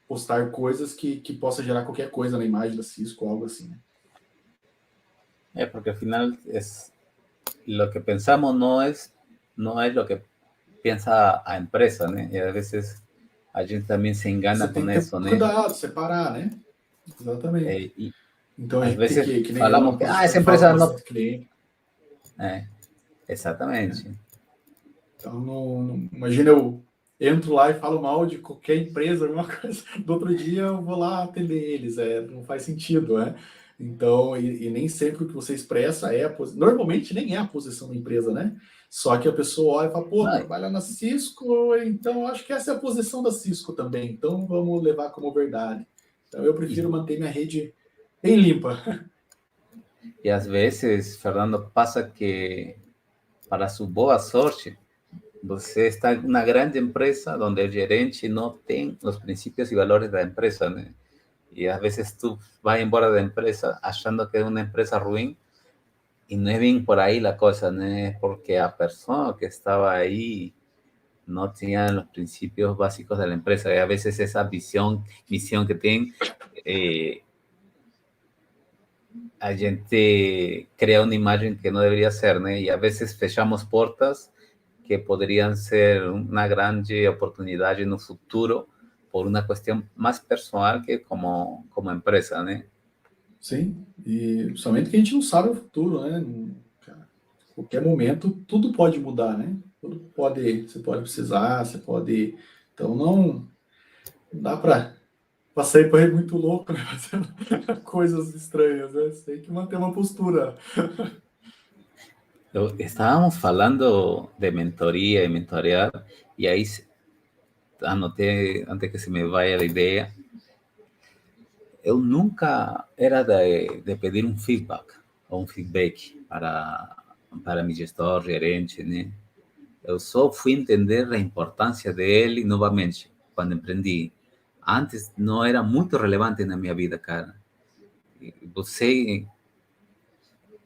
postar coisas que possa gerar qualquer coisa na imagem da Cisco, algo assim, né? Porque al final es lo que pensamos no es lo que piensa a empresa, ¿no? Y a veces a gente también se Você engana tem con que ter eso, ¿no? cuidado, separar, né? Exatamente. Y Então a a gente tem veces que nem eu, falamos uma que, coisa que esa eu falo com empresa no... bastante cliente. Exactamente. Né? Então, não, imagina eu entro lá e falo mal de qualquer empresa, alguma coisa. Do outro dia eu vou lá atender eles. Não faz sentido, né? Então, e nem sempre o que você expressa normalmente nem é a posição da empresa, né? Só que a pessoa olha e fala, pô, No, trabalha na Cisco, então acho que essa é a posição da Cisco também. Então vamos levar como verdade. Então eu prefiro manter minha rede bem limpa. y a veces, Fernando, pasa que para su boa sorte, você está en una grande empresa donde el gerente no tiene los principios y valores de la empresa, ¿no? Y a veces tú vas embora de empresa achando que es una empresa ruin y no es bien por ahí la cosa, no es porque a persona que estaba ahí no tenía los principios básicos de la empresa. Y a veces esa misión que tienen, a gente crea una imagen que no debería ser, ¿no? Y a veces fechamos puertas que podrían ser una grande oportunidad en un futuro por una cuestión más personal que como empresa, ¿no? Sim, e somente que a gente não sabe o futuro, né? Cara, qualquer momento tudo pode mudar, né? Você pode precisar, você pode. Então não dá para sair por aí muito louco, né? Fazendo coisas estranhas, né? Você tem que manter uma postura. Estábamos hablando de mentoría y mentorear, y ahí anotei antes que se me vaya a ideia. Eu nunca era de pedir um feedback ou um feedback para meu gestor, gerente, né? Eu só fui entender a importância dele novamente quando empreendi. Antes não era muito relevante na minha vida, cara. E você,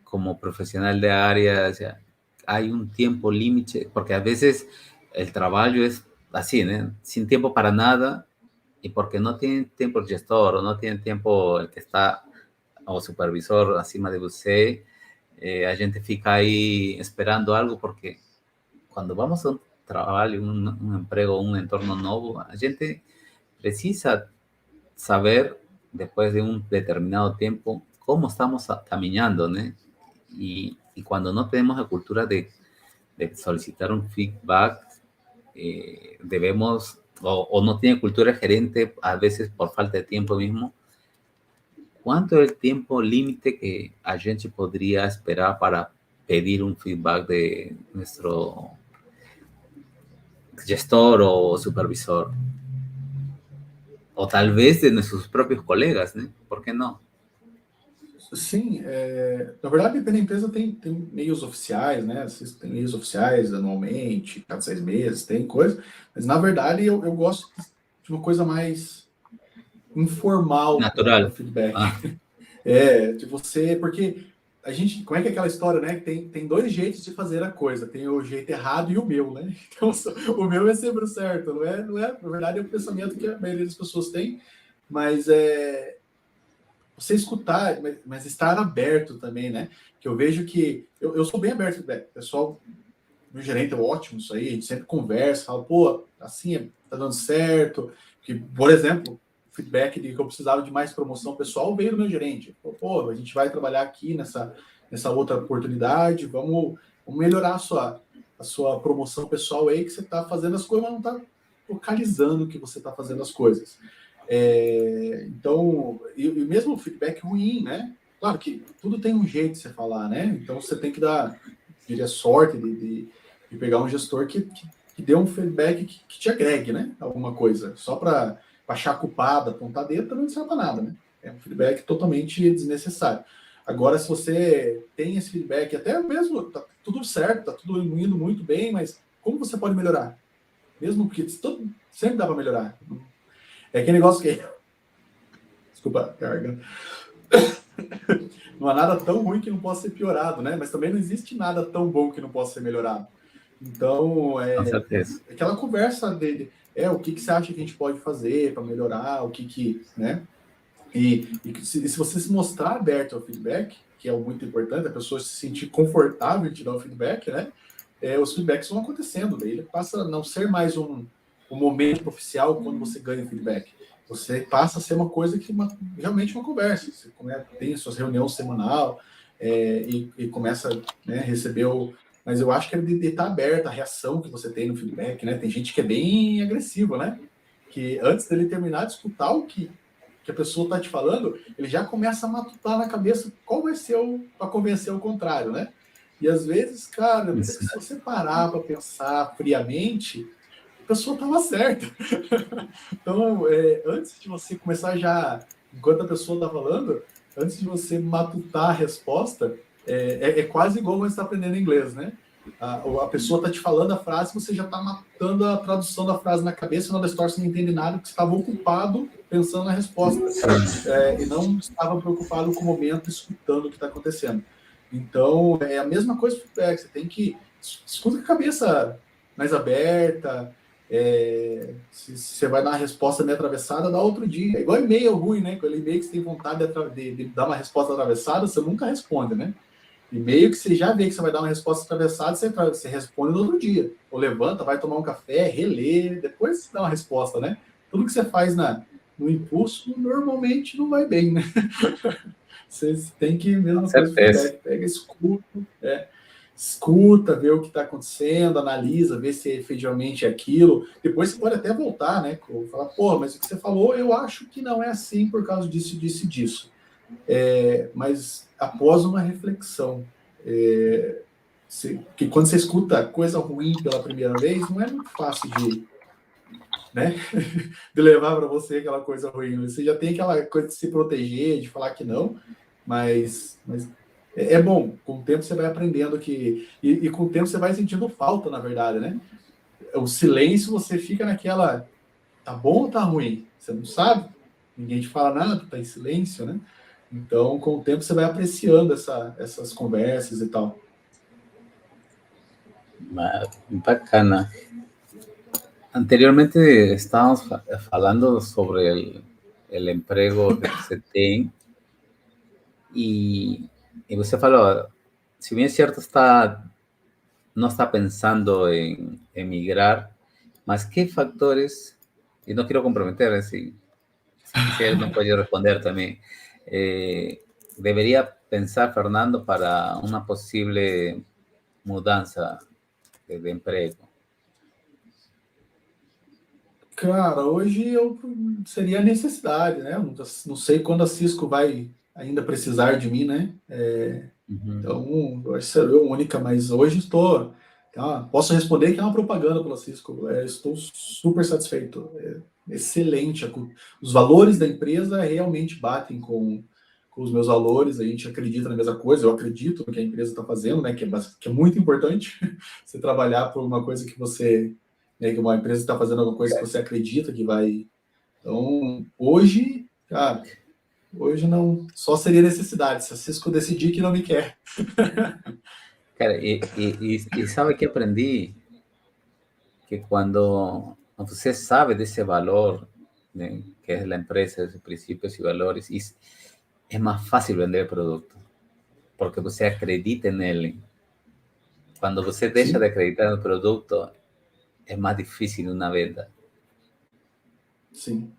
como profissional de área, o sea, hay un tiempo límite, porque a veces el trabajo es así, ¿no? Sin tiempo para nada, y porque no tiene tiempo el gestor o no tiene tiempo el que está o supervisor acima de você, a gente fica aí esperando algo, porque quando vamos a um trabalho, um emprego, um entorno novo, a gente precisa saber, depois de um determinado tempo, como estamos caminhando, né? Y cuando no tenemos la cultura de solicitar un feedback, debemos, o no tiene cultura gerente, a veces por falta de tiempo mismo, ¿cuánto es el tiempo límite que a gente podría esperar para pedir un feedback de nuestro gestor o supervisor? O tal vez de nuestros propios colegas, ¿no? ¿Por qué no? Sim, na verdade, depende da empresa, tem meios oficiais, né? Vocês têm meios oficiais anualmente, cada 6 meses, tem coisa, mas na verdade eu gosto de uma coisa mais informal para Natural. feedback. Ah, De você, porque a gente, como é que é aquela história, né? Tem dois jeitos de fazer a coisa, tem o jeito errado e o meu, né? Então, o meu é sempre o certo, não é, na verdade é o pensamento que a maioria das pessoas tem, mas você escutar, mas estar aberto também, né? Que eu vejo que eu sou bem aberto, né? Pessoal, meu gerente é ótimo, isso aí, a gente sempre conversa, fala, pô, assim tá dando certo. Que, por exemplo, o feedback de que eu precisava de mais promoção pessoal veio do meu gerente. Pô, a gente vai trabalhar aqui nessa outra oportunidade, vamos melhorar a sua promoção pessoal aí, que você tá fazendo as coisas, mas não tá localizando que você tá fazendo as coisas. Então, e mesmo o feedback ruim, né? Claro que tudo tem um jeito de você falar, né? Então você tem que dar, diria, sorte de pegar um gestor que dê um feedback que te agregue, né? Alguma coisa. Só para achar culpado, apontar dedo, também não serve para nada, né? É um feedback totalmente desnecessário. Agora, se você tem esse feedback, até mesmo tá tudo certo, tá tudo indo muito bem, mas como você pode melhorar? Mesmo porque sempre dá para melhorar. É aquele negócio que... Desculpa, garganta. Não há nada tão ruim que não possa ser piorado, né? Mas também não existe nada tão bom que não possa ser melhorado. Então, com certeza. aquela conversa dele, o que você acha que a gente pode fazer para melhorar, o que, né? E se você se mostrar aberto ao feedback, que é muito importante, a pessoa se sentir confortável em te dar o feedback, né? Os feedbacks vão acontecendo, daí ele passa a não ser mais um momento oficial quando você ganha feedback. Você passa a ser uma coisa que realmente uma conversa. Você tem suas reuniões semanal e começa a receber o... Mas eu acho que é de estar aberto a reação que você tem no feedback, né? Tem gente que é bem agressiva, né? Que antes dele terminar de escutar o que a pessoa está te falando, ele já começa a matutar na cabeça qual vai ser para convencer o contrário, né? E às vezes, cara, se você parar para pensar friamente, a pessoa estava certa. Então, antes de você começar já, enquanto a pessoa está falando, antes de você matutar a resposta, é quase igual quando você está aprendendo inglês, né? A pessoa está te falando a frase, você já está matando a tradução da frase na cabeça, não da história, você não entende nada, porque você estava ocupado pensando na resposta, e não estava preocupado com o momento, escutando o que está acontecendo. Então, é a mesma coisa do feedback, você tem que escuta com a cabeça mais aberta, se você vai dar uma resposta meio atravessada, dá outro dia. É igual e-mail ruim, né? Aquele e-mail que você tem vontade de dar uma resposta atravessada, você nunca responde, né? E-mail que você já vê que você vai dar uma resposta atravessada, você responde no outro dia. Ou levanta, vai tomar um café, relê, depois você dá uma resposta, né? Tudo que você faz no impulso, normalmente não vai bem, né? Você tem que, mesma coisa, feedback, pega, escuta, vê o que está acontecendo, analisa, vê se efetivamente é aquilo. Depois você pode até voltar, né? Falar, pô, mas o que você falou, eu acho que não é assim por causa disso, disso e disso. Mas após uma reflexão, que quando você escuta coisa ruim pela primeira vez, não é muito fácil né? De levar para você aquela coisa ruim. Você já tem aquela coisa de se proteger, de falar que não, mas é bom. Com o tempo você vai aprendendo que... E com o tempo você vai sentindo falta, na verdade, né? O silêncio, você fica naquela... Tá bom ou tá ruim? Você não sabe. Ninguém te fala nada, tá em silêncio, né? Então, com o tempo, você vai apreciando essas conversas e tal. Bacana. Anteriormente estábamos falando sobre el emprego que você tem e você falou, se bem é certo, não está pensando em emigrar, mas que factores, e não quero comprometer, se quiser não pode responder também, deveria pensar, Fernando, para uma possível mudança de emprego? Cara, hoje eu seria a necessidade, né? Eu não sei quando a Cisco vai ainda precisar de mim, né? Uhum. Então, eu acho que seria a única, mas hoje estou. Posso responder que é uma propaganda pela Cisco. Estou super satisfeito. Excelente. Os valores da empresa realmente batem com os meus valores. A gente acredita na mesma coisa. Eu acredito no que a empresa está fazendo, né? Que é muito importante. Você trabalhar por uma coisa que você, né, que uma empresa está fazendo alguma coisa que você acredita que vai. Então, hoje, cara, hoje não. Só seria necessidade. Se a Cisco decidir que não me quer. Cara, e sabe que aprendi? Que quando você sabe desse valor, né, que é a empresa, esses princípios e valores, é mais fácil vender o produto, porque você acredita nele. Quando você deixa de Sim, acreditar no produto, é mais difícil uma venda. sim.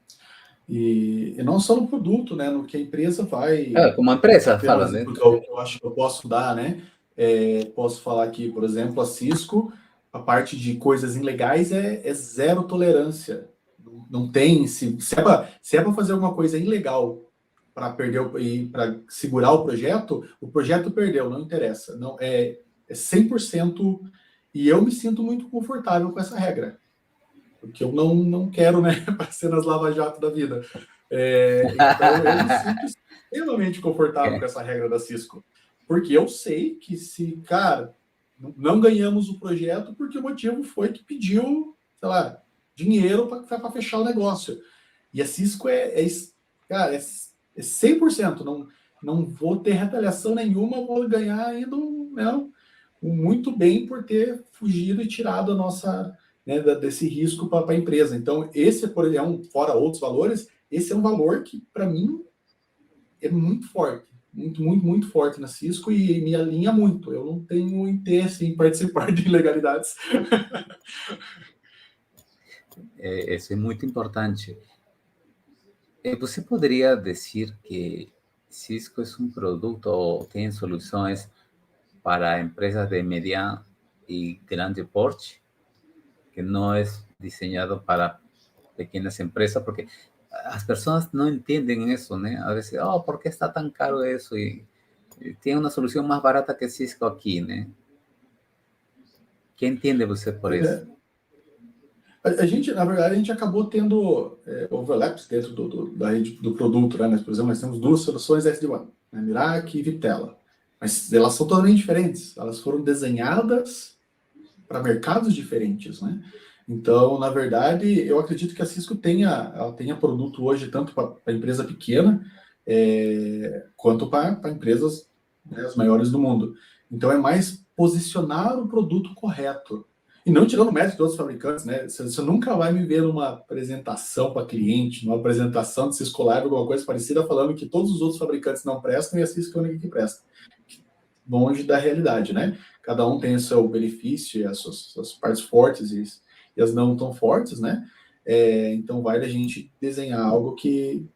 E não só no produto, né? No que a empresa vai. Como empresa, Até um fala, né? exemplo que eu acho que eu posso dar, né? Posso falar aqui, por exemplo, a Cisco, a parte de coisas ilegais é zero tolerância. Não tem. Se é para fazer alguma coisa ilegal para perder e para segurar o projeto perdeu, não interessa. Não, é 100% e eu me sinto muito confortável com essa regra. Porque eu não quero, né, ser nas lava-jato da vida. Então, eu me sinto extremamente confortável com essa regra da Cisco. Porque eu sei que se, cara, não ganhamos o projeto porque o motivo foi que pediu, sei lá, dinheiro para fechar o negócio. E a Cisco cara, é 100%. Não vou ter retaliação nenhuma, vou ganhar ainda muito bem por ter fugido e tirado a nossa, né, desse risco para a empresa. Então, esse é fora outros valores, esse é um valor que, para mim, é muito forte. Muito, muito, muito forte na Cisco e me alinha muito. Eu não tenho interesse em participar de ilegalidades. Isso é muito importante. Você poderia dizer que Cisco é um produto ou tem soluções para empresas de mediano y grande porte, que no es diseñado para pequeñas empresas, porque las personas no entienden eso, ¿no? A veces, oh, ¿por qué está tan caro eso? Y tiene una solución más barata que Cisco aquí, ¿no? ¿Qué entiende usted por eso? A gente, na verdade, a gente acabou tendo overlaps dentro da rede do produto, né? Mas, por exemplo, nós temos duas soluções SD-WAN, né? Mirac e Vitella. Mas elas são totalmente diferentes. Elas foram desenhadas para mercados diferentes, né? Então, na verdade, eu acredito que a Cisco ela tenha produto hoje tanto para empresa pequena quanto para empresas, né, as maiores do mundo. Então, é mais posicionar o produto correto. E não tirando mérito de outros fabricantes, né? Você nunca vai me ver numa apresentação para cliente, numa apresentação de Cisco Live, alguma coisa parecida, falando que todos os outros fabricantes não prestam e a Cisco é a única que presta. Longe da realidade, né? Cada um tem o seu benefício, as suas partes fortes e as não tão fortes, né? Então, vai da gente desenhar algo que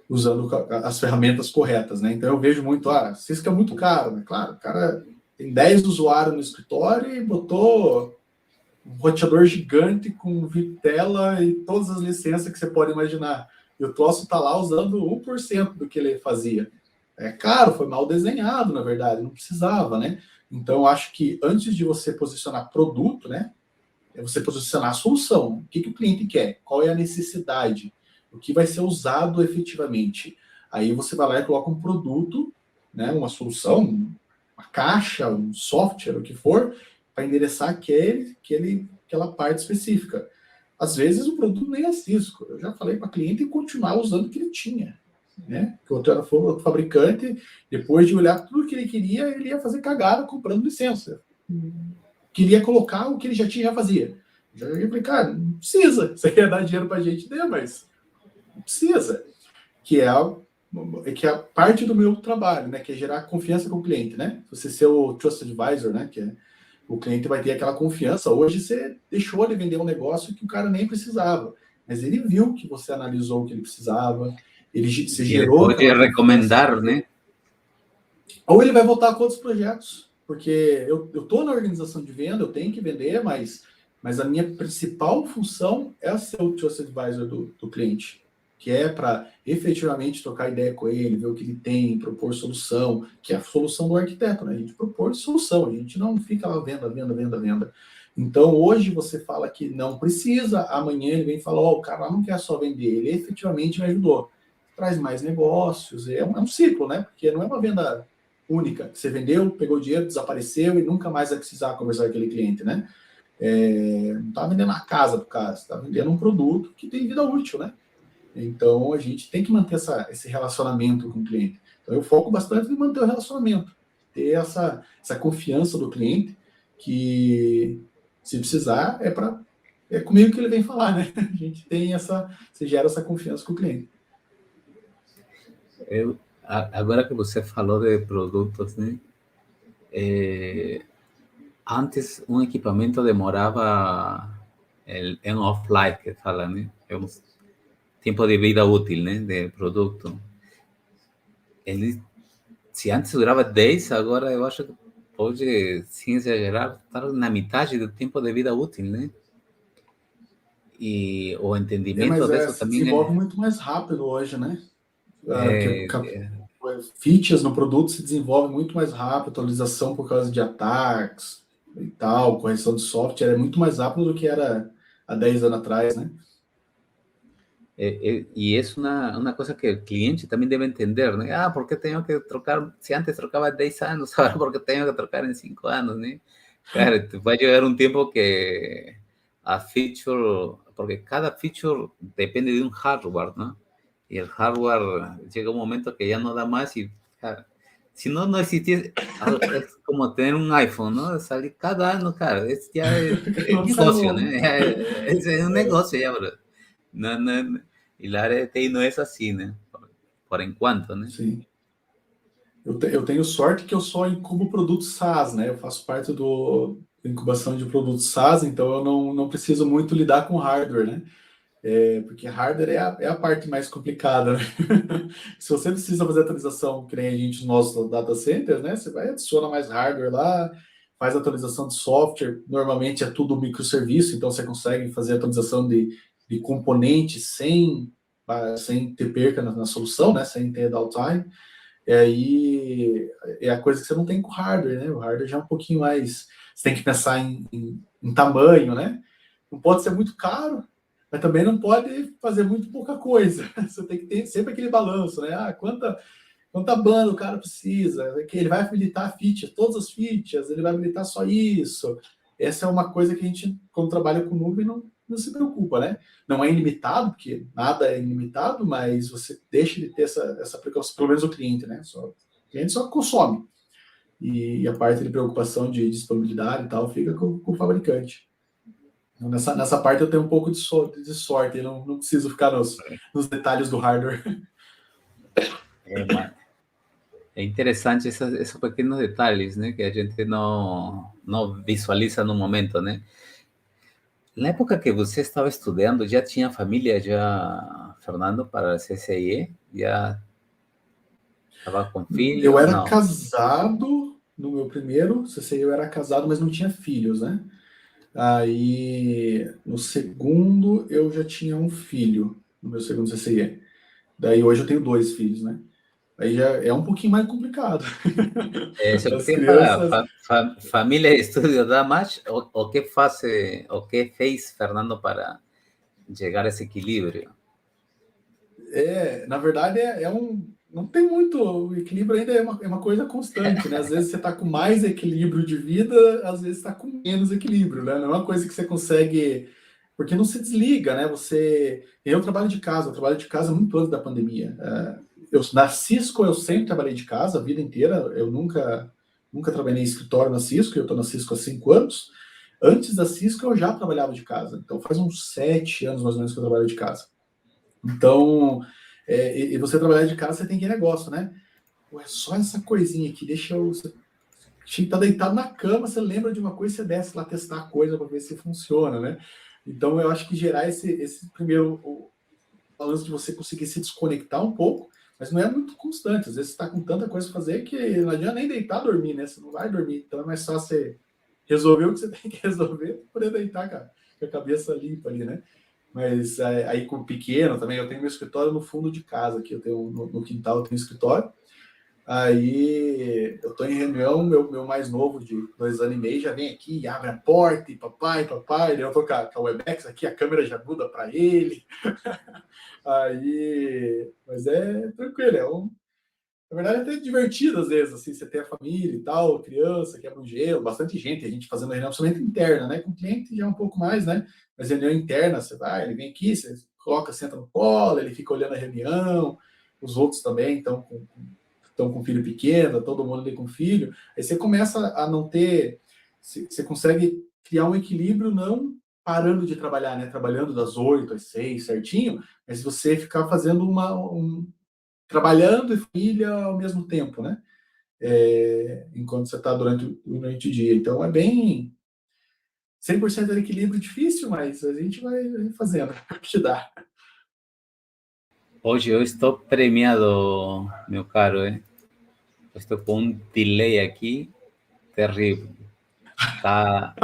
usando as ferramentas corretas, né? Então, eu vejo muito, Cisco é muito caro, né? Claro, o cara tem 10 usuários no escritório e botou um roteador gigante com vitela e todas as licenças que você pode imaginar. E o troço tá lá usando 1% do que ele fazia. É caro, foi mal desenhado, na verdade, não precisava, né? Então, eu acho que antes de você posicionar produto, né? é você posicionar a solução. O que o cliente quer? Qual é a necessidade? O que vai ser usado efetivamente? Aí você vai lá e coloca um produto, né, uma solução, uma caixa, um software, o que for, para endereçar aquela parte específica. Às vezes o produto nem é Cisco. Eu já falei para o cliente continuar usando o que ele tinha. Né? Que o outro fabricante, depois de olhar tudo que ele queria, ele ia fazer cagada comprando licença. Queria colocar o que ele já tinha, já fazia. Já falei, cara, não precisa. Você quer dar dinheiro para a gente, né? Mas não precisa. Que é a parte do meu trabalho, né? Que é gerar confiança com o cliente, né? Você ser o Trusted Advisor, né? Que o cliente vai ter aquela confiança. Hoje você deixou ele vender um negócio que o cara nem precisava, mas ele viu que você analisou o que ele precisava, se gerou pode recomendar, né? Ou ele vai voltar com outros projetos, porque eu estou na organização de venda, eu tenho que vender, mas a minha principal função é ser o Trusted Advisor do cliente, que é para efetivamente trocar ideia com ele, ver o que ele tem, propor solução, que é a solução do arquiteto, né? A gente propor solução, a gente não fica lá venda. Então, hoje você fala que não precisa, amanhã ele vem e fala, o cara não quer só vender, ele efetivamente me ajudou. Traz mais negócios, é um ciclo, né? Porque não é uma venda única. Você vendeu, pegou dinheiro, desapareceu e nunca mais vai precisar conversar com aquele cliente, né? Não está vendendo a casa do cara, você está vendendo um produto que tem vida útil, né? Então, a gente tem que manter esse relacionamento com o cliente. Então, eu foco bastante em manter o relacionamento, ter essa confiança do cliente, que se precisar, é comigo que ele vem falar, né? A gente tem você gera essa confiança com o cliente. Agora que você falou de produtos, né? Antes, um equipamento demorava em off-life, que fala, né? É um tempo de vida útil, né? De produto. Se antes durava 10, agora eu acho que pode, sem exagerar, estar na metade do tempo de vida útil, né? E o entendimento disso Se também desenvolve muito mais rápido hoje, né? Features no produto se desenvolve muito mais rápido, atualização por causa de ataques e tal, correção de software é muito mais rápido do que era há 10 anos atrás, né? E isso é uma coisa que o cliente também deve entender, né? Porque tenho que trocar, se antes trocava 10 anos, agora porque tenho que trocar em 5 anos, né? Cara, vai chegar um tempo que a feature, porque cada feature depende de um hardware, né? E o hardware chega um momento que já não dá mais e, cara, se não existisse, é como ter um iPhone, não? Sabe, cada ano, cara, esse já é negócio, né? Esse é um negócio já, bro. Não, e lá área de TI não é assim, né? Por enquanto, né? Sim. Eu tenho sorte que eu só incubo produtos SaaS, né? Eu faço parte da incubação de produtos SaaS, então eu não preciso muito lidar com hardware, né? Porque hardware é a parte mais complicada, né? Se você precisa fazer atualização, que nem a gente nos nossos data centers, né? Você vai adiciona mais hardware lá, faz atualização de software, normalmente é tudo microserviço, então você consegue fazer atualização de componentes sem ter perca na solução, né? Sem ter downtime. E aí é a coisa que você não tem com o hardware, né? O hardware já é um pouquinho mais. Você tem que pensar em tamanho, né? Não pode ser muito caro, mas também não pode fazer muito pouca coisa. Você tem que ter sempre aquele balanço, né? Quanta banda o cara precisa, que ele vai habilitar features, todas as features, ele vai habilitar só isso. Essa é uma coisa que a gente, quando trabalha com nuvem, não se preocupa, né? Não é ilimitado, porque nada é ilimitado, mas você deixa de ter essa precaução, pelo menos o cliente, né? O cliente só consome. E a parte de preocupação de disponibilidade e tal fica com o fabricante. Então, nessa parte eu tenho um pouco de sorte, eu não preciso ficar nos detalhes do hardware. É interessante esses pequenos detalhes, né? Que a gente não visualiza no momento, né? Na época que você estava estudando, já tinha família, já, Fernando, para a CCIE? Já estava com Eu filhos? era Não. casado no meu primeiro CCI, eu era casado, mas não tinha filhos, né? Aí, no segundo, eu já tinha um filho, no meu segundo CCI. Daí, hoje eu tenho 2 filhos, né? Aí já é um pouquinho mais complicado. Se eu As queria falar, crianças... família e estudo dá mais? O que fez Fernando para chegar a esse equilíbrio? Na verdade, não tem muito. O equilíbrio ainda é uma coisa constante, né? Às vezes você está com mais equilíbrio de vida, às vezes está com menos equilíbrio, né? Não é uma coisa que você consegue. Porque não se desliga, né? Eu trabalho de casa muito antes da pandemia. Na Cisco, eu sempre trabalhei de casa a vida inteira. Eu nunca trabalhei em escritório na Cisco, eu estou na Cisco há 5 anos. Antes da Cisco, eu já trabalhava de casa. Então, faz uns 7 anos mais ou menos que eu trabalho de casa. Então, e você trabalhar de casa, você tem que negócio, né? Pô, é só essa coisinha aqui, deixa eu. Você tá deitado na cama, você lembra de uma coisa, você desce lá testar a coisa para ver se funciona, né? Então, eu acho que gerar esse primeiro balanço de você conseguir se desconectar um pouco, mas não é muito constante. Às vezes você está com tanta coisa para fazer que não adianta nem deitar dormir, né? Você não vai dormir. Então, é mais só você resolver o que você tem que resolver para poder deitar, cara, com a cabeça limpa ali, né? Mas aí com o pequeno também, eu tenho meu escritório no fundo de casa, aqui eu tenho no quintal, eu tenho escritório. Aí eu estou em reunião, meu mais novo de 2 anos e meio já vem aqui, abre a porta e papai, eu tô com a Webex aqui, a câmera já muda para ele. Aí, mas é tranquilo, na verdade, é até divertido às vezes, assim, você ter a família e tal, criança, quebra um gelo, bastante gente, a gente fazendo reunião somente interna, né? Com o cliente já é um pouco mais, né? Mas reunião interna, você vai, ele vem aqui, você coloca, senta no colo, ele fica olhando a reunião, os outros também estão com filho pequeno, todo mundo ali com filho, aí você começa a não ter, você consegue criar um equilíbrio não parando de trabalhar, né? Trabalhando das 8 às 6, certinho, mas você ficar fazendo trabalhando e família ao mesmo tempo, né? Enquanto você está durante o dia. Então é bem 100% de equilíbrio difícil, mas a gente vai fazendo o que dá. Hoje eu estou premiado, meu caro, hein? Estou com um delay aqui terrível. Tá,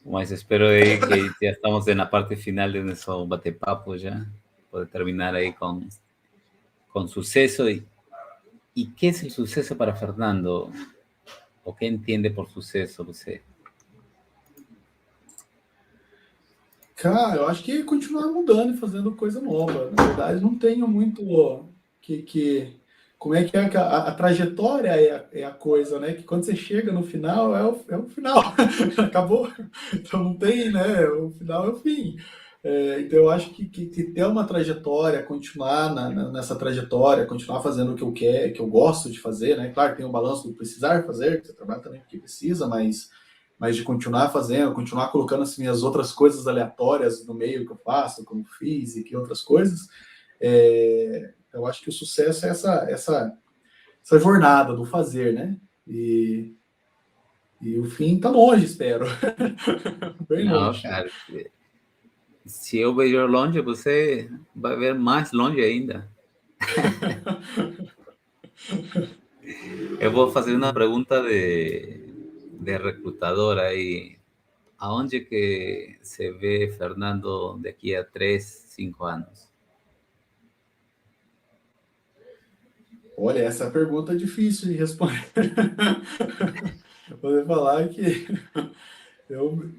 mas espero aí que já estamos na parte final de nosso bate-papo já, poder terminar aí com sucesso. ¿Y qué es el suceso para Fernando? ¿O qué entiende por suceso você? Cara, eu acho que é continuar mudando e fazendo coisa nova. Na verdade, não tenho muito como é que é a trajetória é a coisa, né? Que quando você chega no final, é o final. Acabou. Então não tem, né? O final é o fim. Então eu acho que ter uma trajetória, continuar nessa trajetória, continuar fazendo o que eu quero, que eu gosto de fazer, né? Claro que tem um balanço do precisar fazer, que você trabalha também porque precisa, mas de continuar fazendo, continuar colocando as minhas outras coisas aleatórias no meio que eu faço, como física e outras coisas. Eu acho que o sucesso é essa jornada do fazer, né? E o fim tá longe, espero. Bem Não, longe. cara, se eu vejo longe, você vai ver mais longe ainda. Eu vou fazer uma pergunta de recrutador aí. Aonde que se vê Fernando daqui a 3, 5 anos? Olha, essa pergunta é difícil de responder. Vou falar que eu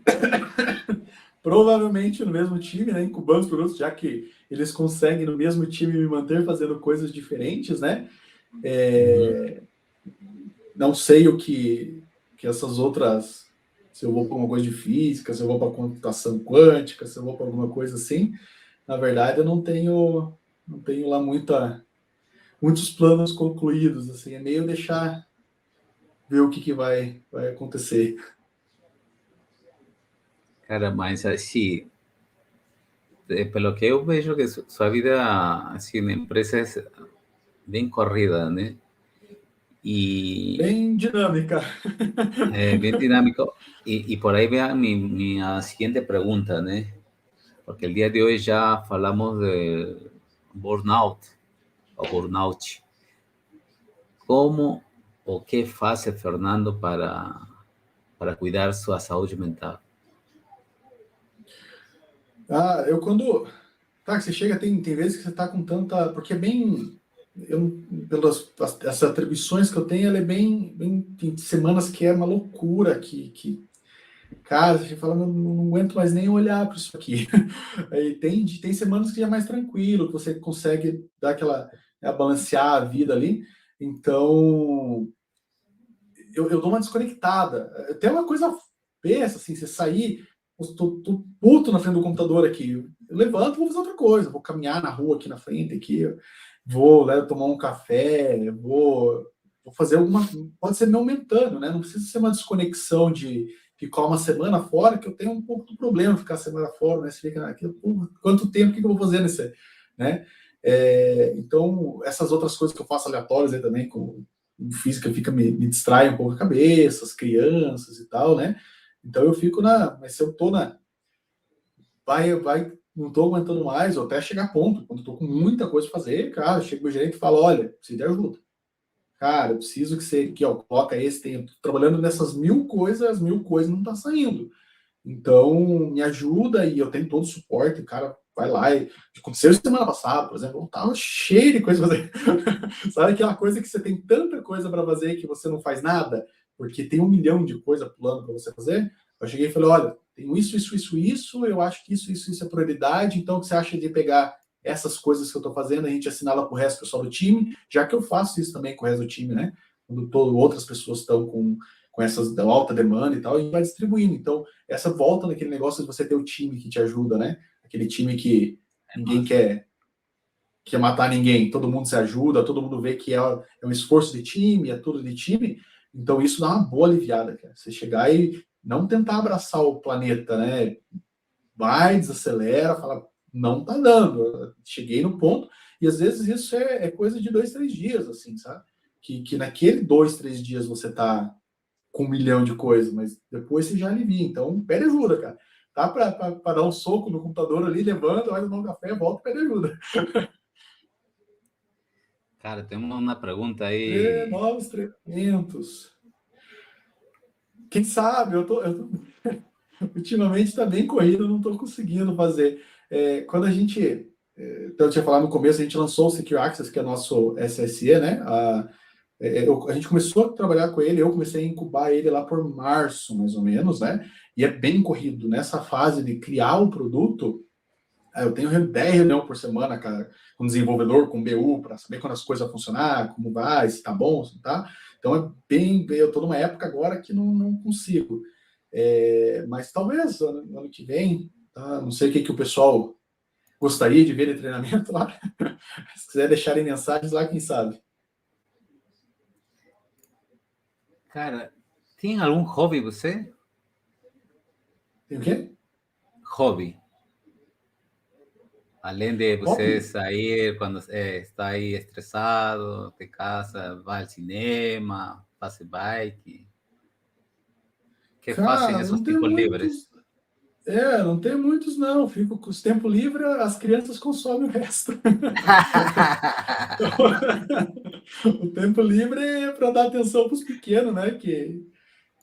provavelmente no mesmo time, né, incubando os produtos, já que eles conseguem no mesmo time me manter fazendo coisas diferentes, né? Uhum. Não sei que essas outras, se eu vou para uma coisa de física, se eu vou para computação quântica, se eu vou para alguma coisa assim. Na verdade, eu não tenho lá muitos planos concluídos, assim, é meio deixar ver o que vai acontecer. Cara, mas assim, pelo que eu vejo que sua vida assim, na empresa é bem corrida, né? E Bem dinâmica. bien dinámico. Y por ahí vea mi siguiente pregunta, ¿no? Porque el día de hoy ya hablamos de burnout o burnout. ¿Cómo o qué hace Fernando para cuidar su salud mental? Eu quando Tá, que você chega, tem vezes que você tá com tanta... Porque é bem... pelas essas atribuições que eu tenho, ela é bem... Tem semanas que é uma loucura, cara, você fala, não aguento mais nem olhar para isso aqui. Aí tem semanas que é mais tranquilo, que você consegue dar aquela... balancear a vida ali. Então, eu dou uma desconectada. Tem uma coisa besta, assim, você sair, eu tô puto na frente do computador aqui. Eu levanto e vou fazer outra coisa. Vou caminhar na rua aqui na frente, aqui. Vou tomar um café, vou fazer alguma... Pode ser momentâneo, né? Não precisa ser uma desconexão de ficar uma semana fora, que eu tenho um pouco do problema de ficar a semana fora, né? Você fica naquilo, quanto tempo, o que eu vou fazer nesse... Né? Então, essas outras coisas que eu faço aleatórias aí também, com física, me distrai um pouco a cabeça, as crianças e tal, né? Então eu fico mas se eu tô não tô aguentando mais, ou até chegar a ponto, quando eu tô com muita coisa para fazer, cara, chega o gerente e fala, olha, preciso de ajuda. Cara, eu preciso que você, coloca esse tempo, trabalhando nessas 1000 coisas, as 1000 coisas não tá saindo. Então, me ajuda e eu tenho todo o suporte, o cara vai lá e... Aconteceu semana passada, por exemplo, eu tava cheio de coisa pra fazer. Sabe aquela coisa que você tem tanta coisa para fazer que você não faz nada? Porque tem 1 milhão de coisas pulando para você fazer. Eu cheguei e falei, olha, tenho isso, eu acho que isso é prioridade, então o que você acha de pegar essas coisas que eu tô fazendo, a gente assinala pro resto do pessoal do time, já que eu faço isso também com o resto do time, né? Quando outras pessoas estão com essas alta demanda e tal, a gente vai distribuindo. Então, essa volta naquele negócio de você ter o time que te ajuda, né? Aquele time que ninguém quer matar ninguém, todo mundo se ajuda, todo mundo vê que é um esforço de time, é tudo de time. Então, isso dá uma boa aliviada, cara. Você chegar e não tentar abraçar o planeta, né? Vai, desacelera, fala, não tá dando. Eu cheguei no ponto, e às vezes isso é coisa de 2, 3 dias, assim, sabe? Que naquele 2, 3 dias você tá com 1 milhão de coisas, mas depois você já alivia. Então, pede ajuda, cara. Tá para dar um soco no computador ali, levanta, vai tomar um café, volta e pede ajuda. Cara, tem uma pergunta aí. Novos treinamentos. Quem sabe? Ultimamente está bem corrido, eu não estou conseguindo fazer. Quando a gente, então eu tinha falado no começo, a gente lançou o Secure Access, que é nosso SSE, né? A gente começou a trabalhar com ele, eu comecei a incubar ele lá por março, mais ou menos, né? E é bem corrido. Nessa fase de criar o produto, eu tenho 10 reuniões por semana, cara, com desenvolvedor, com BU, para saber quando as coisas vão funcionar, como vai, se tá bom, se não tá. Então eu estou numa época agora que não consigo. Mas talvez ano que vem, tá? Não sei o que o pessoal gostaria de ver de treinamento lá. Se quiser deixarem mensagens lá, quem sabe. Cara, tem algum hobby você? Tem o quê? Hobby. Além de você Hobby? sair quando está aí estressado, de casa, vai ao cinema, faz bike. O que fazem Cara, esses não tem tempos muitos. livres? Não tem muitos, não. Fico com os tempos livres, as crianças consomem o resto. O tempo livre é para dar atenção para os pequenos, né? Que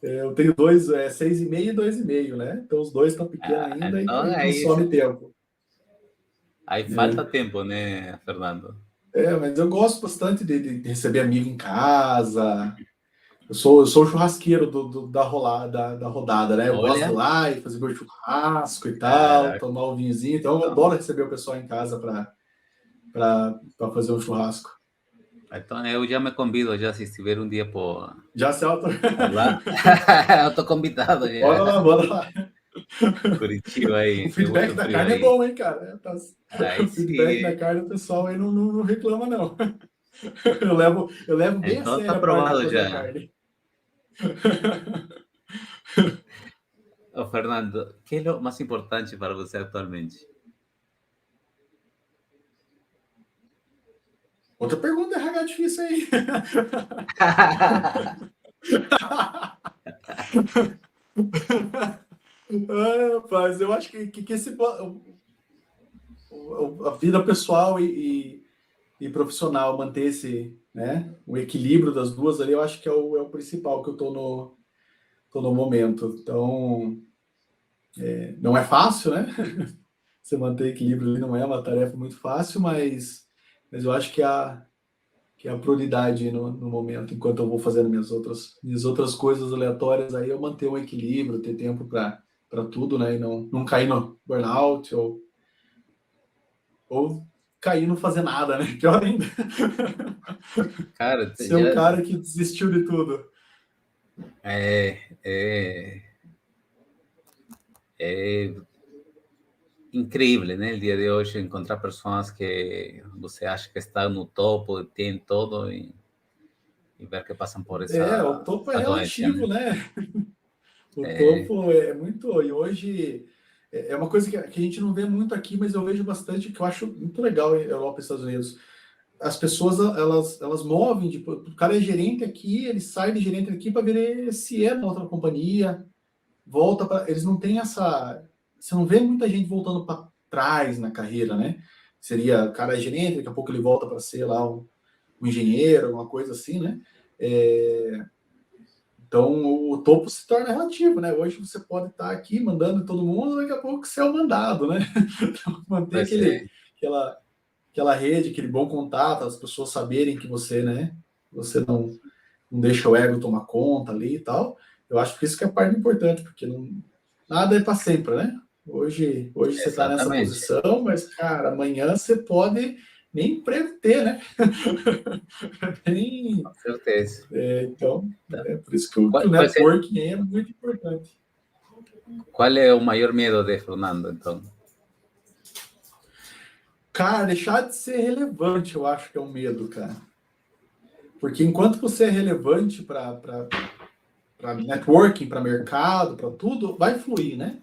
eu tenho dois, 6,5 e 2,5, né? Então os dois estão pequenos ainda Então, e consome tempo. aí falta tempo, né, Fernando? Mas eu gosto bastante de receber amigo em casa. Eu sou o churrasqueiro da rodada, né? Eu gosto de ir Olha, lá e fazer meu churrasco e tal, cara, tomar o vinhozinho. Então eu então, adoro receber o pessoal em casa para fazer um churrasco. então eu já me convido, já se estiver um dia Já se auto... por lá, eu estou convidado Bora lá, já. bora lá. Curitiba O aí, tem feedback muito da frio carne é aí. bom, hein, cara? Aí O feedback da sim, carne, o pessoal aí não reclama, não. Eu levo bem a então tá sério a parte de aprovado fazer a já. carne. Ô, Fernando, o que é o mais importante para você atualmente? Outra pergunta RH difícil aí. Rapaz, eu acho que a vida pessoal e profissional manter né, o equilíbrio das duas ali, eu acho que é o principal que eu tô no momento. Então, não é fácil, né? você manter equilíbrio ali não é uma tarefa muito fácil, mas eu acho que é a prioridade no momento, enquanto eu vou fazendo minhas outras coisas aleatórias, aí eu manter um equilíbrio, ter tempo para tudo, né? E não cair no burnout ou cair não fazer nada, né? Pior ainda. Cara, Ser o cara que desistiu de tudo. é incrível, né? O dia de hoje encontrar pessoas que você acha que estão no topo, tem todo e ver que passam por O topo é essa doença, relativo, né? né? O É, topo é muito. E hoje é uma coisa que a gente não vê muito aqui, mas eu vejo bastante, que eu acho muito legal em Europa e Estados Unidos. As pessoas, elas movem, tipo, o cara é gerente aqui, ele sai de gerente aqui para ver se é na outra companhia, volta para. Eles não têm essa. Você não vê muita gente voltando para trás na carreira, né? Seria, o cara é gerente, daqui a pouco ele volta para ser lá um engenheiro, alguma coisa assim, né? Então, o topo se torna relativo, né? Hoje você pode estar aqui mandando todo mundo, daqui a pouco você é o mandado, né? Então, manter pois é, aquela rede, aquele bom contato, as pessoas saberem que você, né? Você não deixa o ego tomar conta ali e tal. Eu acho que isso que é a parte importante, porque nada é para sempre, né? Hoje você está nessa exatamente, posição, mas, cara, amanhã você pode nem prever, né? nem, com certeza. então, Tá. por isso que o Qual, networking é muito importante. qual é o maior medo de Fernando, então? Cara, deixar de ser relevante, eu acho que é um medo, cara. Porque enquanto você é relevante para networking, para mercado, para tudo, vai fluir, né?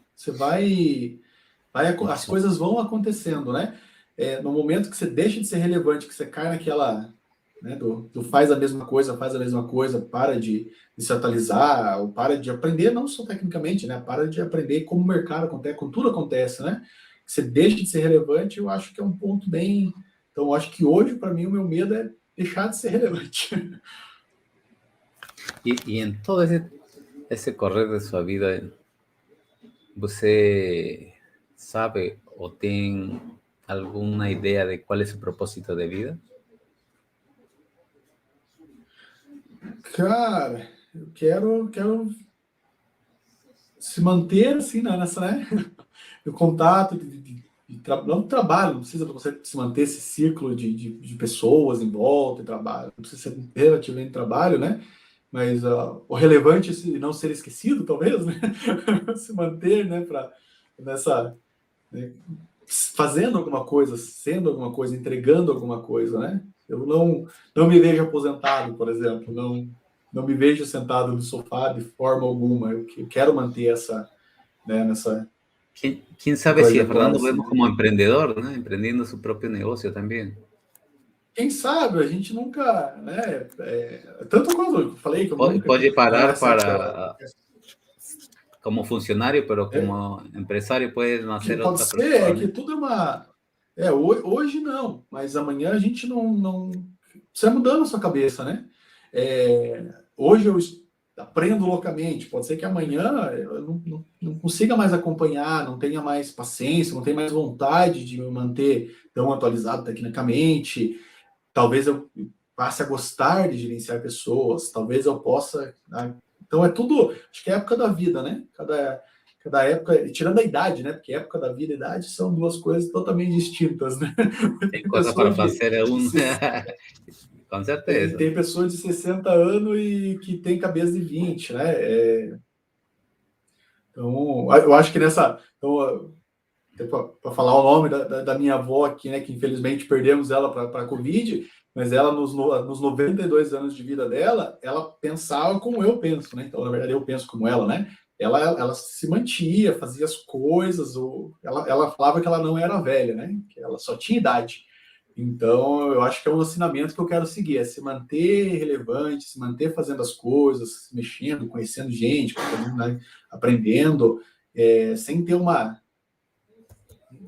As Isso, coisas vão acontecendo, né? No momento que você deixa de ser relevante, que você cai naquela, né, do faz a mesma coisa, para de se atualizar, ou para de aprender, não só tecnicamente, né? Para de aprender como o mercado acontece, como tudo acontece, né? Que você deixa de ser relevante, eu acho que é um ponto bem. Então, eu acho que hoje, para mim, o meu medo é deixar de ser relevante. e em todo esse correr de sua vida, você sabe ou tem alguma ideia de qual é o propósito de vida? Cara, eu quero se manter assim, né, nessa, né? O contato não trabalho, não precisa você se manter esse círculo de pessoas em volta e trabalho, não precisa ser relativamente trabalho, né? Mas o relevante é não ser esquecido, talvez, né? Se manter, né, nessa, né, fazendo alguma coisa, sendo alguma coisa, entregando alguma coisa, né? Eu não me vejo aposentado, por exemplo, não me vejo sentado no sofá de forma alguma. Eu quero manter essa, né, nessa Quem essa sabe se a trajetória Fernando vemos assim. como empreendedor, né? Empreendiendo su propio negocio também. Quem sabe a gente nunca, né? Tanto quanto eu falei que eu nunca, Pode parar essa para como funcionário, pero é, como empresário pode que nascer pode outra ser pessoa, que né? tudo é uma. Hoje não, mas amanhã a gente não precisa mudando a sua cabeça, né? Hoje eu aprendo loucamente, pode ser que amanhã eu não consiga mais acompanhar, não tenha mais paciência, não tenha mais vontade de me manter tão atualizado tecnicamente. Talvez eu passe a gostar de gerenciar pessoas, talvez eu possa. Né? Então é tudo, acho que é a época da vida, né? Cada época, tirando a idade, né? Porque época da vida e idade são duas coisas totalmente distintas, né? Tem Tem coisa para pessoas fazer de um, com certeza. tem pessoas de 60 anos e que tem cabeça de 20, né? Então, eu acho que nessa. Então, para falar o nome da minha avó aqui, né, que infelizmente perdemos ela para a Covid, mas ela, nos 92 anos de vida dela, ela pensava como eu penso, né? Então, na verdade, eu penso como ela, né? Ela se mantia, fazia as coisas, ela falava que ela não era velha, né? Que ela só tinha idade. Então, eu acho que é um ensinamento que eu quero seguir, é se manter relevante, se manter fazendo as coisas, se mexendo, conhecendo gente, né, aprendendo, sem ter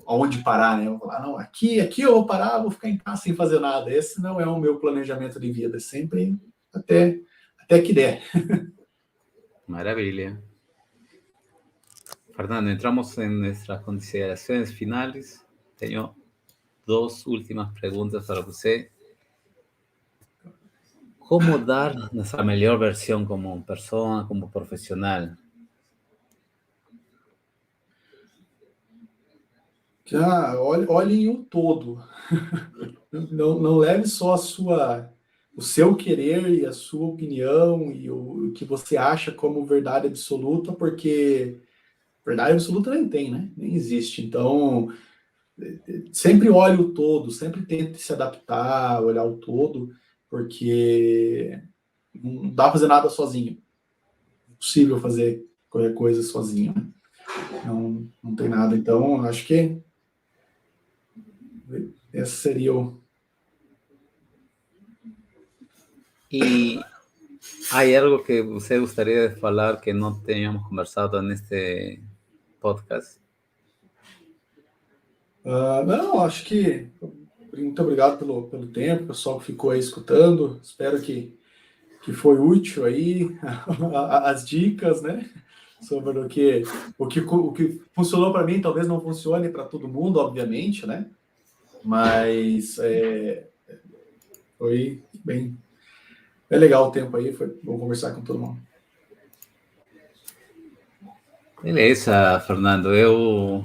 aonde parar, né? Eu vou falar, não, aqui eu vou parar, vou ficar em casa sem fazer nada. Esse não é o meu planejamento de vida, é sempre até que der. Maravilha. Fernando, entramos en nuestras consideraciones finales. Tengo dos últimas preguntas para usted. ¿Cómo dar nuestra mejor versión como persona, como profesional? Olhem o todo. Não leve só o seu querer e a sua opinião e o que você acha como verdade absoluta, porque verdade absoluta nem tem, né? Nem existe. Então, sempre olhe o todo, sempre tente se adaptar, olhar o todo, porque não dá para fazer nada sozinho. É impossível fazer qualquer coisa sozinho, né? Não tem nada. Então, acho que esse seria o... ¿Y hay algo que usted gustaría de falar que no teníamos conversado en este podcast? Não, acho que... Muito obrigado pelo tempo, pessoal que ficou aí escutando. Espero que foi útil aí as dicas, né? Sobre o que funcionou para mim, talvez não funcione para todo mundo, obviamente, né? Mas foi bem legal o tempo aí, foi bom conversar com todo mundo. Beleza, Fernando. Eu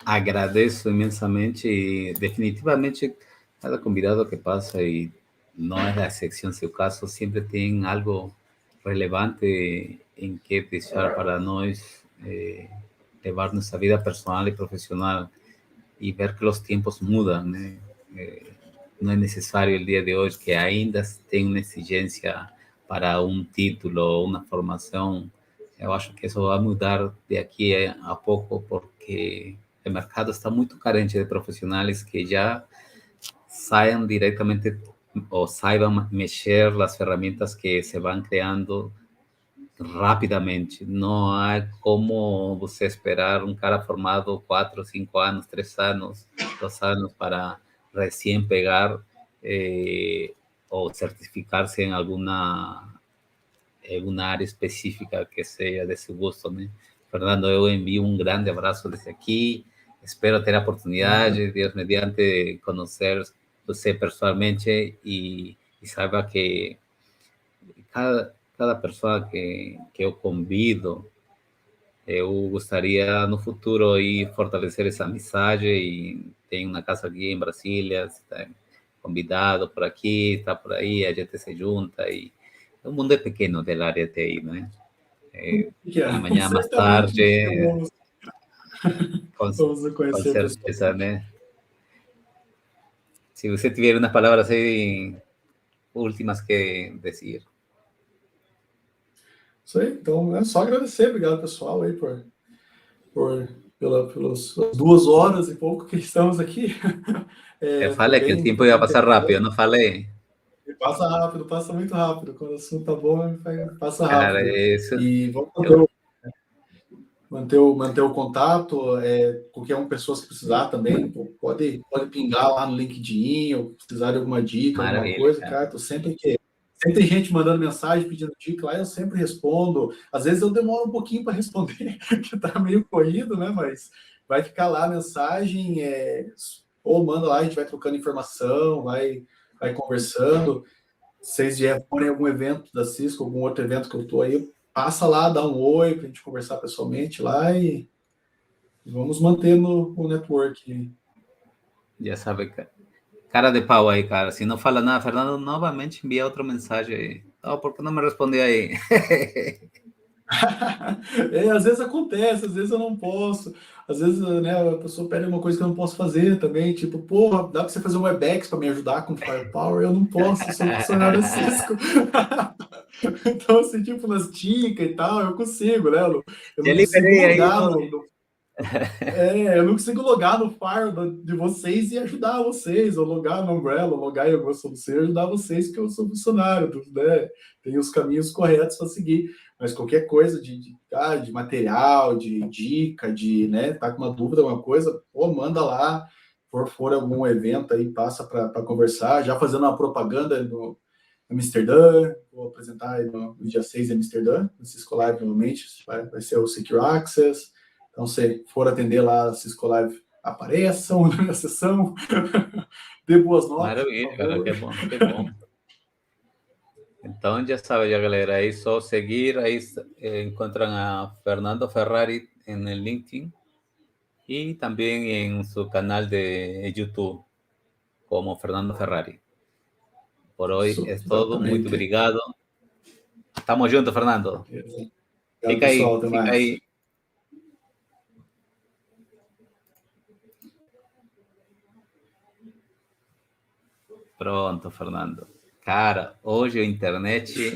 agradeço imensamente e definitivamente cada convidado que passa, e não é a exceção seu caso, sempre tem algo relevante em que deixar para nós levar nossa vida personal e profissional e ver que os tempos mudam, né? Não é necessário o dia de hoje que ainda tem uma exigência para um título ou uma formação. Eu acho que isso vai mudar de aqui a pouco, porque o mercado está muito carente de profissionais que já saiam diretamente ou saibam mexer as ferramentas que se vão criando rapidamente. Não há como você esperar um cara formado 4, 5 anos, 3 anos, 2 anos para recém pegar ou certificar-se em alguma área específica que seja de seu gosto, né? Fernando, eu envio um grande abraço desde aqui. Espero ter a oportunidade, Deus mediante, conhecer você pessoalmente e saiba que cada pessoa que eu convido, eu gostaria no futuro ir fortalecer essa amizade, e tem uma casa aqui em Brasília, está convidado por aqui, está por aí, a gente se junta e o mundo é pequeno da área de TI, né? Amanhã mais tarde, com Vamos conhecer certeza, né? Se você tiver umas palavras aí últimas que dizer. Isso aí, então é só agradecer, obrigado pessoal aí pelas 2 horas e pouco que estamos aqui. Eu falei que o tempo ia passar rápido, eu não falei? Passa rápido, passa muito rápido. Quando o assunto tá bom, passa Cara, rápido. isso. E vamos manter o contato. Qualquer pessoa que precisar também, pode pingar lá no LinkedIn, ou precisar de alguma dica, alguma coisa, cara. Tô sempre aqui. Sempre tem gente mandando mensagem, pedindo dica lá, eu sempre respondo. Às vezes eu demoro um pouquinho para responder, que tá meio corrido, né? Mas vai ficar lá a mensagem, ou manda lá, a gente vai trocando informação, vai conversando. Se vocês forem algum evento da Cisco, algum outro evento que eu tô aí, passa lá, dá um oi para a gente conversar pessoalmente lá e vamos mantendo o network. Já sabe, cara de pau aí, cara. Se não fala nada, Fernando, novamente envia outra mensagem aí. Oh, por que não me respondeu aí? Às vezes acontece, às vezes eu não posso, às vezes, né, a pessoa pede uma coisa que eu não posso fazer também, tipo, porra, dá para você fazer um Webex para me ajudar com Firepower? Eu não posso, eu sou funcionário Cisco. Então, assim, tipo, nas dicas e tal, eu consigo, né? Eu não consigo logar eu não consigo logar no Fire de vocês e ajudar vocês, ou logar no Umbrella, ou logar em alguma solução e ajudar vocês, porque eu sou funcionário, né? Tem os caminhos corretos para seguir. Mas qualquer coisa de material, de dica, né? Tá com uma dúvida, alguma coisa, manda lá. For algum evento aí, passa para conversar. Já fazendo uma propaganda no Amsterdã, vou apresentar no dia 6 em Amsterdã, no Cisco Live, novamente, vai ser o Secure Access. Então, se for atender lá a Cisco Live, apareçam na minha sessão, dê boas notas, por Maravilha, cara, favor. que bom, que bom. Então, já sabe, ya, galera, aí só seguir, aí encontram a Fernando Ferrari en el LinkedIn y también en su canal de YouTube como Fernando Ferrari. Por hoy Isso, es todo, muito exatamente. obrigado. Tamo junto, Fernando. Obrigado, pessoal. Até Fica mais. aí. Pronto, Fernando. Cara, hoje a internet